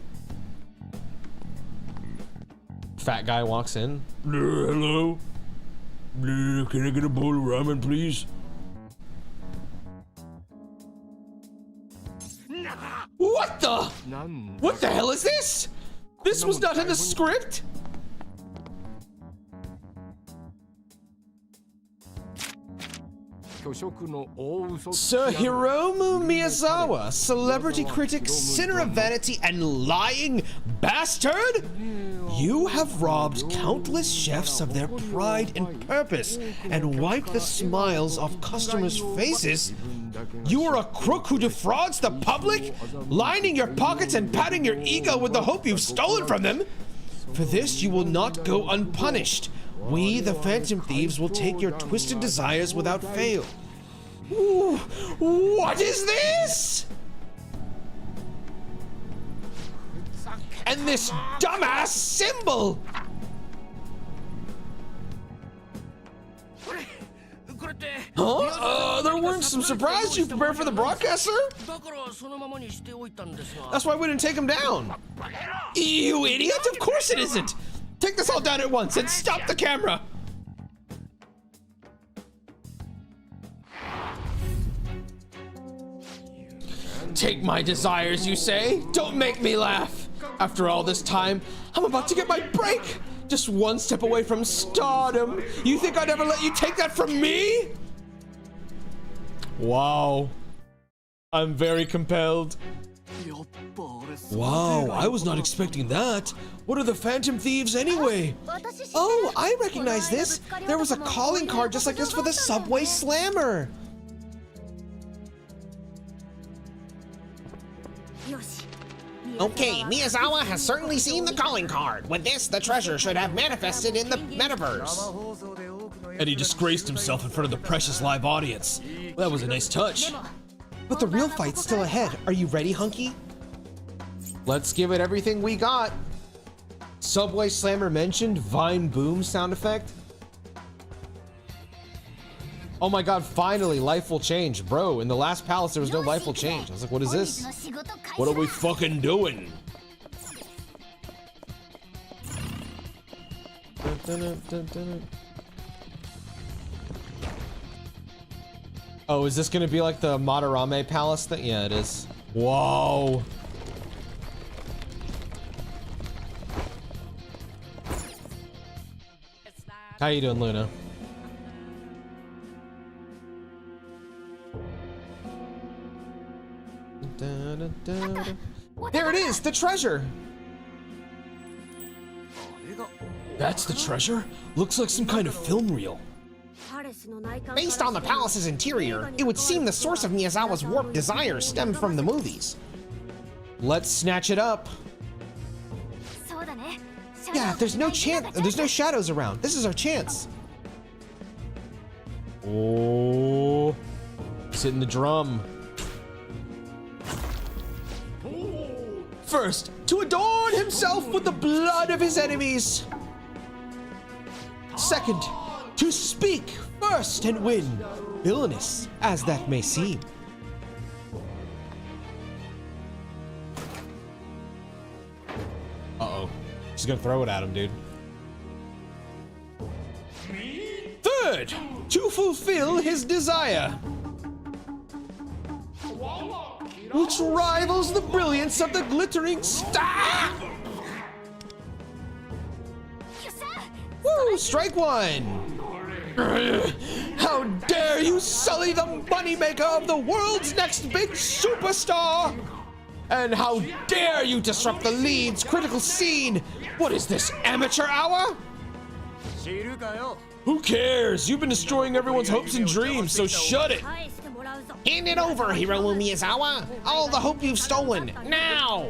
Fat guy walks in. Hello? Can I get a bowl of ramen, please? What the? What the hell is this? This was not in the script. Sir Hiromu Miyazawa, celebrity critic, sinner of vanity, and lying bastard? You have robbed countless chefs of their pride and purpose and wiped the smiles off customers' faces. You are a crook who defrauds the public, lining your pockets and patting your ego with the hope you've stolen from them. For this, you will not go unpunished. We, the Phantom Thieves, will take your twisted desires without fail. Ooh, what is this? And this dumbass symbol! Huh? There weren't some surprises you prepared for the broadcaster? That's why we didn't take him down. You idiot! Of course it isn't! Take this all down at once and stop the camera! Take my desires, you say? Don't make me laugh! After all this time, I'm about to get my break! Just one step away from stardom! You think I'd ever let you take that from me? Wow. I'm very compelled. Wow, I was not expecting that. What are the Phantom Thieves anyway? Oh, I recognize this. There was a calling card just like this for the Subway Slammer. Okay, Miyazawa has certainly seen the calling card. With this, the treasure should have manifested in the metaverse. And he disgraced himself in front of the precious live audience. That was a nice touch. But the real fight's still ahead. Are you ready, Hunky? Let's give it everything we got. Subway Slammer mentioned, Vine Boom sound effect. Oh my god, finally, life will change. Bro, in the last palace, there was no life will change. I was like, what is this? What are we fucking doing? Oh, is this gonna be like the Madarame Palace thing? Yeah, it is. Whoa. How you doing, Luna? There it is, the treasure! That's the treasure? Looks like some kind of film reel. Based on the palace's interior, it would seem the source of Miyazawa's warped desires stemmed from the movies. Let's snatch it up. Yeah, there's no shadows around. This is our chance. Oh, it's hitting the drum. First, to adorn himself with the blood of his enemies. Second, to speak first and win, villainous as that may seem. Uh-oh. She's gonna throw it at him, dude. Third, to fulfill his desire. which rivals the brilliance of the glittering star. Woo, strike one. How dare you sully the moneymaker of the world's next big superstar! And how dare you disrupt the lead's critical scene! What is this, amateur hour? Who cares? You've been destroying everyone's hopes and dreams, so shut it! Hand it over, Hiromu Miyazawa! All the hope you've stolen, now!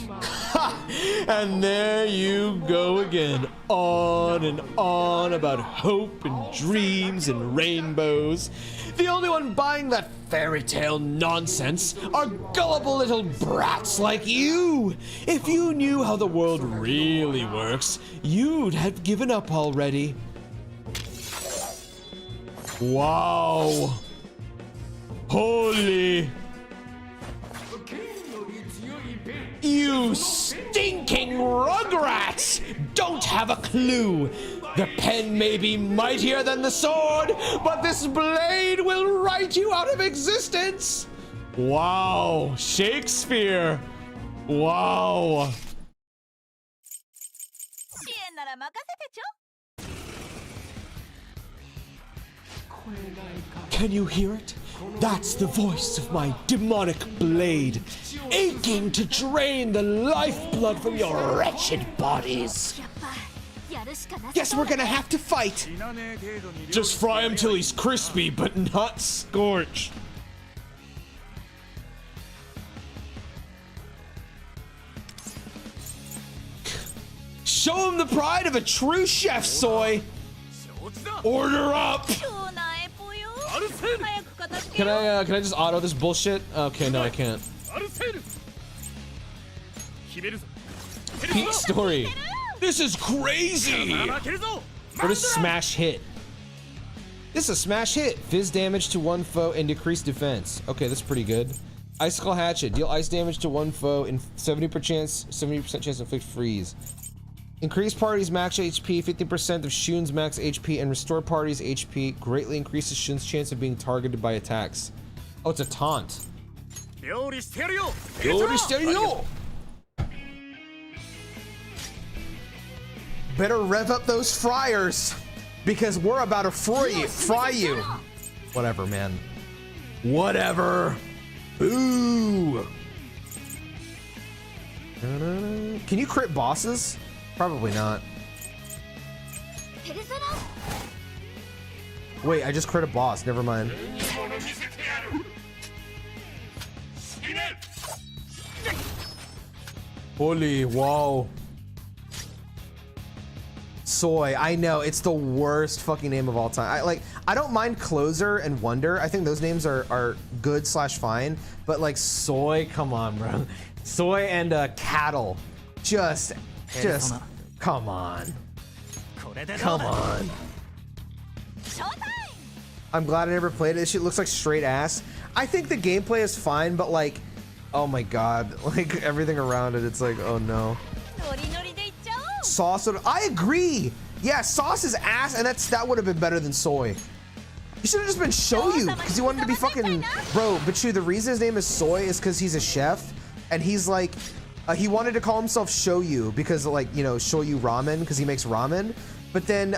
Ha! And there you go again, on and on about hope and dreams and rainbows. The only one buying that fairy tale nonsense are gullible little brats like you. If you knew how the world really works, you'd have given up already. Wow. Holy. You stinking rugrats! Don't have a clue. The pen may be mightier than the sword, but this blade will write you out of existence. Wow, Shakespeare. Wow. Can you hear it? That's the voice of my demonic blade, aching to drain the lifeblood from your wretched bodies. Guess we're gonna have to fight. Just fry him till he's crispy, but not scorched. Show him the pride of a true chef, Soy. Order up. Can I just auto this bullshit? Okay, no, I can't. Peak story. This is crazy. Or just smash hit. This is a smash hit. Fizz damage to one foe and decreased defense. Okay, that's pretty good. Icicle Hatchet. Deal ice damage to one foe and 70% chance to inflict freeze. Increase party's max HP, 50% of Shun's max HP, and restore party's HP. Greatly increases Shun's chance of being targeted by attacks. Oh, it's a taunt. Better rev up those fryers, because we're about to fry you. Whatever, man. Whatever. Ooh. Can you crit bosses? Probably not. Wait, I just crit a boss. Never mind. Holy, wow. Soy, I know, it's the worst fucking name of all time. I don't mind Closer and Wonder. I think those names are good / fine, but like Soy, come on, bro. Soy and Cattle. Just come on. Come on. I'm glad I never played it. This shit looks like straight ass. I think the gameplay is fine, but like, oh my god, like everything around it, it's like, oh no. Sauce, I agree. Yeah, Sauce is ass, and that would have been better than Soy. He should have just been Shoyu, because he wanted to be fucking, bro. But Chu, the reason his name is Soy is because he's a chef, and he's like, he wanted to call himself Shoyu because, like, you know, Shoyu ramen, because he makes ramen. But then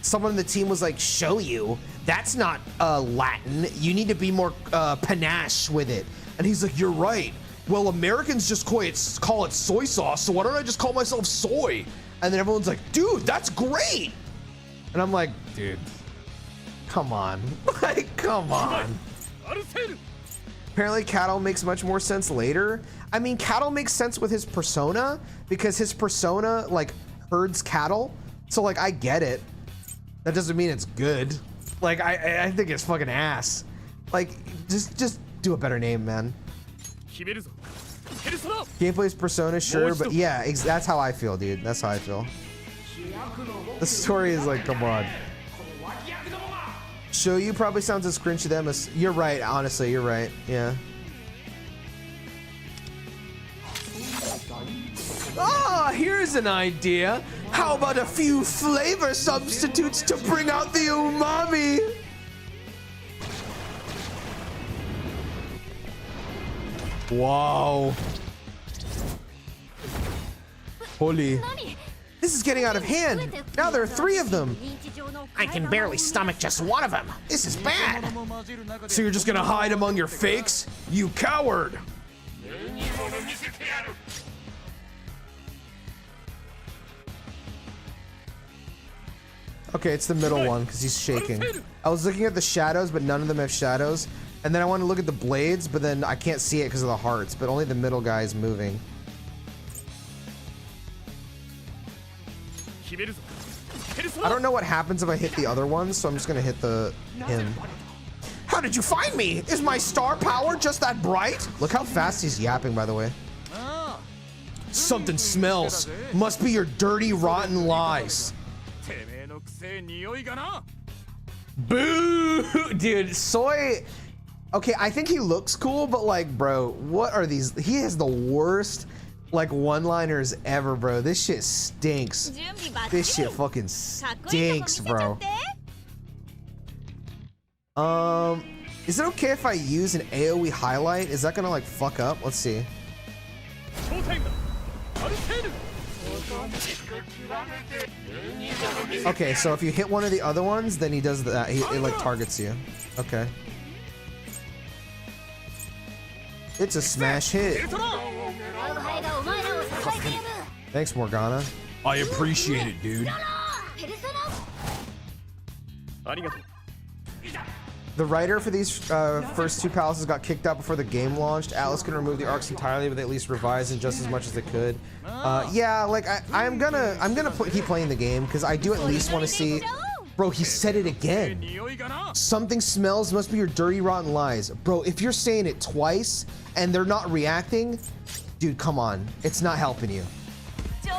someone on the team was like, Shoyu? That's not Latin. You need to be more panache with it. And he's like, you're right. Well, Americans just call it soy sauce, so why don't I just call myself Soy? And then everyone's like, dude, that's great. And I'm like, dude, come on. Like, come on. Apparently Cattle makes much more sense later. I mean, Cattle makes sense with his persona, because his persona, like, herds cattle. So, like, I get it. That doesn't mean it's good. Like, I think it's fucking ass. Like, just do a better name, man. Gameplay's persona, sure, but yeah, that's how I feel, dude. That's how I feel. The story is like, come on. Shoyu probably sounds as cringe to them as... You're right, honestly, you're right. Yeah. Ah, here's an idea. How about a few flavor substitutes to bring out the umami? Wow. Holy. This is getting out of hand. Now there are 3 of them. I can barely stomach just one of them. This is bad. So you're just gonna hide among your fakes? You coward! Okay, it's the middle one because he's shaking. I was looking at the shadows, but none of them have shadows. And then I want to look at the blades, but then I can't see it because of the hearts. But only the middle guy is moving. I don't know what happens if I hit the other ones, so I'm just gonna hit him. How did you find me? Is my star power just that bright? Look how fast he's yapping, by the way. Something smells. Must be your dirty, rotten lies. Boo! Dude, Soy... Okay, I think he looks cool, but like, bro, what are these? He has the worst, like, one-liners ever, bro. This shit stinks. This shit fucking stinks, bro. Is it okay if I use an AoE highlight? Is that gonna, like, fuck up? Let's see. Okay, so if you hit one of the other ones, then he does that. It like targets you. Okay. It's a smash hit. Thanks, Morgana. I appreciate it, dude. The writer for these first 2 palaces got kicked out before the game launched. Atlus can remove the arcs entirely, but they at least revised it just as much as they could. Yeah, like I'm gonna keep playing the game because I do at least want to see. Bro, he said it again. Something smells, must be your dirty, rotten lies. Bro, if you're saying it twice and they're not reacting, dude, come on. It's not helping you.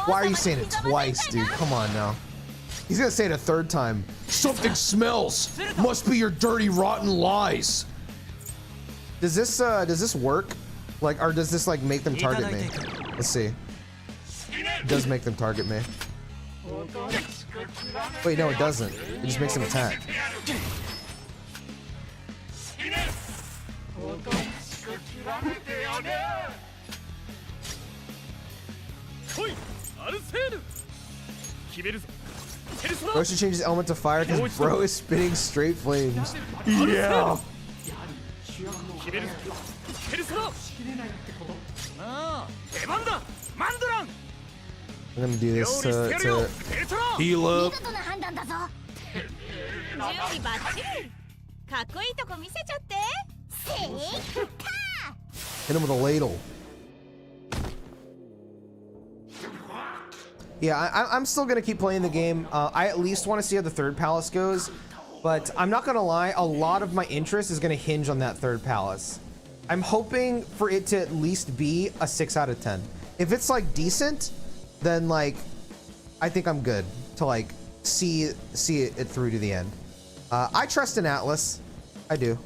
Why are you saying it twice, dude? Come on now. He's gonna say it a 3rd time. Something smells. Must be your dirty, rotten lies. Does this work? Like, or does this like make them target me? Let's see. It does make them target me. Wait, no, it doesn't. It just makes them attack. Bro should change his element to fire because bro is spitting straight flames. Yeah. I'm gonna do this to heal up. hit him with a ladle. Yeah, I'm still gonna keep playing the game. I at least want to see how the 3rd palace goes, but I'm not gonna lie, a lot of my interest is gonna hinge on that 3rd palace. I'm hoping for it to at least be a 6 out of 10. If it's like decent, then like I think I'm good to like see it through to the end. I trust in Atlus. I do.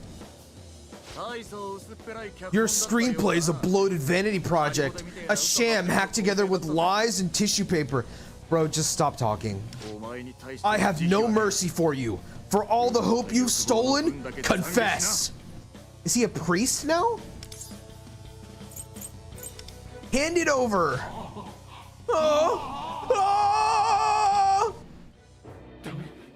Your screenplay is a bloated vanity project, a sham hacked together with lies and tissue paper. Bro, just stop talking. I have no mercy for you. For all the hope you've stolen, confess. Is he a priest now? Hand it over.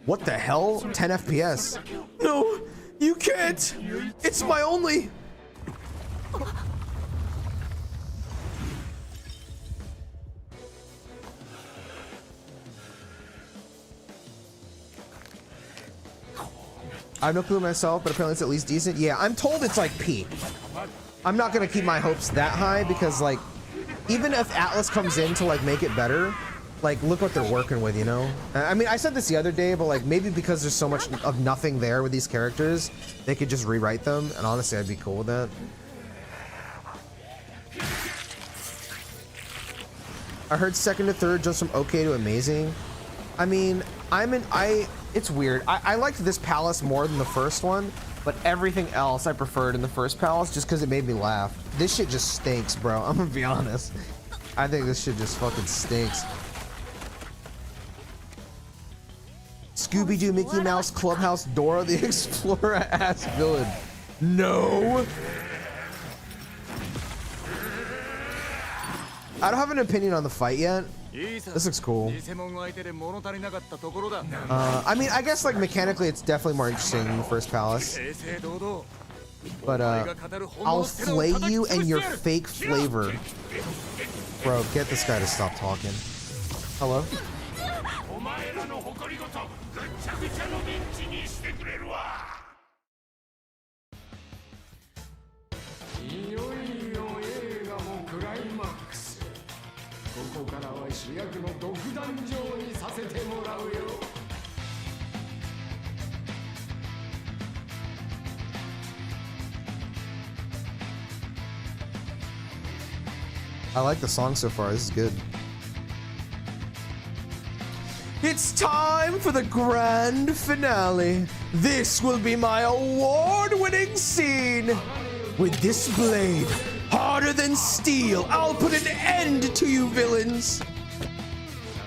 What the hell? 10 FPS. No, you can't. It's my only. I have no clue myself, but apparently it's at least decent. Yeah, I'm told it's like P. I'm not gonna keep my hopes that high because like, even if Atlus comes in to like make it better, like look what they're working with, you know? I mean, I said this the other day, but like maybe because there's so much of nothing there with these characters, they could just rewrite them, and honestly, I'd be cool with that. I heard 2nd to 3rd just from okay to amazing. I mean, it's weird. I liked this palace more than the first one, but everything else I preferred in the first palace just because it made me laugh. This shit just stinks, bro. I'm gonna be honest. I think this shit just fucking stinks. Scooby-Doo, Mickey Mouse, Clubhouse, Dora the Explorer ass villain. No. I don't have an opinion on the fight yet. This looks cool. I mean, I guess like mechanically it's definitely more interesting than the first palace. But I'll flay you and your fake flavor. Bro, get this guy to stop talking. Hello? I like the song so far. This is good. It's time for the grand finale. This will be my award-winning scene. With this blade, harder than steel, I'll put an end to you villains.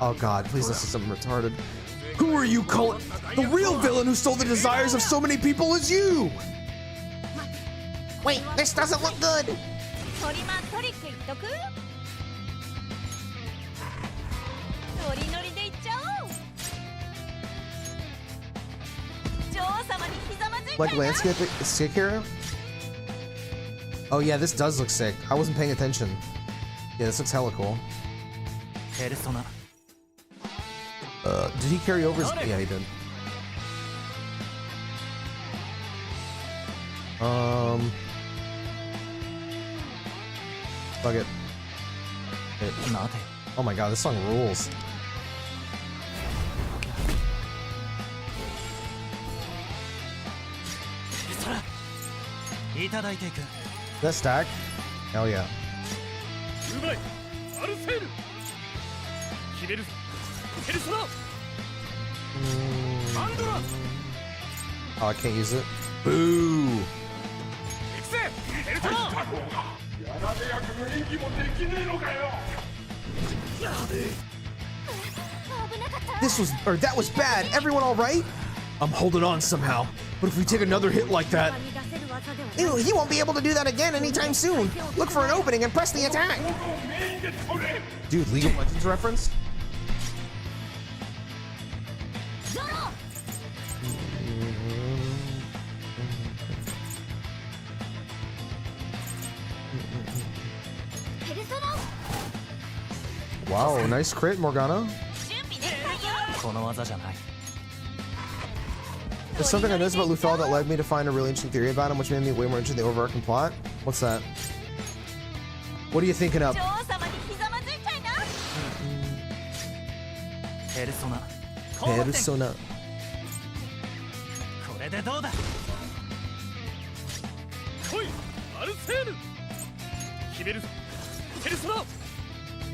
Oh God, please don't say something retarded. Who are you calling? The real villain who stole the desires of so many people is you. Wait, this doesn't look good. Like landscape sick hero? Oh yeah, this does look sick. I wasn't paying attention. Yeah, this looks hella cool. Did he carry over his... Yeah, he did. Fuck it. Oh my god, this song rules. That stack? Hell yeah. Oh, I can't use it. Boo! That was bad. Everyone all right? I'm holding on somehow. But if we take another hit like that... Ew, he won't be able to do that again anytime soon. Look for an opening and press the attack. Dude, League of Legends reference? Wow, nice crit, Morgana. There's something I noticed about Luthal that led me to find a really interesting theory about him, which made me way more interested in the overarching plot. What's that? What are you thinking of? Persona.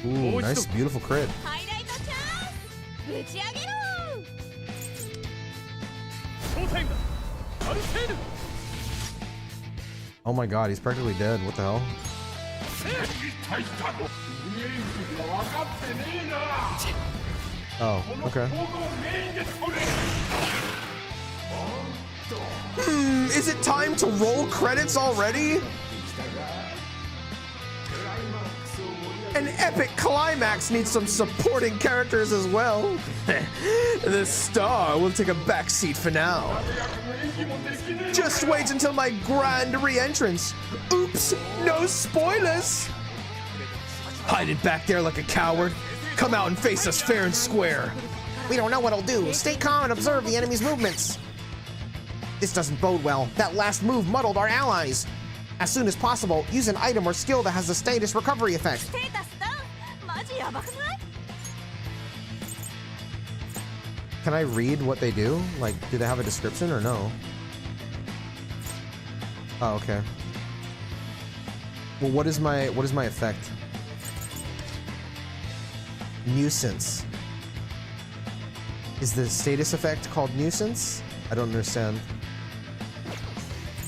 Ooh, nice, beautiful crit. Oh my god, he's practically dead. What the hell? Oh, okay. Is it time to roll credits already? An epic climax needs some supporting characters as well. The star will take a backseat for now. Just wait until my grand re-entrance. Oops, no spoilers. Hide it back there like a coward. Come out and face us fair and square. We don't know what he'll do. Stay calm and observe the enemy's movements. This doesn't bode well. That last move muddled our allies. As soon as possible, use an item or skill that has the status recovery effect. Can I read what they do? Like, do they have a description or no? Oh, okay. Well, what is my effect? Nuisance. Is the status effect called nuisance? I don't understand.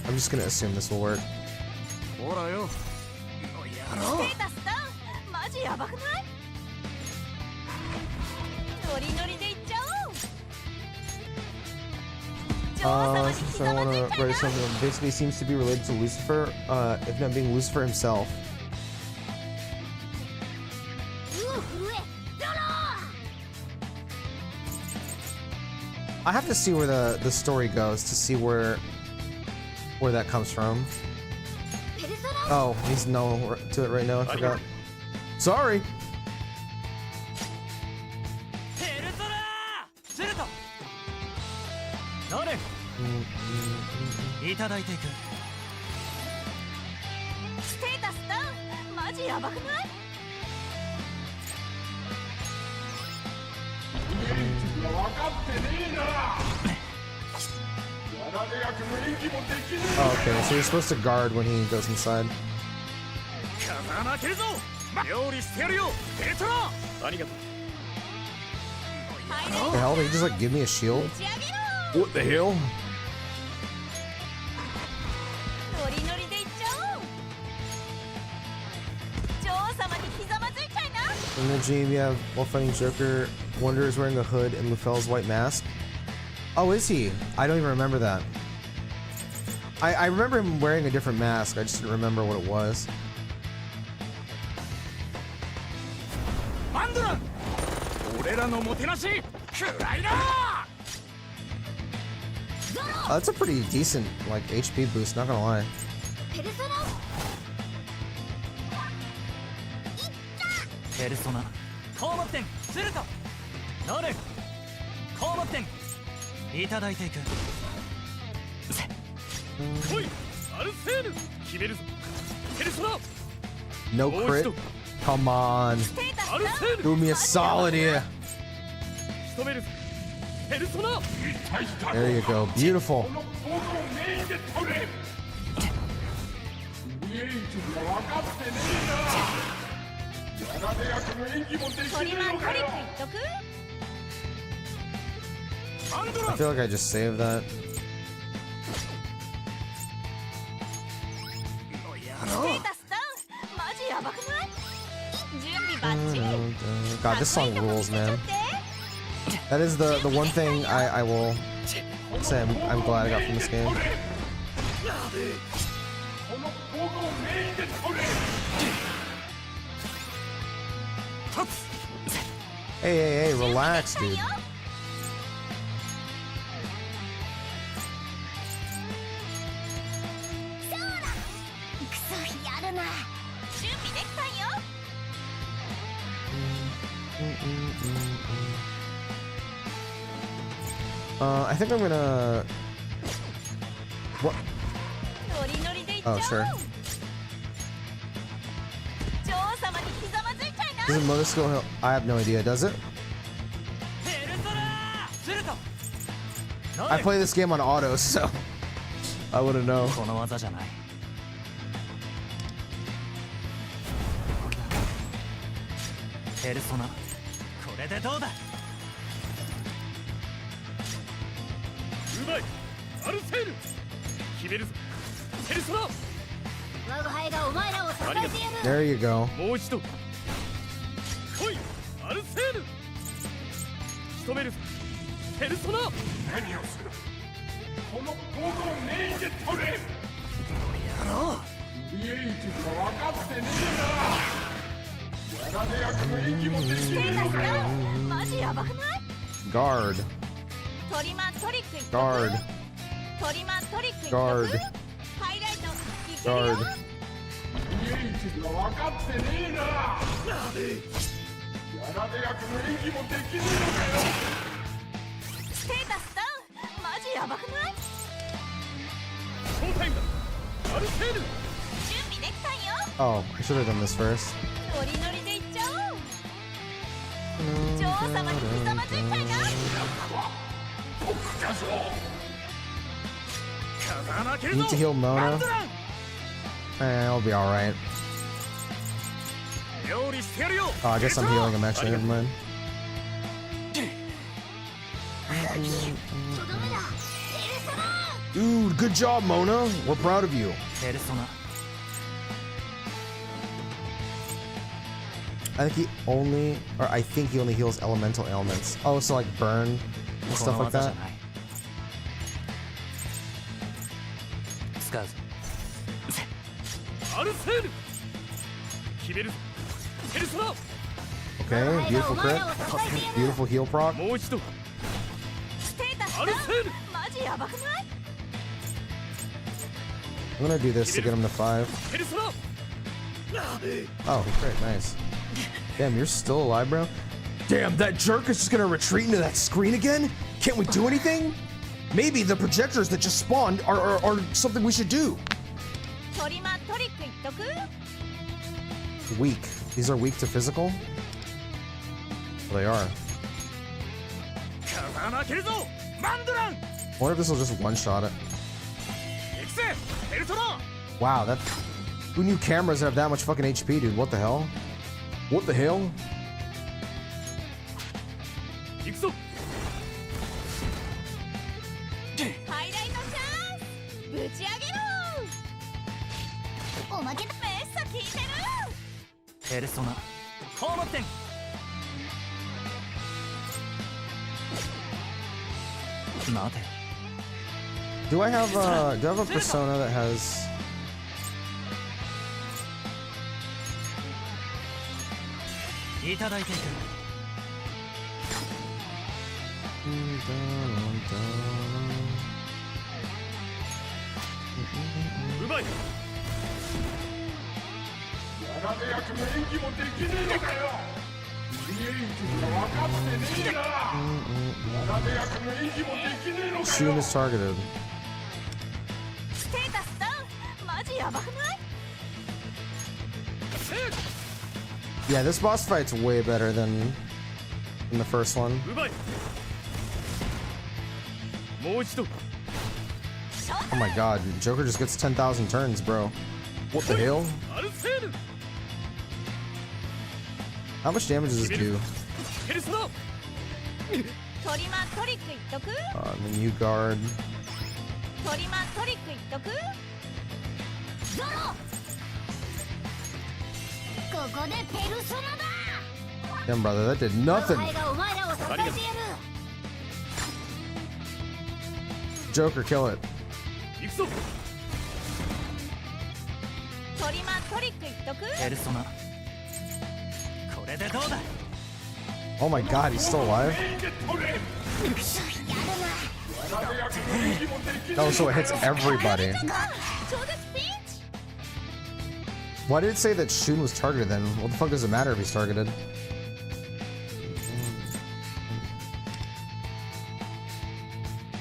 I'm just gonna assume this will work. So I want to write something that basically seems to be related to Lucifer, if not being Lucifer himself. I have to see where the story goes to see where that comes from. Oh, he's no to it right now. I forgot. Sorry. Oh, okay, so you're supposed to guard when he goes inside. The hell? Did he just like give me a shield? What the hell? In the dream, you have while fighting Joker, Wonder is wearing a hood and Lufel's white mask. Oh, is he? I don't even remember that. I remember him wearing a different mask. I just didn't remember what it was. That's a pretty decent like HP boost, not gonna lie. No crit? Come on. Do me a solid here. There you go. Beautiful. I feel like I just saved that. God, this song rules, man. That is the one thing I will say I'm glad I got from this game. Hey, relax, dude. I think I'm gonna... What? Oh, sure. Does it motor skill help? I have no idea, does it? I play this game on auto, so I wouldn't know. There you go. Guard. Guard. Guard. Guard. Oh, I should have done this first. You need to heal Mona. I'll be alright. Oh, I guess I'm healing him actually, never mind. Dude, good job, Mona. We're proud of you. I think he only heals elemental ailments. Oh, so like burn and stuff like that. Okay, beautiful crit. Beautiful heal proc. もう一度 I'm gonna do this to get him to 5. ペルソナ Oh, great, nice. Damn, you're still alive, bro? Damn, that jerk is just gonna retreat into that screen again? Can't we do anything? Maybe the projectors that just spawned are something we should do. Weak. These are weak to physical? Well, they are. 風間負けるぞマンドラン I wonder if this will just one-shot it. 行くぜペルソナ Wow, that... Who knew cameras have that much fucking HP, dude? What the hell? What the hell? 行くぞハイライトチャンスぶち上げろおまけだめっさ効いてるペルソナ高得点 待て Do I have a persona that has... いただいていくうまい Shun is targeted. ステータスダウンマジヤバくない Yeah, this boss fight's way better than the first one. うまいもう一度 Oh my god, Joker just gets 10,000 turns, bro. What the hell? アルセール How much damage does this do? ペルソナトリマントリックいっとく And then you guard. トリマントリックいっとくゾロここでペルソナだ Damn, brother, that did nothing. お前がお前らを支えてやる Joker, kill it. 行くぞトリマントリックいっとくペルソナこれでどうだ Oh my god, he's still alive? Oh, so it hits everybody. 超絶ピンチ Why did it say that Shun was targeted then? What the fuck does it matter if he's targeted?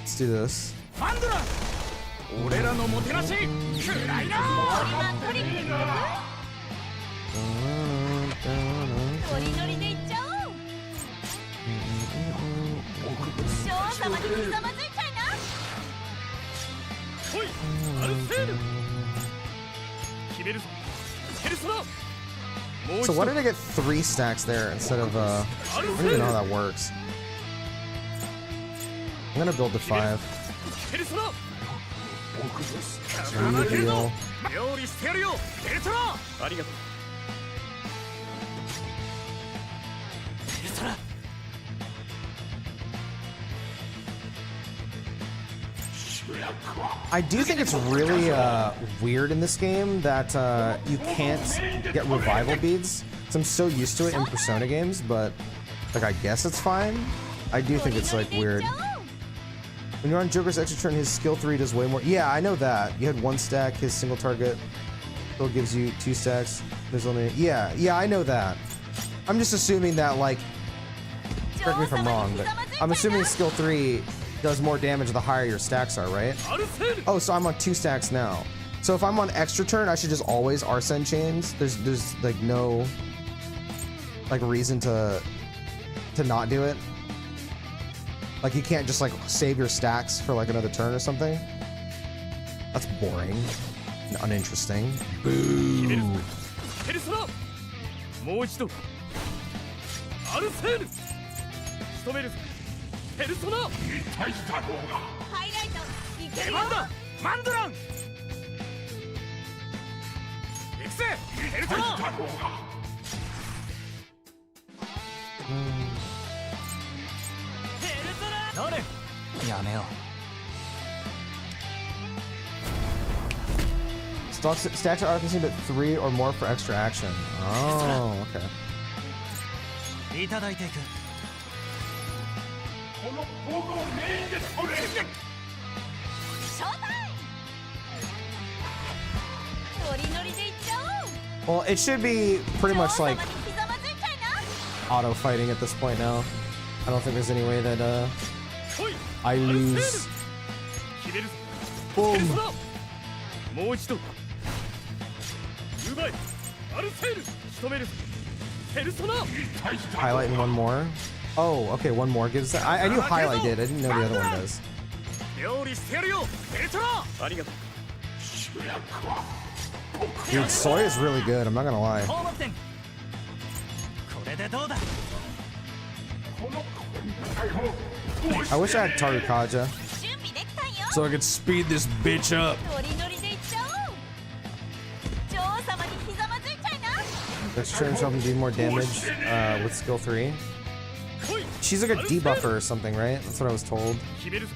Let's do this. マンドラン俺らのもてなし食らいなトリマントリックいっとくノリノリでいっちゃおう女王様にひざまずいちゃいな来いアルセール決めるぞペルソナもう So 一 why 度 did I get 3 stacks there instead of, I don't even know how that works. I'm gonna build to 5. ペルソナ Reveal. 料理してやるよペルソナありがとうペルソナ I do think it's really weird in this game that you can't get revival beads. 'Cause I'm so used to it in Persona games, but like I guess it's fine. I do think it's like weird. When you're on Joker's extra turn, his skill 3 does way more. Yeah, I know that. You had 1 stack, his single target still gives you 2 stacks. There's only yeah, I know that. I'm just assuming that like correct me if I'm wrong, but I'm assuming skill 3 does more damage the higher your stacks are, right? アルセール Oh, so I'm on 2 stacks now. So if I'm on extra turn, I should just always Arsene chains. There's like no like reason to not do it. Like you can't just like save your stacks for like another turn or something. That's boring and uninteresting. 決めるぞペルソナもう一度アルセール仕留めるぞペルソナハイライトいけるよ出番だマンドラン行くぜペルソナペルソナなれやめよ Stacks are RPC, but 3 or more for extra action. Oh, okay. いただいていく。この僕をメインで取れ。ショータイム。ノリノリでいっちゃおう。 Well, it should be pretty much 女王 like 様にひざまずいちゃいな。 auto fighting at this point now. I don't think there's any way that I lose. 決めるぞ。 Boom. もう一度。うまい。アルセール。仕留める。ペルソナ。 Highlight in one more. Oh, okay, one more gives that. I knew highlight did. I didn't know the other one does. 料理してやるよ。ペルソナ。ありがとう。 Dude, soy is really good. I'm not gonna lie. 放幕点。これでどうだ。 I wish I had Tarukaja. 準備できたんよ。 So I could speed this bitch up. ノリノリでいっちゃおう。女王様にひざまずいちゃいな。 Let's try himself and do more damage with skill 3. She's like a debuffer or something, right? That's what I was told. 決めるぞ。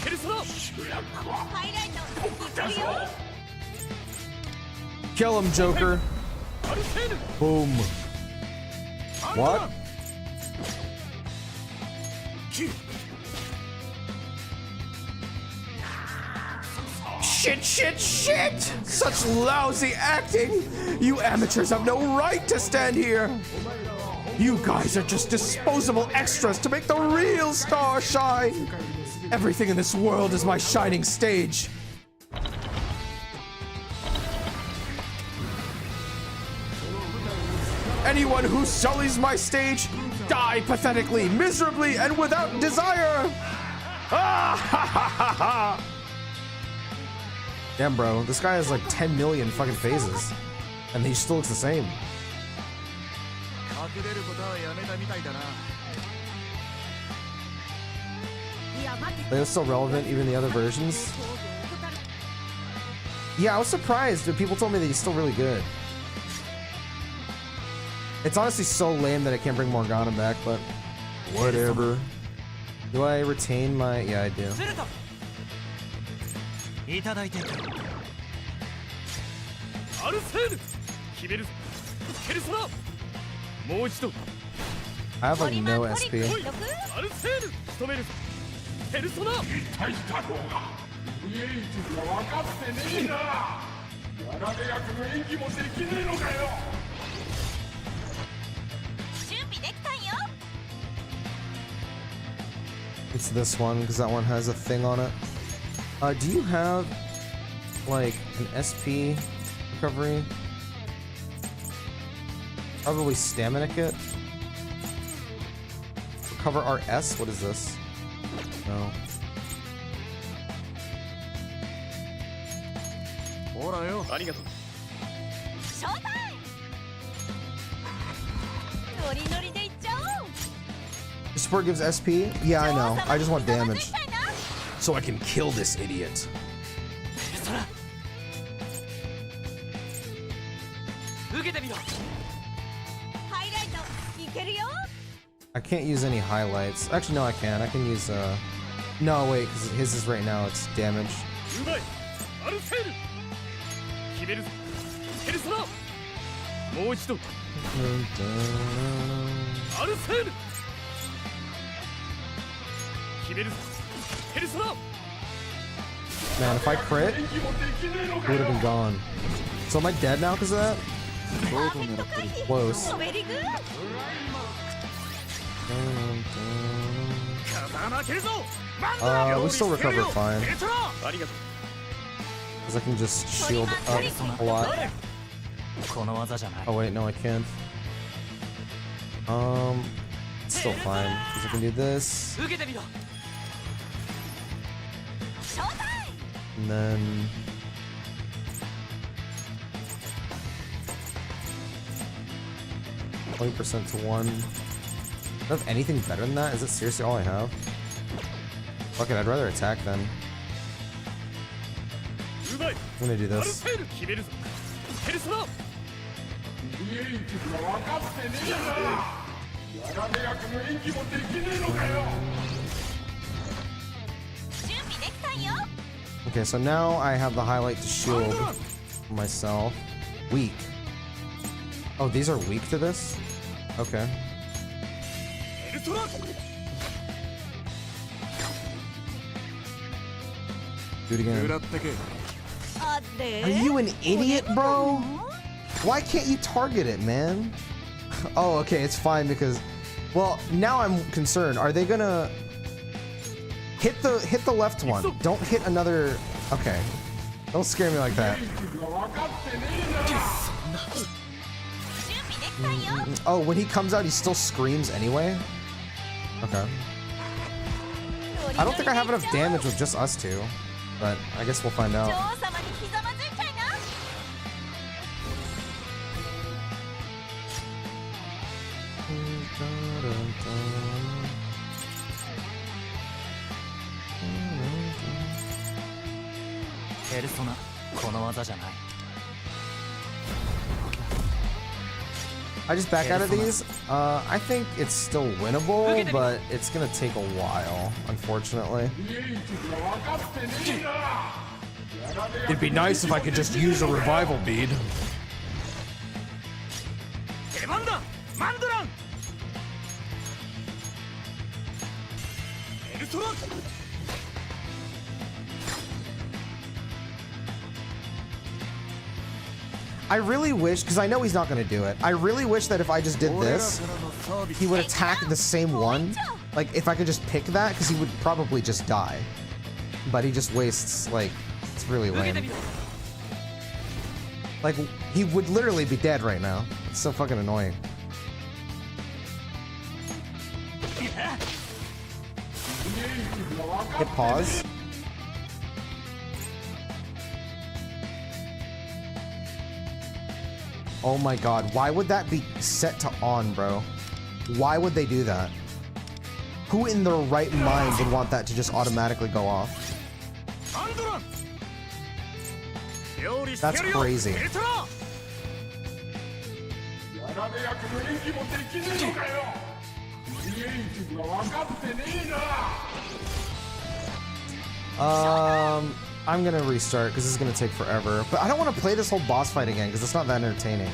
ペルソナ。ハイライトいくよ。 Kill him, Joker. アルセール。 Boom. What? Shit! Such lousy acting! You amateurs have no right to stand here! You guys are just disposable extras to make the real star shine! Everything in this world is my shining stage. Anyone who sullies my stage, die pathetically, miserably, and without desire! Ah ha ha ha ha! Damn, bro. This guy has like 10 million fucking phases. And he still looks the same. 隠れることはやめたみたいだな。 They are still relevant, even the other versions. Yeah, I was surprised, but people told me that he's still really good. It's honestly so lame that I can't bring Morgana back, but whatever. Do I retain my... Yeah, I do. いただいていく。アルセール。決めるぞ。ペルソナ。もう一度。 I have like no SP. アルセール。仕留めるぞ。ペルソナ。 準備できたんよ。 It's this one, because that one has a thing on it. Do you have, like, an SP recovery? Probably stamina kit? Recover RS? What is this? No. ほらよ。ありがとう。ショータイム。ノリノリでいっちゃおう。 Support gives SP? Yeah, I know. I just want damage. So I can kill this idiot. ペルソナ。受けてみろ。ハイライトいけるよ。 I can't use any highlights. Actually, no, I can. I can use, No, wait, because his is right now. It's damage. うまい。アルセール。決めるぞ。ペルソナ。もう一度。アルセール。決めるぞ。ペルソナ。 Man, if I crit, it would have been gone. So am I dead now because of that? パーフェクト回避。 Close. ベリーグー。風負けるぞ。 We still recover fine. ペルソナ。ありがとう。 Because I can just shield up a lot. この技じゃない。 Oh wait, no, I can't. It's still fine. Because I can do this. 受けてみろ。 ショータイム。 And then... %20 to 1. Do I have anything better than that? Is it seriously all I have? Fuck it, I'd rather attack then. うまい。 I'm gonna do アル this. セール。決めるぞ。ペルソナ。 準備できたんよ。 Okay, so now I have the highlight to shield myself. Weak. Oh, these are weak to this? Okay. Do it again. あで Are you an idiot, bro? Why can't you target it, man? Oh, okay, it's fine because, well, now I'm concerned. Are they gonna hit the left one? Don't hit another. Okay, don't scare me like that. 準備できたよ Oh, when he comes out, he still screams anyway. Okay. I don't think I have enough damage with just us two, but I guess we'll find 女 out. 王様にひざまずいちゃいな ペルソナこの技じゃない I just back out of these. I think it's still winnable, but it's gonna take a while, unfortunately. It'd be nice if I could just use a revival bead. 出番だマンドランペルソナ I really wish, because I know he's not gonna do it. I really wish that if I just did this, he would attack the same one. Like, if I could just pick that, because he would probably just die. But he just wastes, like, it's really lame. Like, he would literally be dead right now. It's so fucking annoying. Hit pause. Oh my god, why would that be set to on, bro? Why would they do that? Who in their right mind would want that to just automatically go off? That's crazy. I'm gonna restart because this is gonna take forever. But I don't want to play this whole boss fight again because it's not that entertaining.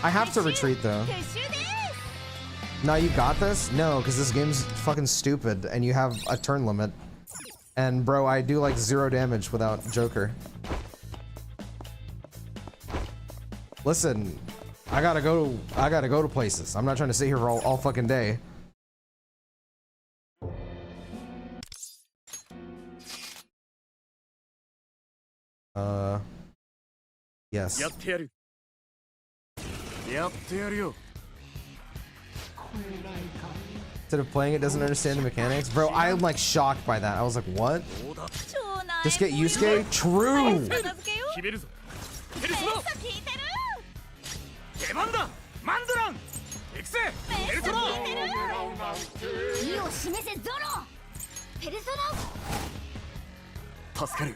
I have to retreat though. 撤収です No, you got this? No, because this game's fucking stupid and you have a turn limit. And bro, I do like 0 damage without Joker. Listen, I gotta go to places. I'm not trying to sit here for all fucking day. Yes. やってやるやってやるよ Instead of playing it, doesn't understand the mechanics. Bro, I'm like shocked by that. I was like, what? 超ナイ Just ス get Yusuke? True! 片付けよ決めるぞペルめっソナちゃ効いてる出番だマンドラン行くぜペルソナ効いてる意を示せゾロペルソナ 助かる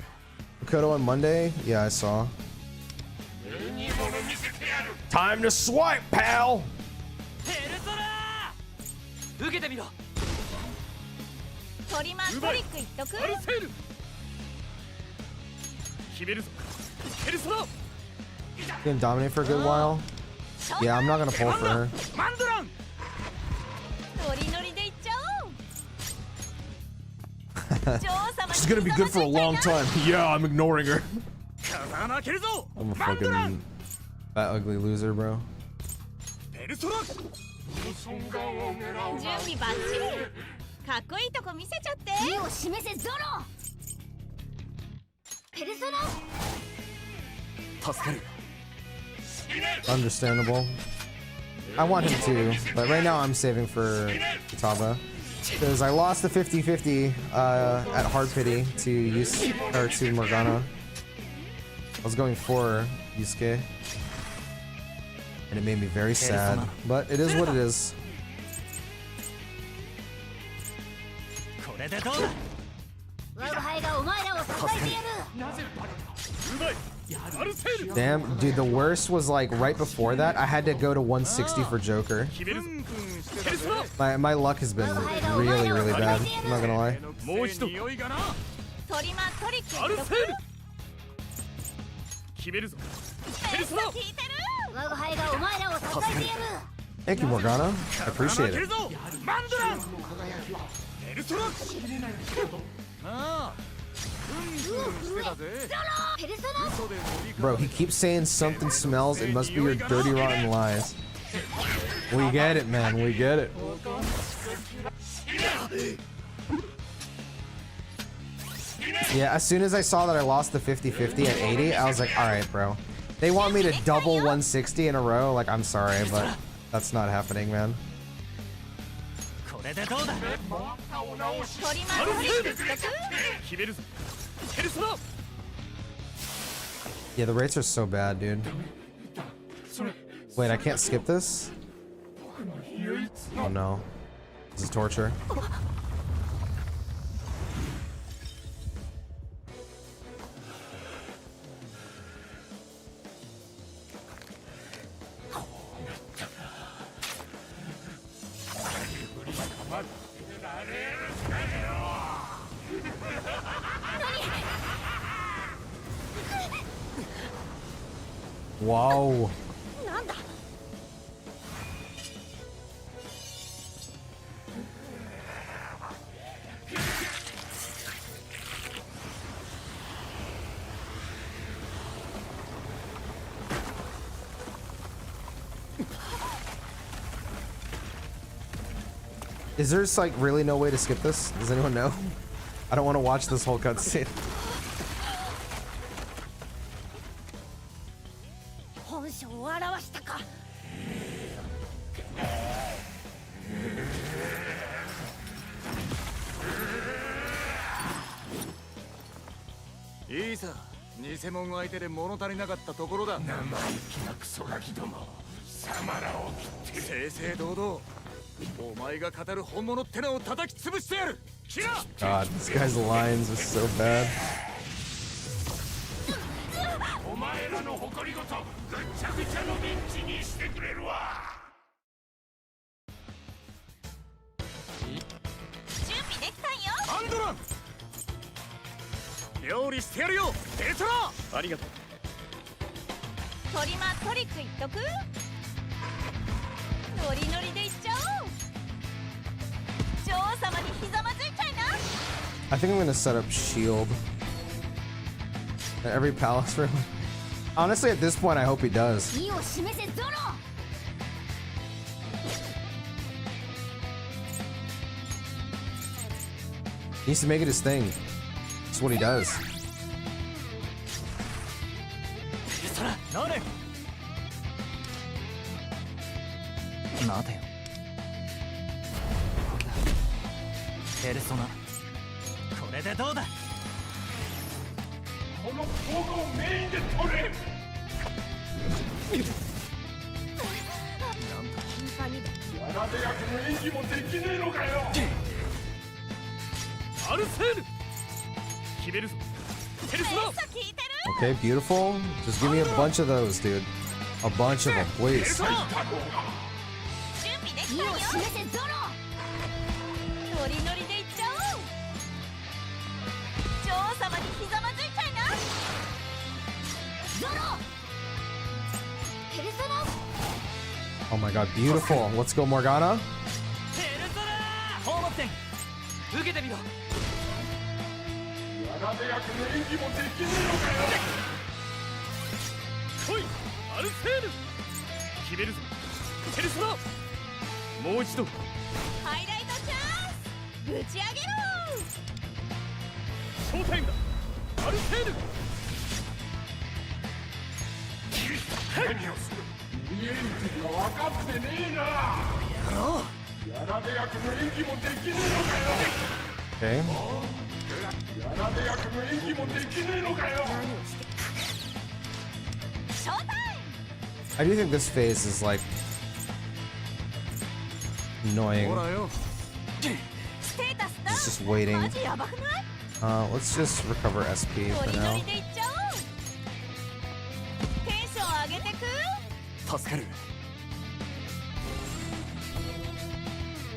Kodo on Monday? Yeah, I saw. Time to swipe, pal! ペルソナ受けてみろトリマントリック言っとくアルセール決めるぞペルソナ Gonna dominate for a good while? Yeah, I'm not gonna pull for her. マンドランノリノリでいっちゃおう女王様に She's gonna be good for a long time. Yeah, I'm ignoring her. 風穴開けるぞ I'm a マンドラン fucking fat ugly loser, bro. ペルソナ準備バッチリかっこいいとこ見せちゃって意を示せゾロペルソナ 助かる Understandable. I want him to, but right now I'm saving for Kitaba. Because I lost the 50-50 at Hard Pity to Morgana. I was going for Yusuke. And it made me very sad. But it is what it is. これでどうだ我が輩がお前らを支えてやる うまいアルセール Damn, dude, the worst was like right before that. I had to go to 160 for Joker. 決めるぞペルソナ My luck has been really, really bad. I'm not gonna lie. もう一度匂いがなトリマントリックアル言っとくセール決めるぞペルソナ効いてる我が輩がお前らを支 Thank you, Morgana. I appreciate it. Bro, he keeps saying something smells. It must be your dirty, rotten lies. We get it, man. We get it. Yeah, as soon as I saw that I lost the 50-50 at 80, I was like, alright, bro. They want me to double 160 in a row? Like, I'm sorry, but that's not happening, man. Yeah, the rates are so bad, dude. Wait, I can't skip this? Oh no. This is torture. Wow. Is there just like really no way to skip this? Does anyone know? I don't want to watch this whole cutscene. God, this guy's lines are so bad. I think I'm gonna set up shield at every palace really. Honestly, at this point, I hope he does. He needs to make it his thing. That's what he does. Okay, beautiful. Just give me a bunch of those, dude. A bunch of them, please. Oh my god, beautiful. Let's go, Morgana. Okay. I do think this phase is like annoying. It's just waiting. Let's just recover SP for now.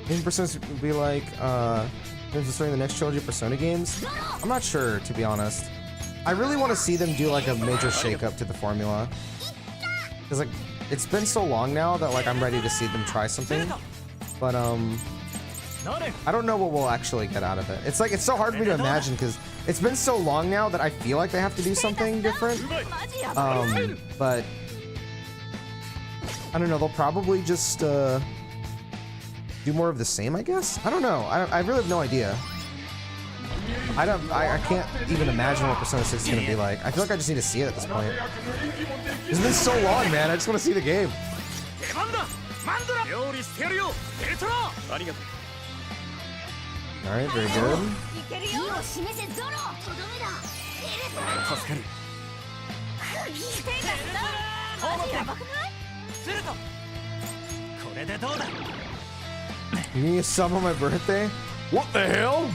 10% would be like considering the next trilogy of Persona games. I'm not sure, to be honest. I really want to see them do like a major shakeup to the formula. Because like it's been so long now that like I'm ready to see them try something. But I don't know what we'll actually get out of it. It's like it's so hard for me to imagine because it's been so long now that I feel like they have to do something different. But I don't know. They'll probably just do more of the same, I guess. I don't know. I really have no idea. I can't even imagine what Persona 6 is gonna be like. I feel like I just need to see it at this point. It's been so long, man. I just want to see the game. All right, very good. You need a sub on my birthday? What the hell?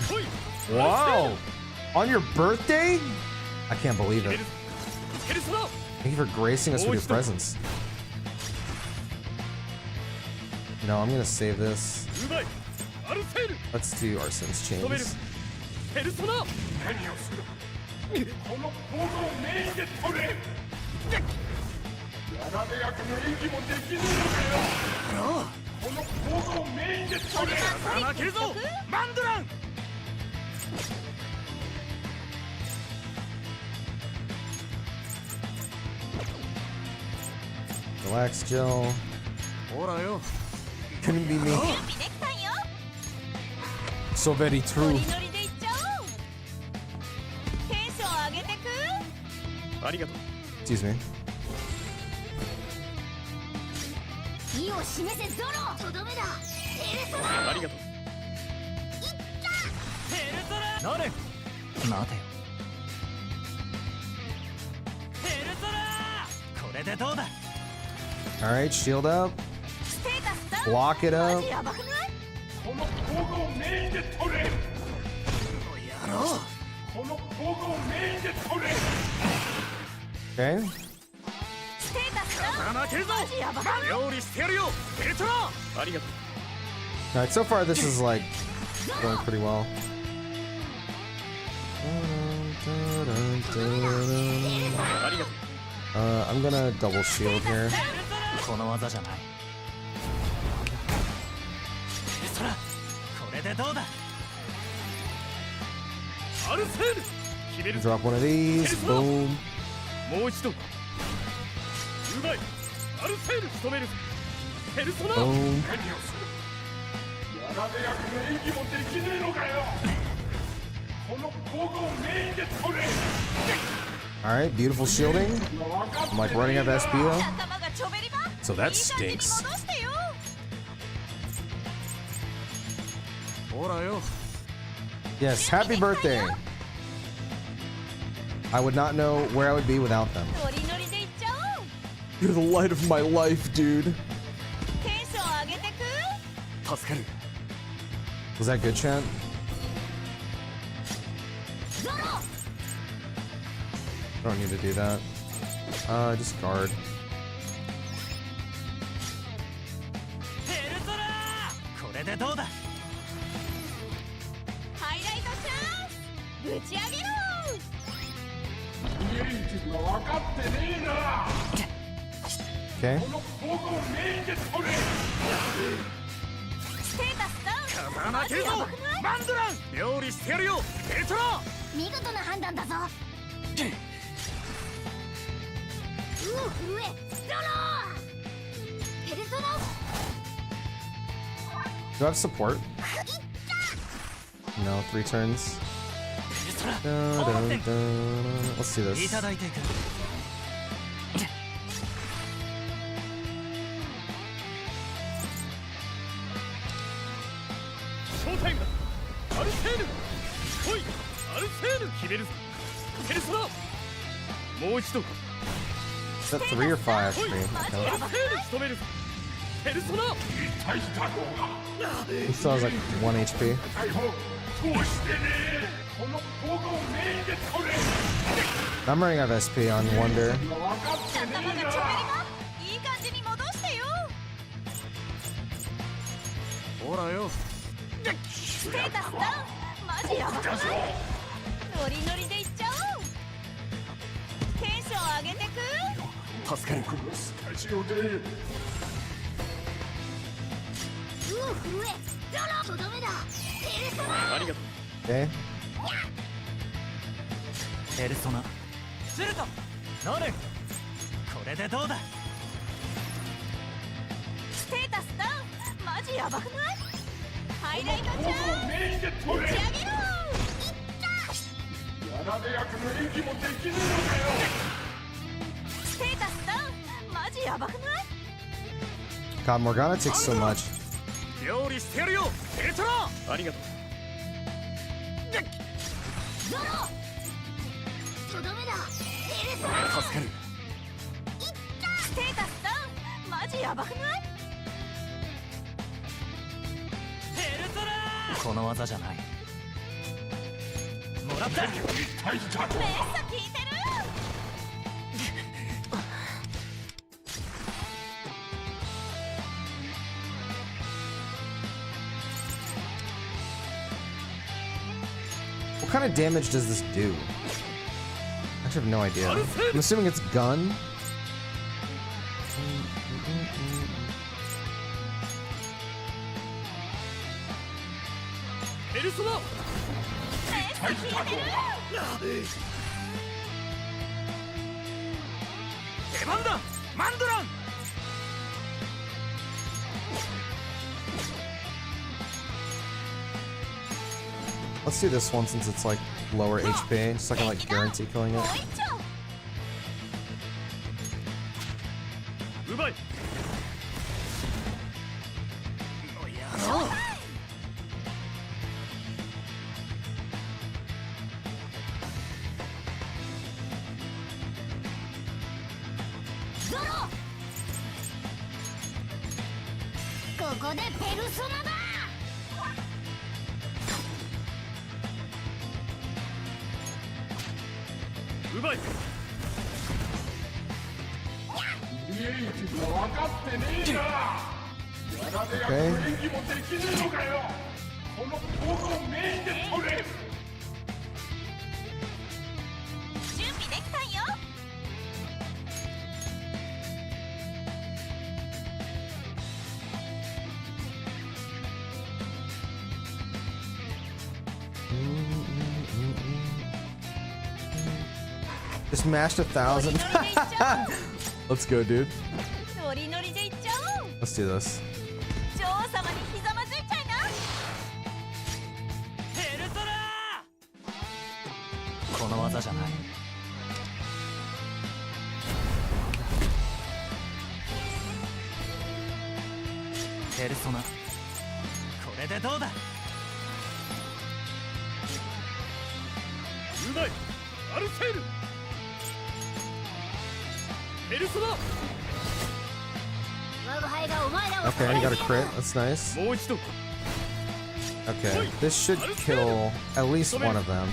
Wow! On your birthday? I can't believe it. Thank you for gracing us with your presence. No, I'm gonna save this. Let's do Arsene's chains. Relax, Jill. Couldn't be me. So very true. Excuse me. All right, shield up. Block it up. Okay. Alright, so far this is like going pretty well. I'm gonna double shield here. Drop one of these. Boom. Boom. Alright, beautiful shielding. I'm like running out of SP though. So that stinks. Yes, happy birthday. I would not know where I would be without them. You're the light of my life, dude. Was that good, chat? I don't need to do that. Just guard. Okay. Do I have support? No, 3 turns. Let's do this. Is that 3 or 5? 3. Okay. He still has like 1 HP. I'm running out of SP on Wonder. 助かる。ありがとう。 Okay. ペルソナするとノルこれでどうだ。ステータスダウン。マジヤバくない？ハイライトちゃん打ち上げろ。ステータスダウン。マジヤバくない？ God, Morgana takes so much. 料理してやるよペルソナ。ありがとう。ゾロとどめだ。助かる。ステータスダウン。マジヤバくない？ペルソナ。この技じゃない。もらった。メッサ効いてる。What kind of damage does this do? I actually have no idea. I'm assuming it's gun. ペルソナ。メッサ効いてる。出番だマンドラン。 Let's do this one since it's like lower HP, so I can like guarantee killing もう it. 一丁。うまい。の野郎。ゾロ。ここでペルソナだ。うまい。 Okay. 準備できたんよ。 Just mashed 1,000. Let's go, dude. ノリノリでいっちゃおう。 Let's do this. 女王様にひざまずいちゃいな。ペルソナ。この技じゃない。ペルソナ。これでどうだ。うまい。アルセール。ペルソナ。 我が輩がお前らを Okay, you got a crit. That's nice. もう一度。 Okay, this should kill at least one of them.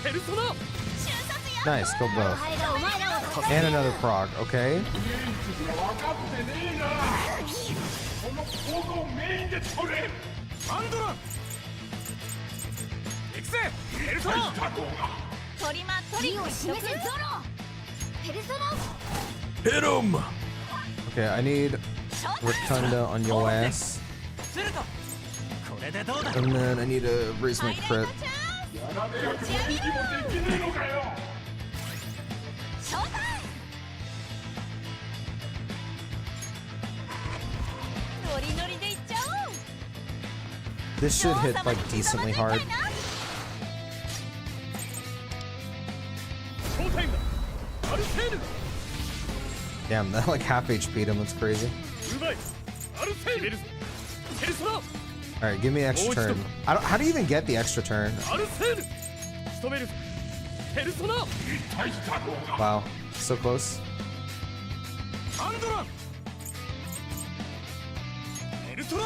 ペルソナ。 瞬殺や。 Nice, killed 我が both. 輩がお前らを And another prog, okay? マンドラン。行くぜペルソナ。トリマトリを示せゾロ。ペルソナ。 Hit him! Okay, I need Rotunda on your ass. するとこれでどうだ。 And then I need to raise my ハイライ crit. トチャンス。打ち上げろ。ショータイム。ノリノリでいっちゃおう。 This should hit like decently hard. ショータイムだ。アルセール。 Damn, that like half HP'd him. That's crazy. うまい。アルセール。ペルソナ。 All right, give me extra turn. I don't. How do you even get the extra turn? アルセール。仕留める。ペルソナ。 Wow, so close. マンドラン。ペルソナ。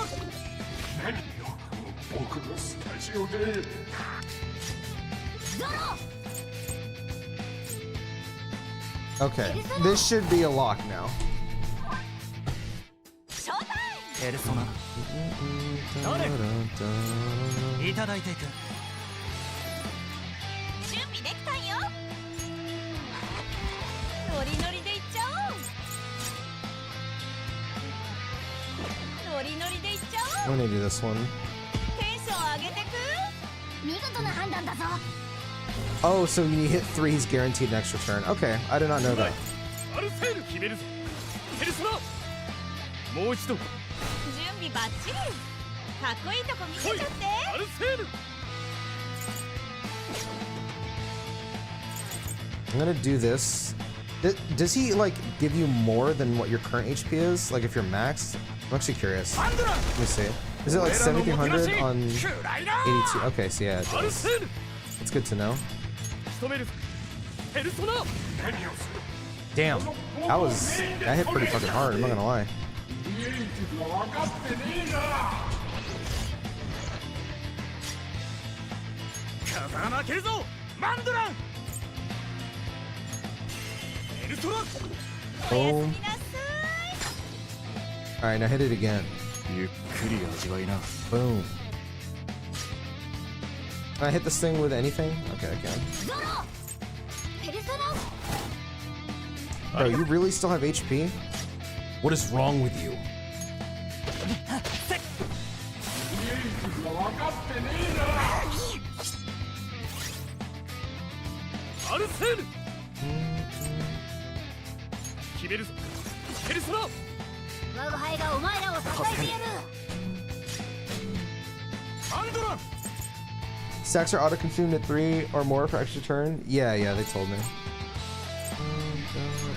Okay, this should be a lock now. ショータイペルソナ。いただいていく。ム。準備できたんよ。ノリノリでいっちゃおう。I'm gonna do this one. Oh, so when you hit 3, he's guaranteed an extra turn. Okay, I did not know that. もう一度 準備バッチリ。かっこいいとこ見せちゃって。アルセール I'm gonna do this. Does he like give you more than what your current HP is? Like if you're maxed? I'm actually curious. Let me see. Is it like 1700 on 82? Okay, so yeah, it does. That's good to know. 仕留めるペルソナ Damn, that hit pretty fucking hard. I'm not gonna lie. 風間負けるぞマンドランペルソナ Boom. All right, now hit it again. ゆっくり味わいな Boom. Can I hit this thing with anything? Okay, I can. Bro, you really still have HP? What is wrong with you? アルセール決めるぞペルソナ 我が輩がお前らを支えてやる。 マンドラン Stacks are auto-consumed at 3 or more for extra turn? Yeah, they told me.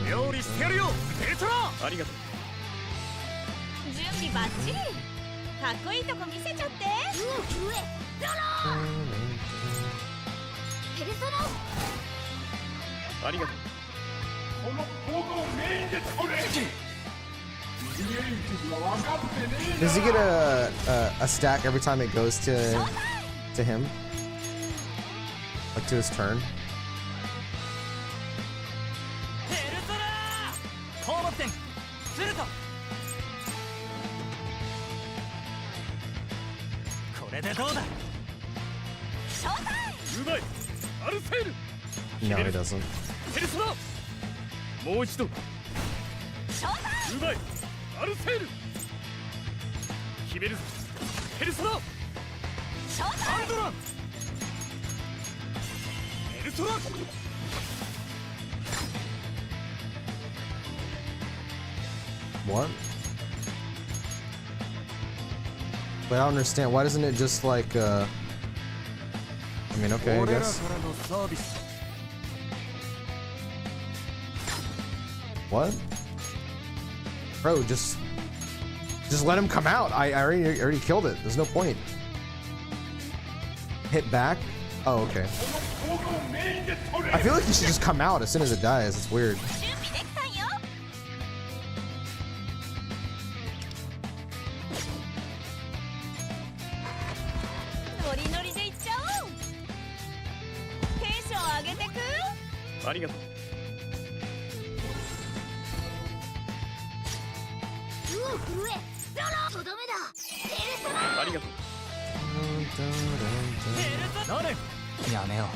料理してやるよペルソナありがとう 準備バッチリ。かっこいいとこ見せちゃって。ペルソナ。ありがとう Does he get a stack every time it goes to him? Like to his turn? ペルソナ放物点するとこれでどうだうまいアルセール No, he doesn't. ペルソナもう一度うまいアルセール決めるぞペルソナマンドランペルソナ What? Wait, I don't understand. Why doesn't it just like, I mean, okay, I guess. What? Bro, just let him come out. I already killed it. There's no point. Hit back? Oh, okay. I feel like he should just come out as soon as it dies. It's weird. 準備できたんよ。ノリノリでいっちゃおう。テンション上げてく。ありがとう ありがとうノレンやめよう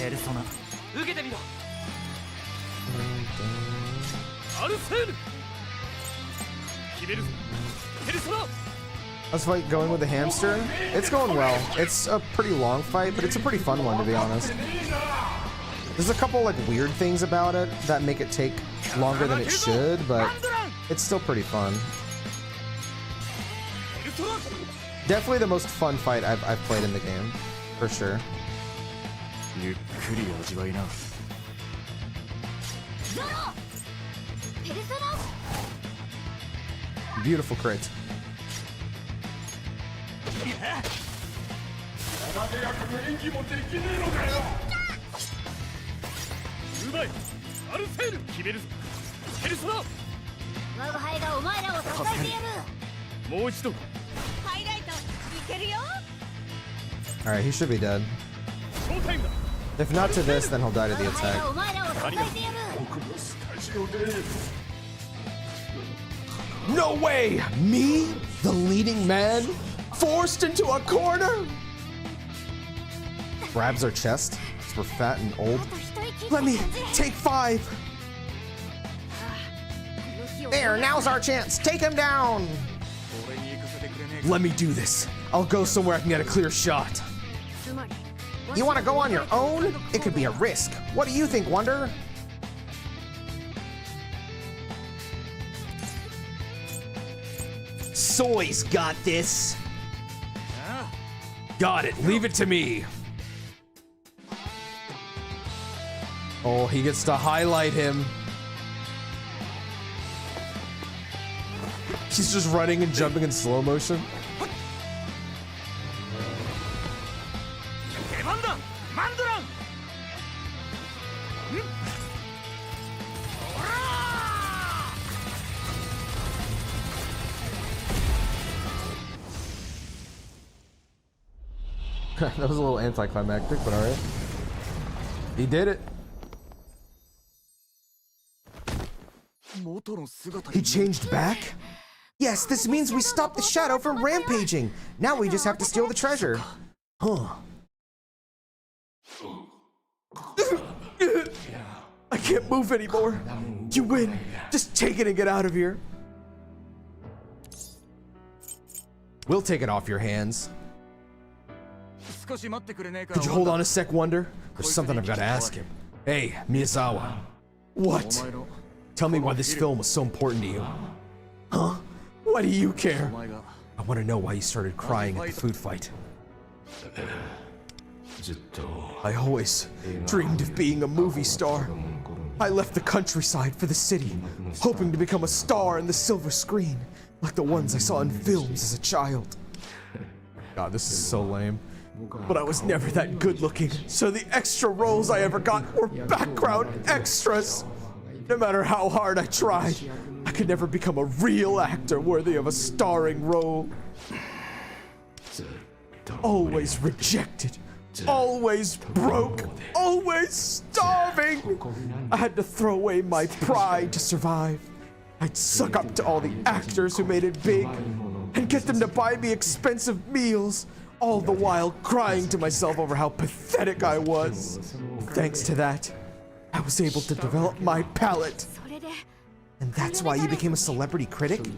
ペルソナ受けてみろアルセール決めるぞペルソナ How's the fight going with the hamster? It's going well. It's a pretty long fight, but it's a pretty fun one, to be honest. There's a couple like weird things about it that make it take longer than it should, but it's still pretty fun. Definitely the most fun fight I've played in the game, for sure. ゆっくり味わいな Beautiful crit. うまいアルセール決めるぞペルソナ我が輩がお前らを支えてやる。もう一度ハイライトいけるよ。 Alright, he should be dead. ショータイムだ If not to this, then he'll die to 我 the が輩 attack. がお前らを支えてやる。 No way! Me, the leading man, forced into a corner? Grabs our chest, 'cause we're fat and old. あと一息 Let me take 5. この日 There, now's our chance. Take him down. Let me do this. I'll go somewhere I can get a clear shot. You want to go on your own? It could be a risk. What do you think, Wonder? Soy's got this. Got it. Leave it to me. Oh, he gets to highlight him. He's just running and jumping in slow motion. That was a little anticlimactic, but alright. He did it. He changed back? Yes, this means we stopped the shadow from rampaging. Now we just have to steal the treasure. Huh. I can't move anymore. You win. Just take it and get out of here. We'll take it off your hands. Could you hold on a sec, Wonder? There's something I've got to ask him. Hey, Miyazawa. What? Tell me why this film was so important to you. Huh? Why do you care? I want to know why you started crying at the food fight. I always dreamed of being a movie star. I left the countryside for the city, hoping to become a star in the silver screen, like the ones I saw in films as a child. God, this is so lame. But I was never that good looking, so the extra roles I ever got were background extras. No matter how hard I tried, I could never become a real actor worthy of a starring role. Always rejected, always broke, always starving. I had to throw away my pride to survive. I'd suck up to all the actors who made it big and get them to buy me expensive meals, all the while crying to myself over how pathetic I was. Thanks to that, I was able to develop my palate. And that's why you became a celebrity critic?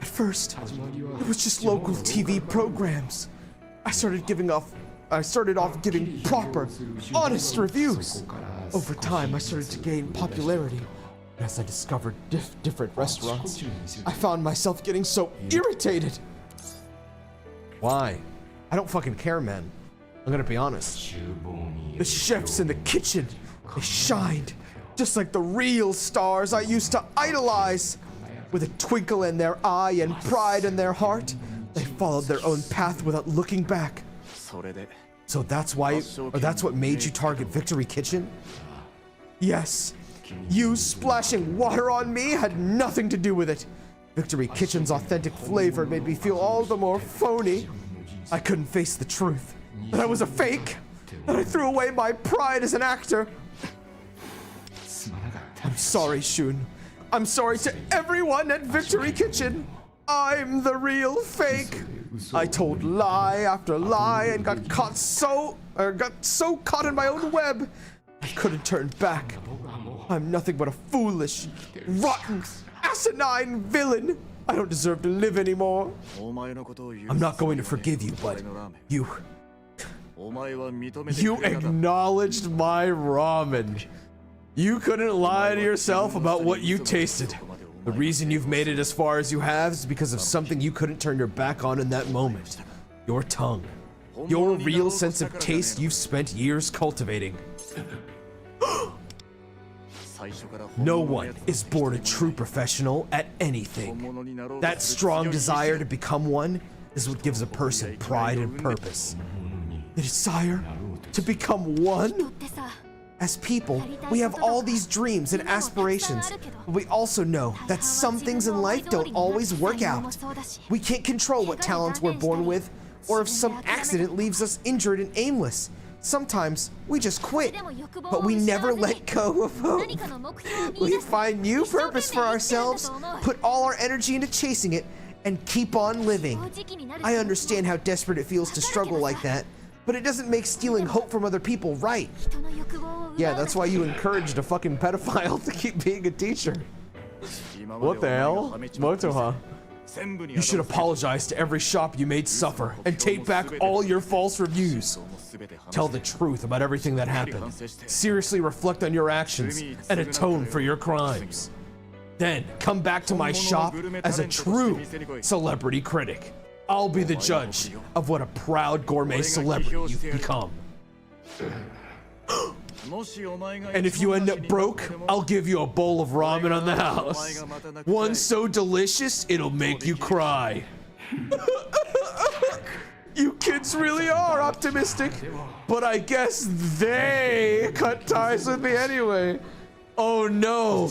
At first, it was just local TV programs. I started off giving proper, honest reviews. Over time, I started to gain popularity. And as I discovered different restaurants, I found myself getting so irritated. Why? I don't fucking care, man. I'm gonna be honest. The chefs in the kitchen, they shined just like the real stars I used to idolize. With a twinkle in their eye and pride in their heart, they followed their own path without looking back. So that's what made you target Victory Kitchen? Yes. You splashing water on me had nothing to do with it. Victory Kitchen's authentic flavor made me feel all the more phony. I couldn't face the truth, that I was a fake, that I threw away my pride as an actor. I'm sorry, Shun. I'm sorry to everyone at Victory Kitchen. I'm the real fake. I told lie after lie and got so caught in my own web, I couldn't turn back. I'm nothing but a foolish, rotten, asinine villain. I don't deserve to live anymore. I'm not going to forgive you, but you acknowledged my ramen. You couldn't lie to yourself about what you tasted. The reason you've made it as far as you have is because of something you couldn't turn your back on in that moment. Your tongue. Your real sense of taste you've spent years cultivating. No one is born a true professional at anything. That strong desire to become one is what gives a person pride and purpose. The desire to become one? As people, we have all these dreams and aspirations, but we also know that some things in life don't always work out. We can't control what talents we're born with, or if some accident leaves us injured and aimless. Sometimes we just quit, but we never let go of hope. We find new purpose for ourselves, put all our energy into chasing it, and keep on living. I understand how desperate it feels to struggle like that, but it doesn't make stealing hope from other people right. Yeah, that's why you encouraged a fucking pedophile to keep being a teacher. What the hell? Motoha. You should apologize to every shop you made suffer and take back all your false reviews. Tell the truth about everything that happened. Seriously reflect on your actions and atone for your crimes. Then come back to my shop as a true celebrity critic. I'll be the judge of what a proud gourmet celebrity you've become. And if you end up broke, I'll give you a bowl of ramen on the house. One so delicious, it'll make you cry. You kids really are optimistic, but I guess they cut ties with me anyway. Oh no,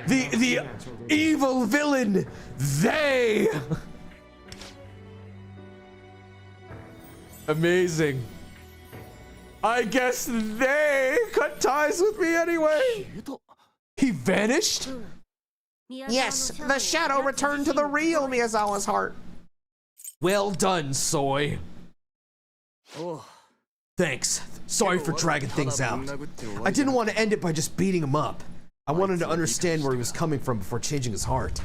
the evil villain, they. Amazing. I guess they cut ties with me anyway. He vanished? Yes, the shadow returned to the real Miyazawa's heart. Well done, Soy. Thanks. Sorry for dragging things out. I didn't want to end it by just beating him up. I wanted to understand where he was coming from before changing his heart.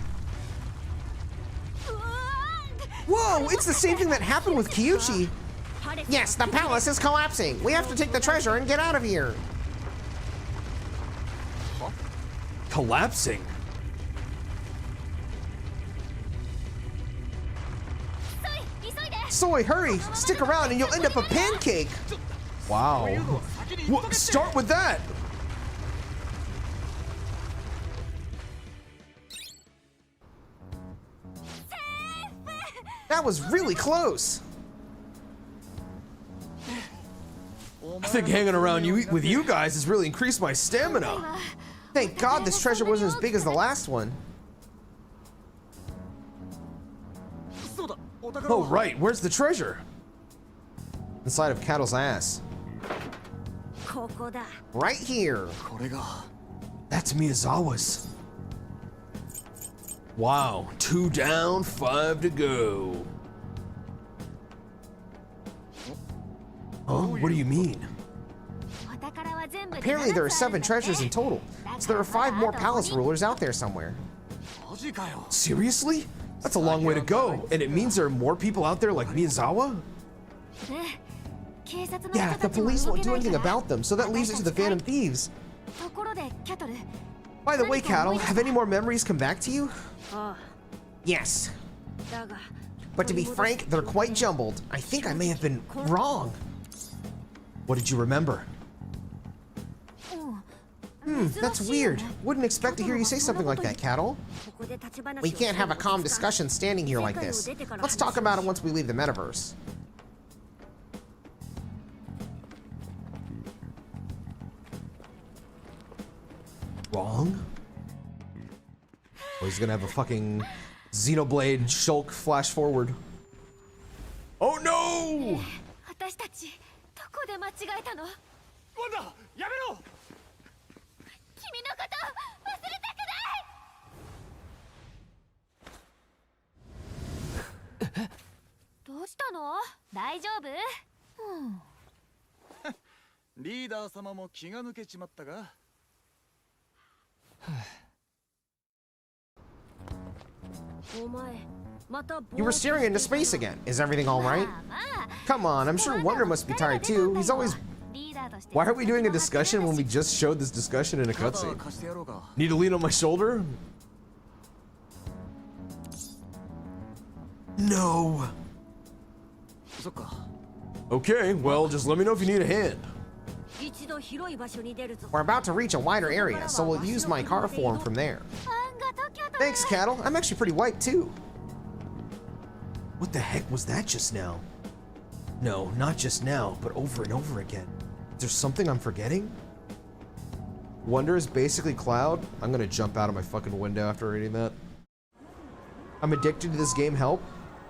Whoa, it's the same thing that happened with Kyuchi. Yes, the palace is collapsing. We have to take the treasure and get out of here. Collapsing? Soy, hurry! Stick around and you'll end up a pancake! Wow. Start with that! That was really close! I think hanging around with you guys has really increased my stamina. Thank God this treasure wasn't as big as the last one. Oh right, where's the treasure? Inside of Cattle's ass. Right here. That's Miyazawa's. Wow, 2 down, 5 to go. Oh, what do you mean? Apparently there are 7 treasures in total, so there are 5 more palace rulers out there somewhere. Seriously? That's a long way to go, and it means there are more people out there like Miyazawa? Yeah, the police won't do anything about them, so that leaves it to the Phantom Thieves. By the way, Cattle, have any more memories come back to you? Yes. But to be frank, they're quite jumbled. I think I may have been wrong. What did you remember? That's weird. Wouldn't expect to hear you say something like that, Cattle. We can't have a calm discussion standing here like this. Let's talk about it once we leave the metaverse. Wrong? Oh, he's gonna have a fucking Xenoblade Shulk flash forward. Oh no! You were staring into space again. Is everything all right? Come on, I'm sure Wonder must be tired too. He's always... Why are we doing a discussion when we just showed this discussion in a cutscene? Need to lean on my shoulder? No. Okay, well, just let me know if you need a hand. We're about to reach a wider area, so we'll use my car form from there. Thanks, Cattle. I'm actually pretty white too. What the heck was that just now? No, not just now, but over and over again. Is there something I'm forgetting? Wonder is basically Cloud. I'm gonna jump out of my fucking window after reading that. I'm addicted to this game. Help.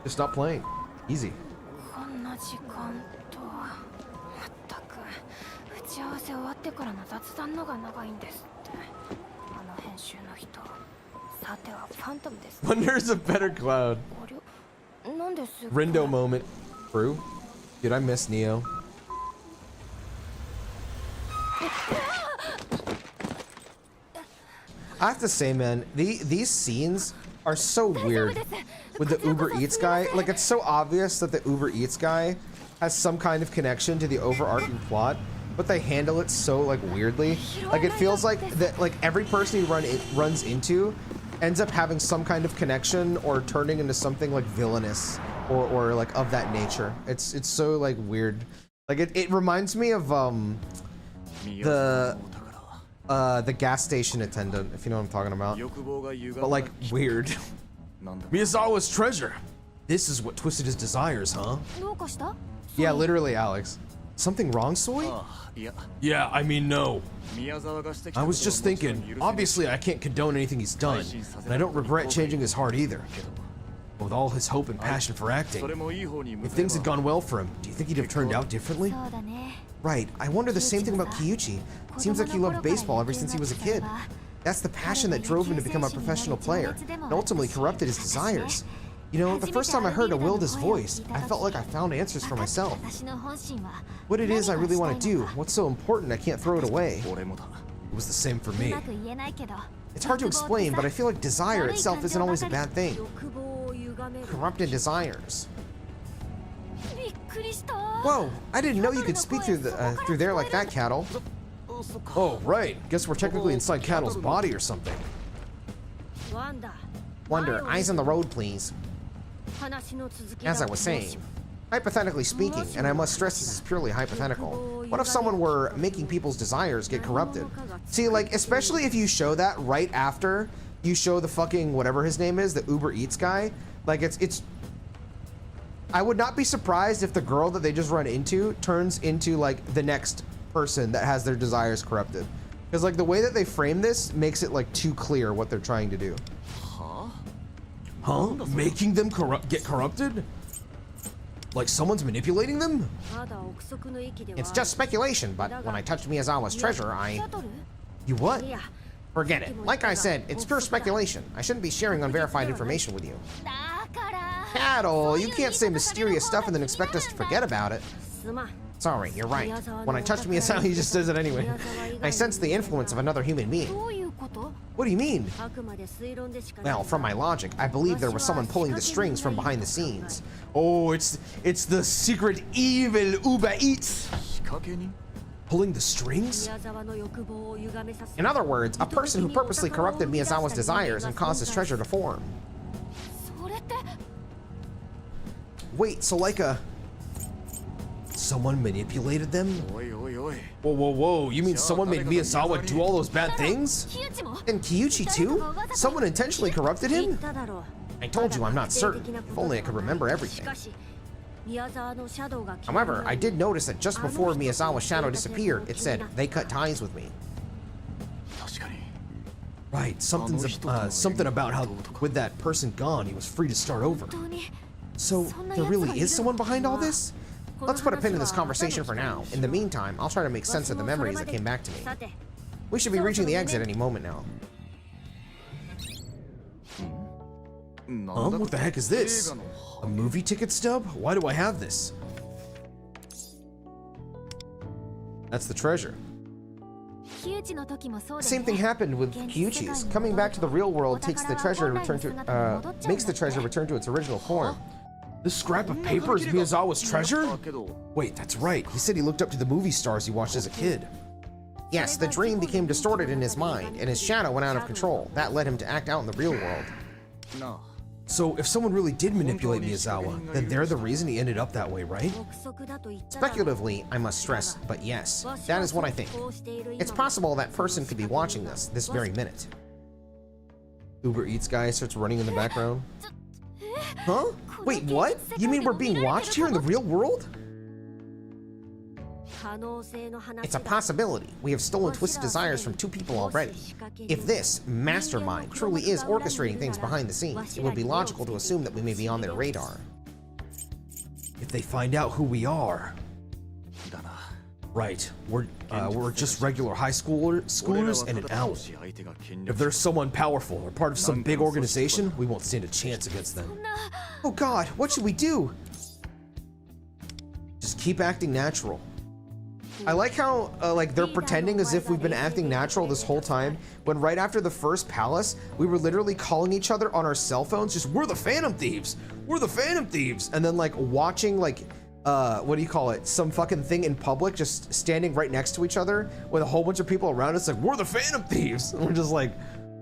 Just stop playing. Easy. Wonder's a better Cloud. Rindo moment. True. Dude, I miss Neo. I have to say, man, these scenes are so weird with the Uber Eats guy. Like, it's so obvious that the Uber Eats guy has some kind of connection to the overarching plot, but they handle it so like weirdly. Like, it feels like that like every person he runs into ends up having some kind of connection or turning into something like villainous or like of that nature. It's so like weird. Like it reminds me of the gas station attendant, if you know what I'm talking about. But like weird. Miyazawa's treasure. This is what twisted his desires, huh? Yeah, literally, Alex. Something wrong, Soy? Yeah, I mean, no. I was just thinking, obviously I can't condone anything he's done, and I don't regret changing his heart either. But with all his hope and passion for acting, if things had gone well for him, do you think he'd have turned out differently? Right, I wonder the same thing about Kyuchi. Seems like he loved baseball ever since he was a kid. That's the passion that drove him to become a professional player, and ultimately corrupted his desires. You know, the first time I heard Awilda's voice, I felt like I found answers for myself. What it is I really want to do, what's so important I can't throw it away. It was the same for me. It's hard to explain, but I feel like desire itself isn't always a bad thing. Corrupted desires. Whoa, I didn't know you could speak through there like that, Cattle. Oh, right. Guess we're technically inside Cattle's body or something. Wonder, eyes on the road, please. As I was saying, hypothetically speaking, and I must stress this is purely hypothetical, what if someone were making people's desires get corrupted? See, like, especially if you show that right after you show the fucking whatever his name is, the Uber Eats guy, like it's I would not be surprised if the girl that they just run into turns into like the next person that has their desires corrupted. Because like the way that they frame this makes it like too clear what they're trying to do. Huh? Making them get corrupted? Like someone's manipulating them? It's just speculation, but when I touched Miyazawa's treasure, You what? Forget it. Like I said, it's pure speculation. I shouldn't be sharing unverified information with you. Cattle, you can't say mysterious stuff and then expect us to forget about it. Sorry, you're right. When I touched Miyazawa, he just says it anyway. I sense the influence of another human being. What do you mean? Well, from my logic, I believe there was someone pulling the strings from behind the scenes. Oh, it's the secret evil Uber Eats. Pulling the strings? In other words, a person who purposely corrupted Miyazawa's desires and caused his treasure to form. Wait, so like someone manipulated them? Whoa, you mean someone made Miyazawa do all those bad things? And Kyuchi too? Someone intentionally corrupted him? I told you I'm not certain. If only I could remember everything. However, I did notice that just before Miyazawa's shadow disappeared, it said, "They cut ties with me." Right, something about how with that person gone, he was free to start over. So, there really is someone behind all this? Let's put a pin in this conversation for now. In the meantime, I'll try to make sense of the memories that came back to me. We should be reaching the exit any moment now. What the heck is this? A movie ticket stub? Why do I have this? That's the treasure. The same thing happened with Kyuchi's. Coming back to the real world makes the treasure return to its original form. This scrap of paper is Miyazawa's treasure? Wait, that's right. He said he looked up to the movie stars he watched as a kid. Yes, the dream became distorted in his mind, and his shadow went out of control. That led him to act out in the real world. So if someone really did manipulate Miyazawa, then they're the reason he ended up that way, right? Speculatively, I must stress, but yes, that is what I think. It's possible that person could be watching this very minute. Uber Eats guy starts running in the background. Huh? Wait, what? You mean we're being watched here in the real world? It's a possibility. We have stolen twisted desires from two people already. If this mastermind truly is orchestrating things behind the scenes, it would be logical to assume that we may be on their radar. If they find out who we are... Right, we're just regular high schoolers and an owl. If there's someone powerful or part of some big organization, we won't stand a chance against them. Oh God, what should we do? Just keep acting natural. I like how like they're pretending as if we've been acting natural this whole time, when right after the first palace, we were literally calling each other on our cell phones, just we're the Phantom Thieves, we're the Phantom Thieves, and then like watching like what do you call it, some fucking thing in public, just standing right next to each other with a whole bunch of people around us, like we're the Phantom Thieves, and we're just like,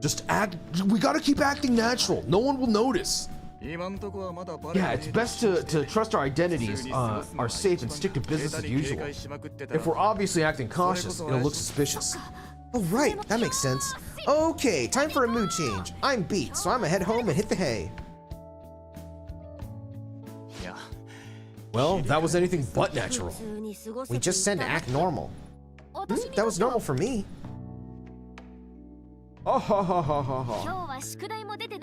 just act, we gotta keep acting natural, no one will notice. Yeah, it's best to trust our identities are safe and stick to business as usual. If we're obviously acting cautious, it'll look suspicious. Oh right, that makes sense. Okay, time for a mood change. I'm beat, so I'ma head home and hit the hay. Well, that was anything but natural. We just said to act normal. That was normal for me. Oh, ha, ha, ha, ha, ha.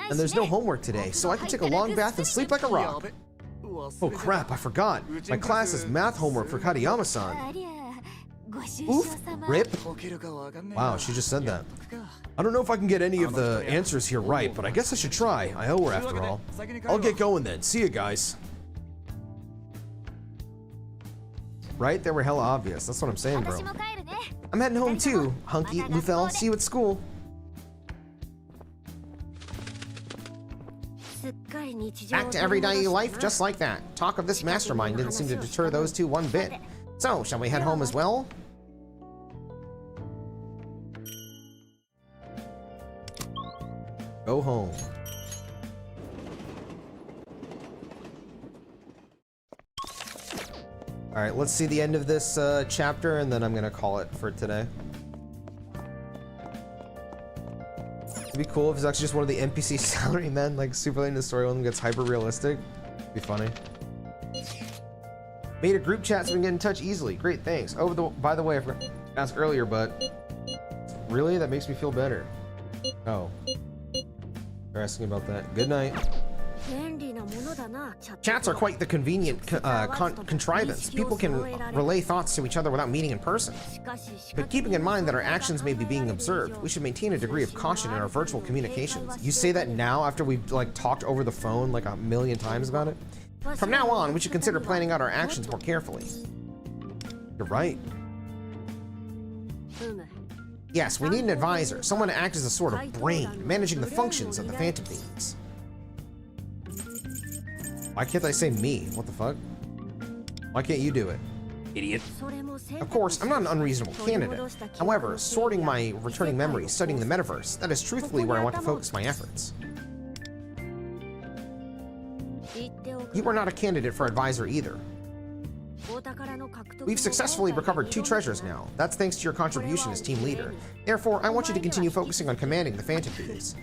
And there's no homework today, so I can take a long bath and sleep like a rock. Oh crap, I forgot. My class is math homework for Kadayama-san. Oof, rip. Wow, she just said that. I don't know if I can get any of the answers here right, but I guess I should try. I owe her after all. I'll get going then. See you guys. Right? They were hella obvious. That's what I'm saying, bro. I'm heading home too, Hunky, Lufel. See you at school. Back to everyday life just like that. Talk of this mastermind didn't seem to deter those two one bit. So, shall we head home as well? Go home. Alright, let's see the end of this chapter, and then I'm gonna call it for today. It'd be cool if it's actually just one of the NPC salarymen, like super late in the story, one of them gets hyper realistic. It'd be funny. Made a group chat so we can get in touch easily. Great, thanks. Oh, by the way, I forgot to ask earlier, but really, that makes me feel better. Oh, they're asking about that. Good night. Chats are quite the convenient contrivance. People can relay thoughts to each other without meeting in person. But keeping in mind that our actions may be being observed, we should maintain a degree of caution in our virtual communications. You say that now after we've like talked over the phone like 1,000,000 times about it? From now on, we should consider planning out our actions more carefully. You're right. Yes, we need an advisor, someone to act as a sort of brain, managing the functions of the Phantom Thieves. Why can't I say me? What the fuck? Why can't you do it? Idiot. Of course, I'm not an unreasonable candidate. However, sorting my returning memories, studying the metaverse, that is truthfully where I want to focus my efforts. You are not a candidate for advisor either. We've successfully recovered 2 treasures now. That's thanks to your contribution as team leader. Therefore, I want you to continue focusing on commanding the Phantom Thieves.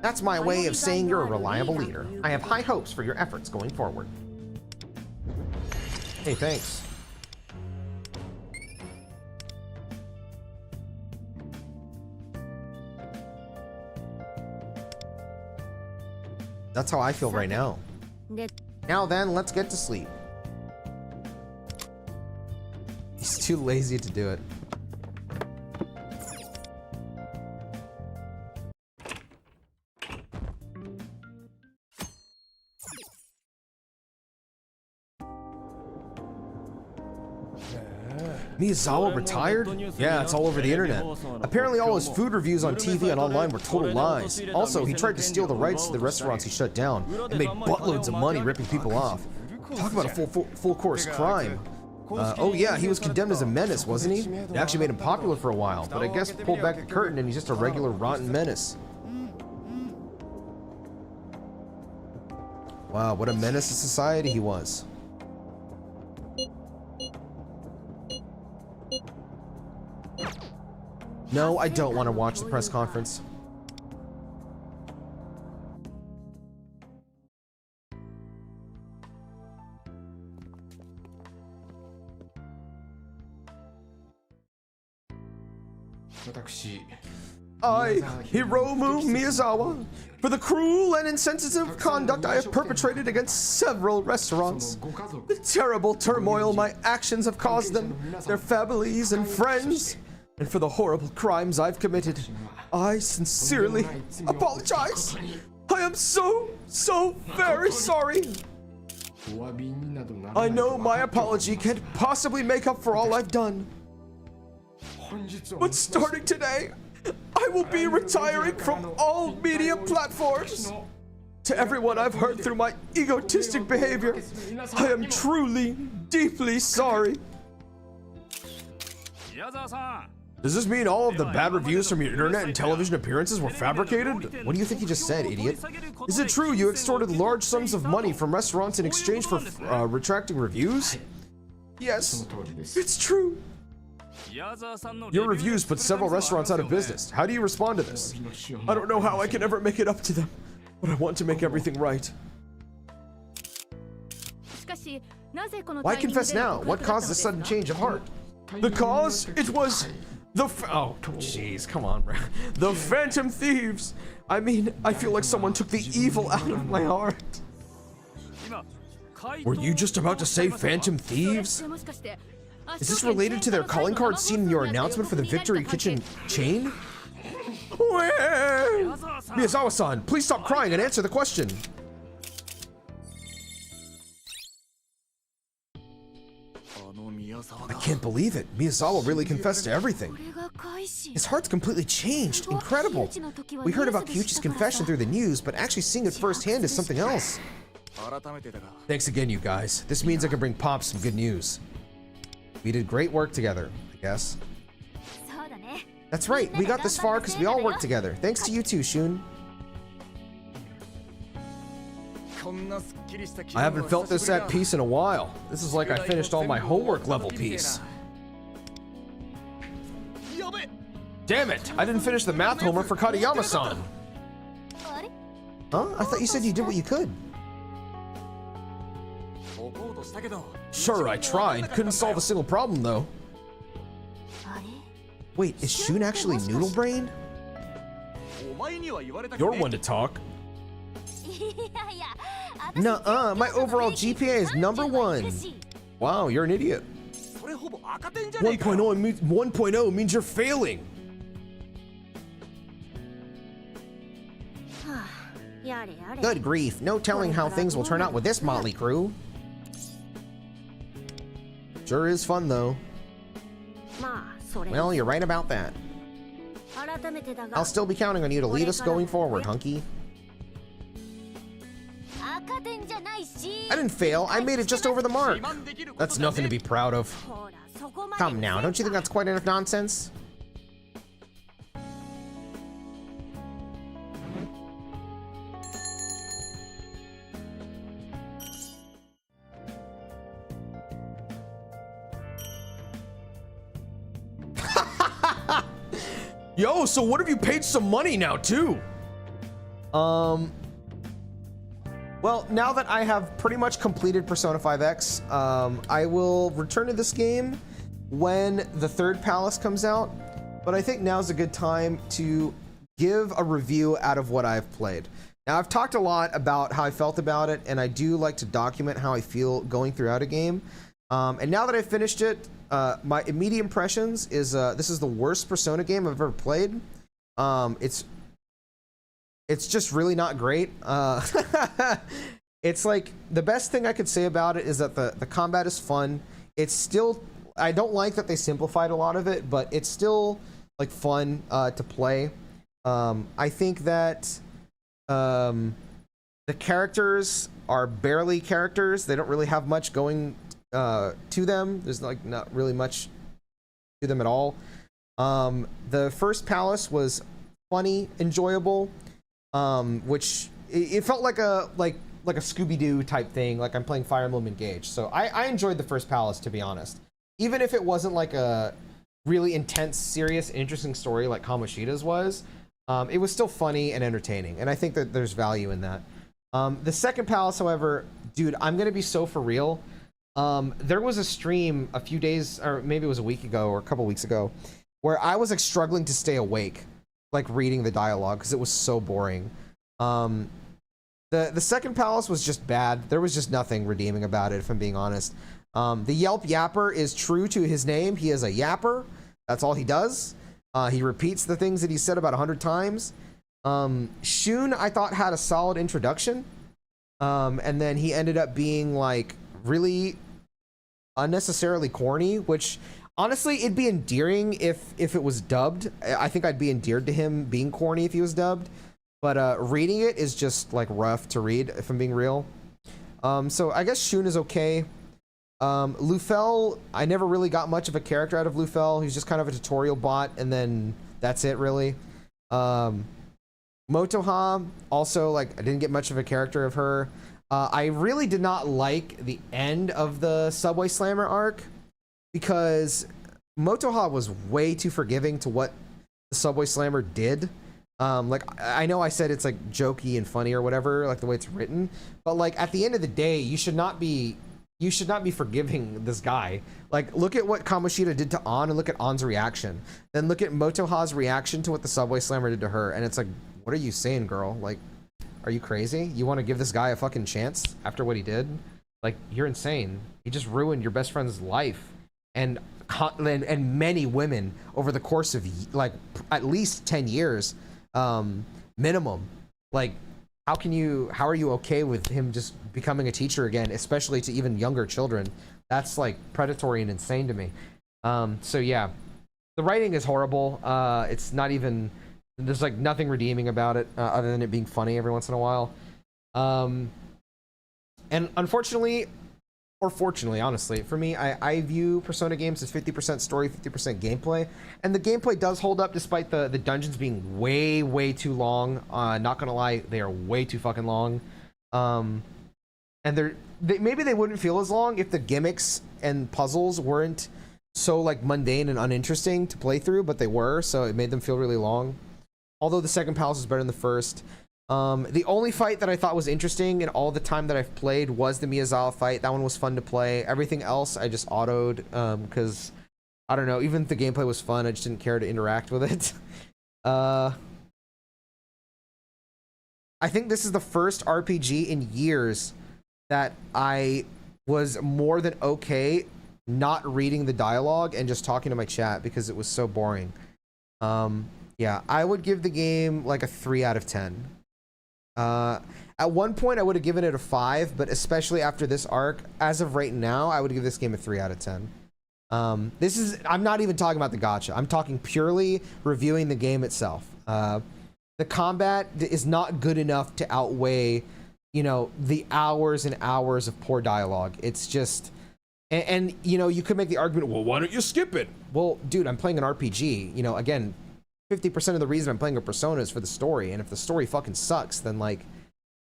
That's my way of saying you're a reliable leader. I have high hopes for your efforts going forward. Hey, thanks. That's how I feel right now. Now then, let's get to sleep. He's too lazy to do it. Miyazawa retired? Yeah, it's all over the internet. Apparently all his food reviews on TV and online were total lies. Also, he tried to steal the rights to the restaurants he shut down and made buttloads of money ripping people off. Talk about a full course crime. Oh yeah, he was condemned as a menace, wasn't he? It actually made him popular for a while, but I guess pulled back the curtain and he's just a regular rotten menace. Wow, what a menace to society he was. No, I don't want to watch the press conference. I, Hiromu Miyazawa, for the cruel and insensitive conduct I have perpetrated against several restaurants, the terrible turmoil my actions have caused them, their families and friends, and for the horrible crimes I've committed, I sincerely apologize. I am so very sorry. I know my apology can't possibly make up for all I've done. But starting today, I will be retiring from all media platforms. To everyone I've hurt through my egotistic behavior, I am truly, deeply sorry. Does this mean all of the bad reviews from your internet and television appearances were fabricated? What do you think you just said, idiot? Is it true you extorted large sums of money from restaurants in exchange for retracting reviews? Yes, it's true. Your reviews put several restaurants out of business. How do you respond to this? I don't know how I can ever make it up to them, but I want to make everything right. Why confess now? What caused the sudden change of heart? The cause? It was the oh, jeez, come on, bro. The Phantom Thieves. I mean, I feel like someone took the evil out of my heart. Were you just about to say Phantom Thieves? Is this related to their calling card seen in your announcement for the Victory Kitchen chain? Where? Miyazawa-san, please stop crying and answer the question. I can't believe it. Miyazawa really confessed to everything. His heart's completely changed. Incredible. We heard about Kyuchi's confession through the news, but actually seeing it firsthand is something else. Thanks again, you guys. This means I can bring Pop some good news. We did great work together, I guess. That's right. We got this far because we all worked together. Thanks to you too, Shun. I haven't felt this at peace in a while. This is like I finished all my homework level piece. Damn it! I didn't finish the math homework for Katayama-san. Huh? I thought you said you did what you could. Sure, I tried. Couldn't solve a single problem, though. Wait, is Shun actually Noodle Brain? You're one to talk. Nuh-uh, my overall GPA is #1. Wow, you're an idiot. 1.0 means you're failing. Good grief, no telling how things will turn out with this motley crew. Sure is fun, though. Well, you're right about that. I'll still be counting on you to lead us going forward, Hunky. I didn't fail, I made it just over the mark. That's nothing to be proud of. Come now, don't you think that's quite enough nonsense? Yo, so what if you paid some money now too? Well, now that I have pretty much completed Persona 5X, I will return to this game when the third palace comes out. But I think now's a good time to give a review out of what I've played. Now, I've talked a lot about how I felt about it, and I do like to document how I feel going throughout a game. And now that I've finished it, my immediate impressions is this is the worst Persona game I've ever played. It's just really not great. It's like the best thing I could say about it is that the combat is fun. It's still, I don't like that they simplified a lot of it, but it's still like fun to play. I think that the characters are barely characters. They don't really have much going to them. There's like not really much to them at all. The first palace was funny, enjoyable, which it felt like a Scooby-Doo type thing, like I'm playing Fire Emblem Engage. So I enjoyed the first palace, to be honest, even if it wasn't like a really intense, serious, interesting story like Kamoshida's was. It was still funny and entertaining, and I think that there's value in that. The second palace, however, dude, I'm gonna be so for real. There was a stream a few days, or maybe it was a week ago or a couple weeks ago, where I was like struggling to stay awake, like reading the dialogue because it was so boring. The second palace was just bad. There was just nothing redeeming about it, if I'm being honest. The Yelp Yapper is true to his name. He is a yapper. That's all he does. He repeats the things that he said about 100 times. Shun, I thought, had a solid introduction. And then he ended up being like really unnecessarily corny, which honestly it'd be endearing if it was dubbed. I think I'd be endeared to him being corny if he was dubbed, but reading it is just like rough to read, if I'm being real. So I guess Shun is okay. Lufel, I never really got much of a character out of Lufel. He's just kind of a tutorial bot, and then that's it really. Motoha, also, like, I didn't get much of a character of her. I really did not like the end of the Subway Slammer arc, because Motoha was way too forgiving to what the Subway Slammer did. Like, I know I said it's like jokey and funny or whatever, like the way it's written, but like at the end of the day, you should not be forgiving this guy. Like, look at what Kamoshida did to An, and look at An's reaction. Then look at Motoha's reaction to what the Subway Slammer did to her, and it's like, what are you saying, girl? Like, are you crazy? You want to give this guy a fucking chance after what he did? Like, you're insane. He just ruined your best friend's life, and many women over the course of like at least 10 years minimum. Like, how are you okay with him just becoming a teacher again, especially to even younger children? That's like predatory and insane to me. So yeah, the writing is horrible. It's not even, there's like nothing redeeming about it other than it being funny every once in a while. And unfortunately, or fortunately, honestly, for me, I view Persona games as 50% story, 50% gameplay. And the gameplay does hold up despite the dungeons being way, way too long. Not gonna lie, they are way too fucking long. And maybe they wouldn't feel as long if the gimmicks and puzzles weren't so like mundane and uninteresting to play through, but they were, so it made them feel really long. Although the second palace is better than the first. The only fight that I thought was interesting in all the time that I've played was the Miyazawa fight. That one was fun to play. Everything else I just autoed, because I don't know, even if the gameplay was fun, I just didn't care to interact with it. I think this is the first RPG in years that I was more than okay not reading the dialogue and just talking to my chat because it was so boring. Yeah, I would give the game like a 3 out of 10. At one point I would have given it a 5, but especially after this arc, as of right now, I would give this game a 3 out of 10. I'm not even talking about the gacha. I'm talking purely reviewing the game itself. The combat is not good enough to outweigh, you know, the hours and hours of poor dialogue. It's just, and you know, you could make the argument, well, why don't you skip it? Well, dude, I'm playing an RPG. You know, again, 50% of the reason I'm playing a Persona is for the story, and if the story fucking sucks, then like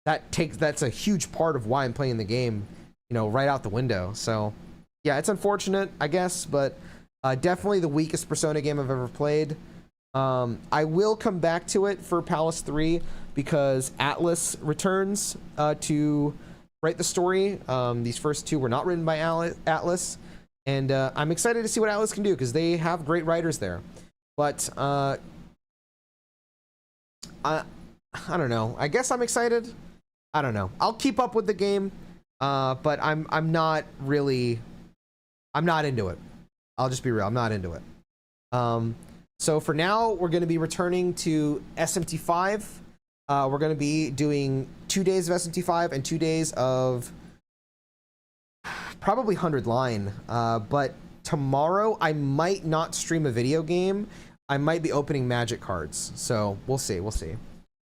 that's a huge part of why I'm playing the game, you know, right out the window. So yeah, it's unfortunate, I guess, but definitely the weakest Persona game I've ever played. I will come back to it for Palace 3 because Atlus returns to write the story. These first two were not written by Atlus, and I'm excited to see what Atlus can do because they have great writers there. But I don't know. I guess I'm excited. I don't know. I'll keep up with the game, but I'm not into it. I'll just be real. I'm not into it. So for now, we're going to be returning to SMT5. We're going to be doing 2 days of SMT5 and 2 days of probably 100 line. But tomorrow, I might not stream a video game. I might be opening magic cards. So we'll see. We'll see.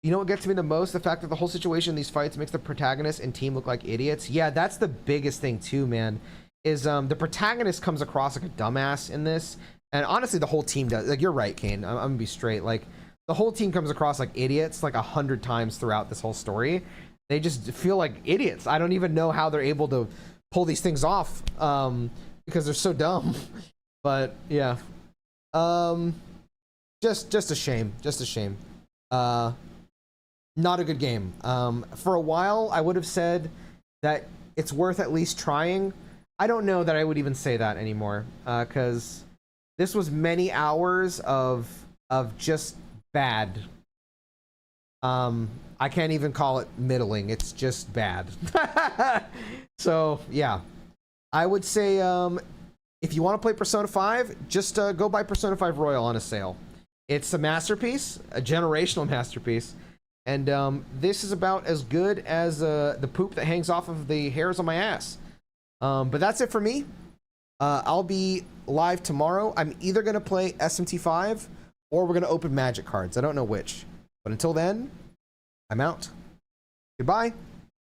You know what gets me the most? The fact that the whole situation in these fights makes the protagonist and team look like idiots. Yeah, that's the biggest thing too, man. Is the protagonist comes across like a dumbass in this. And honestly, the whole team does. Like, you're right, Kane. I'm gonna be straight. Like, the whole team comes across like idiots like 100 times throughout this whole story. They just feel like idiots. I don't even know how they're able to pull these things off because they're so dumb. But yeah, just a shame. Just a shame. Not a good game. For a while, I would have said that it's worth at least trying. I don't know that I would even say that anymore because this was many hours of just bad. I can't even call it middling. It's just bad. So yeah, I would say if you want to play Persona 5, just go buy Persona 5 Royal on a sale. It's a masterpiece, a generational masterpiece. And this is about as good as the poop that hangs off of the hairs on my ass. But that's it for me. I'll be live tomorrow. I'm either going to play SMT5 or we're going to open magic cards. I don't know which. But until then, I'm out. Goodbye.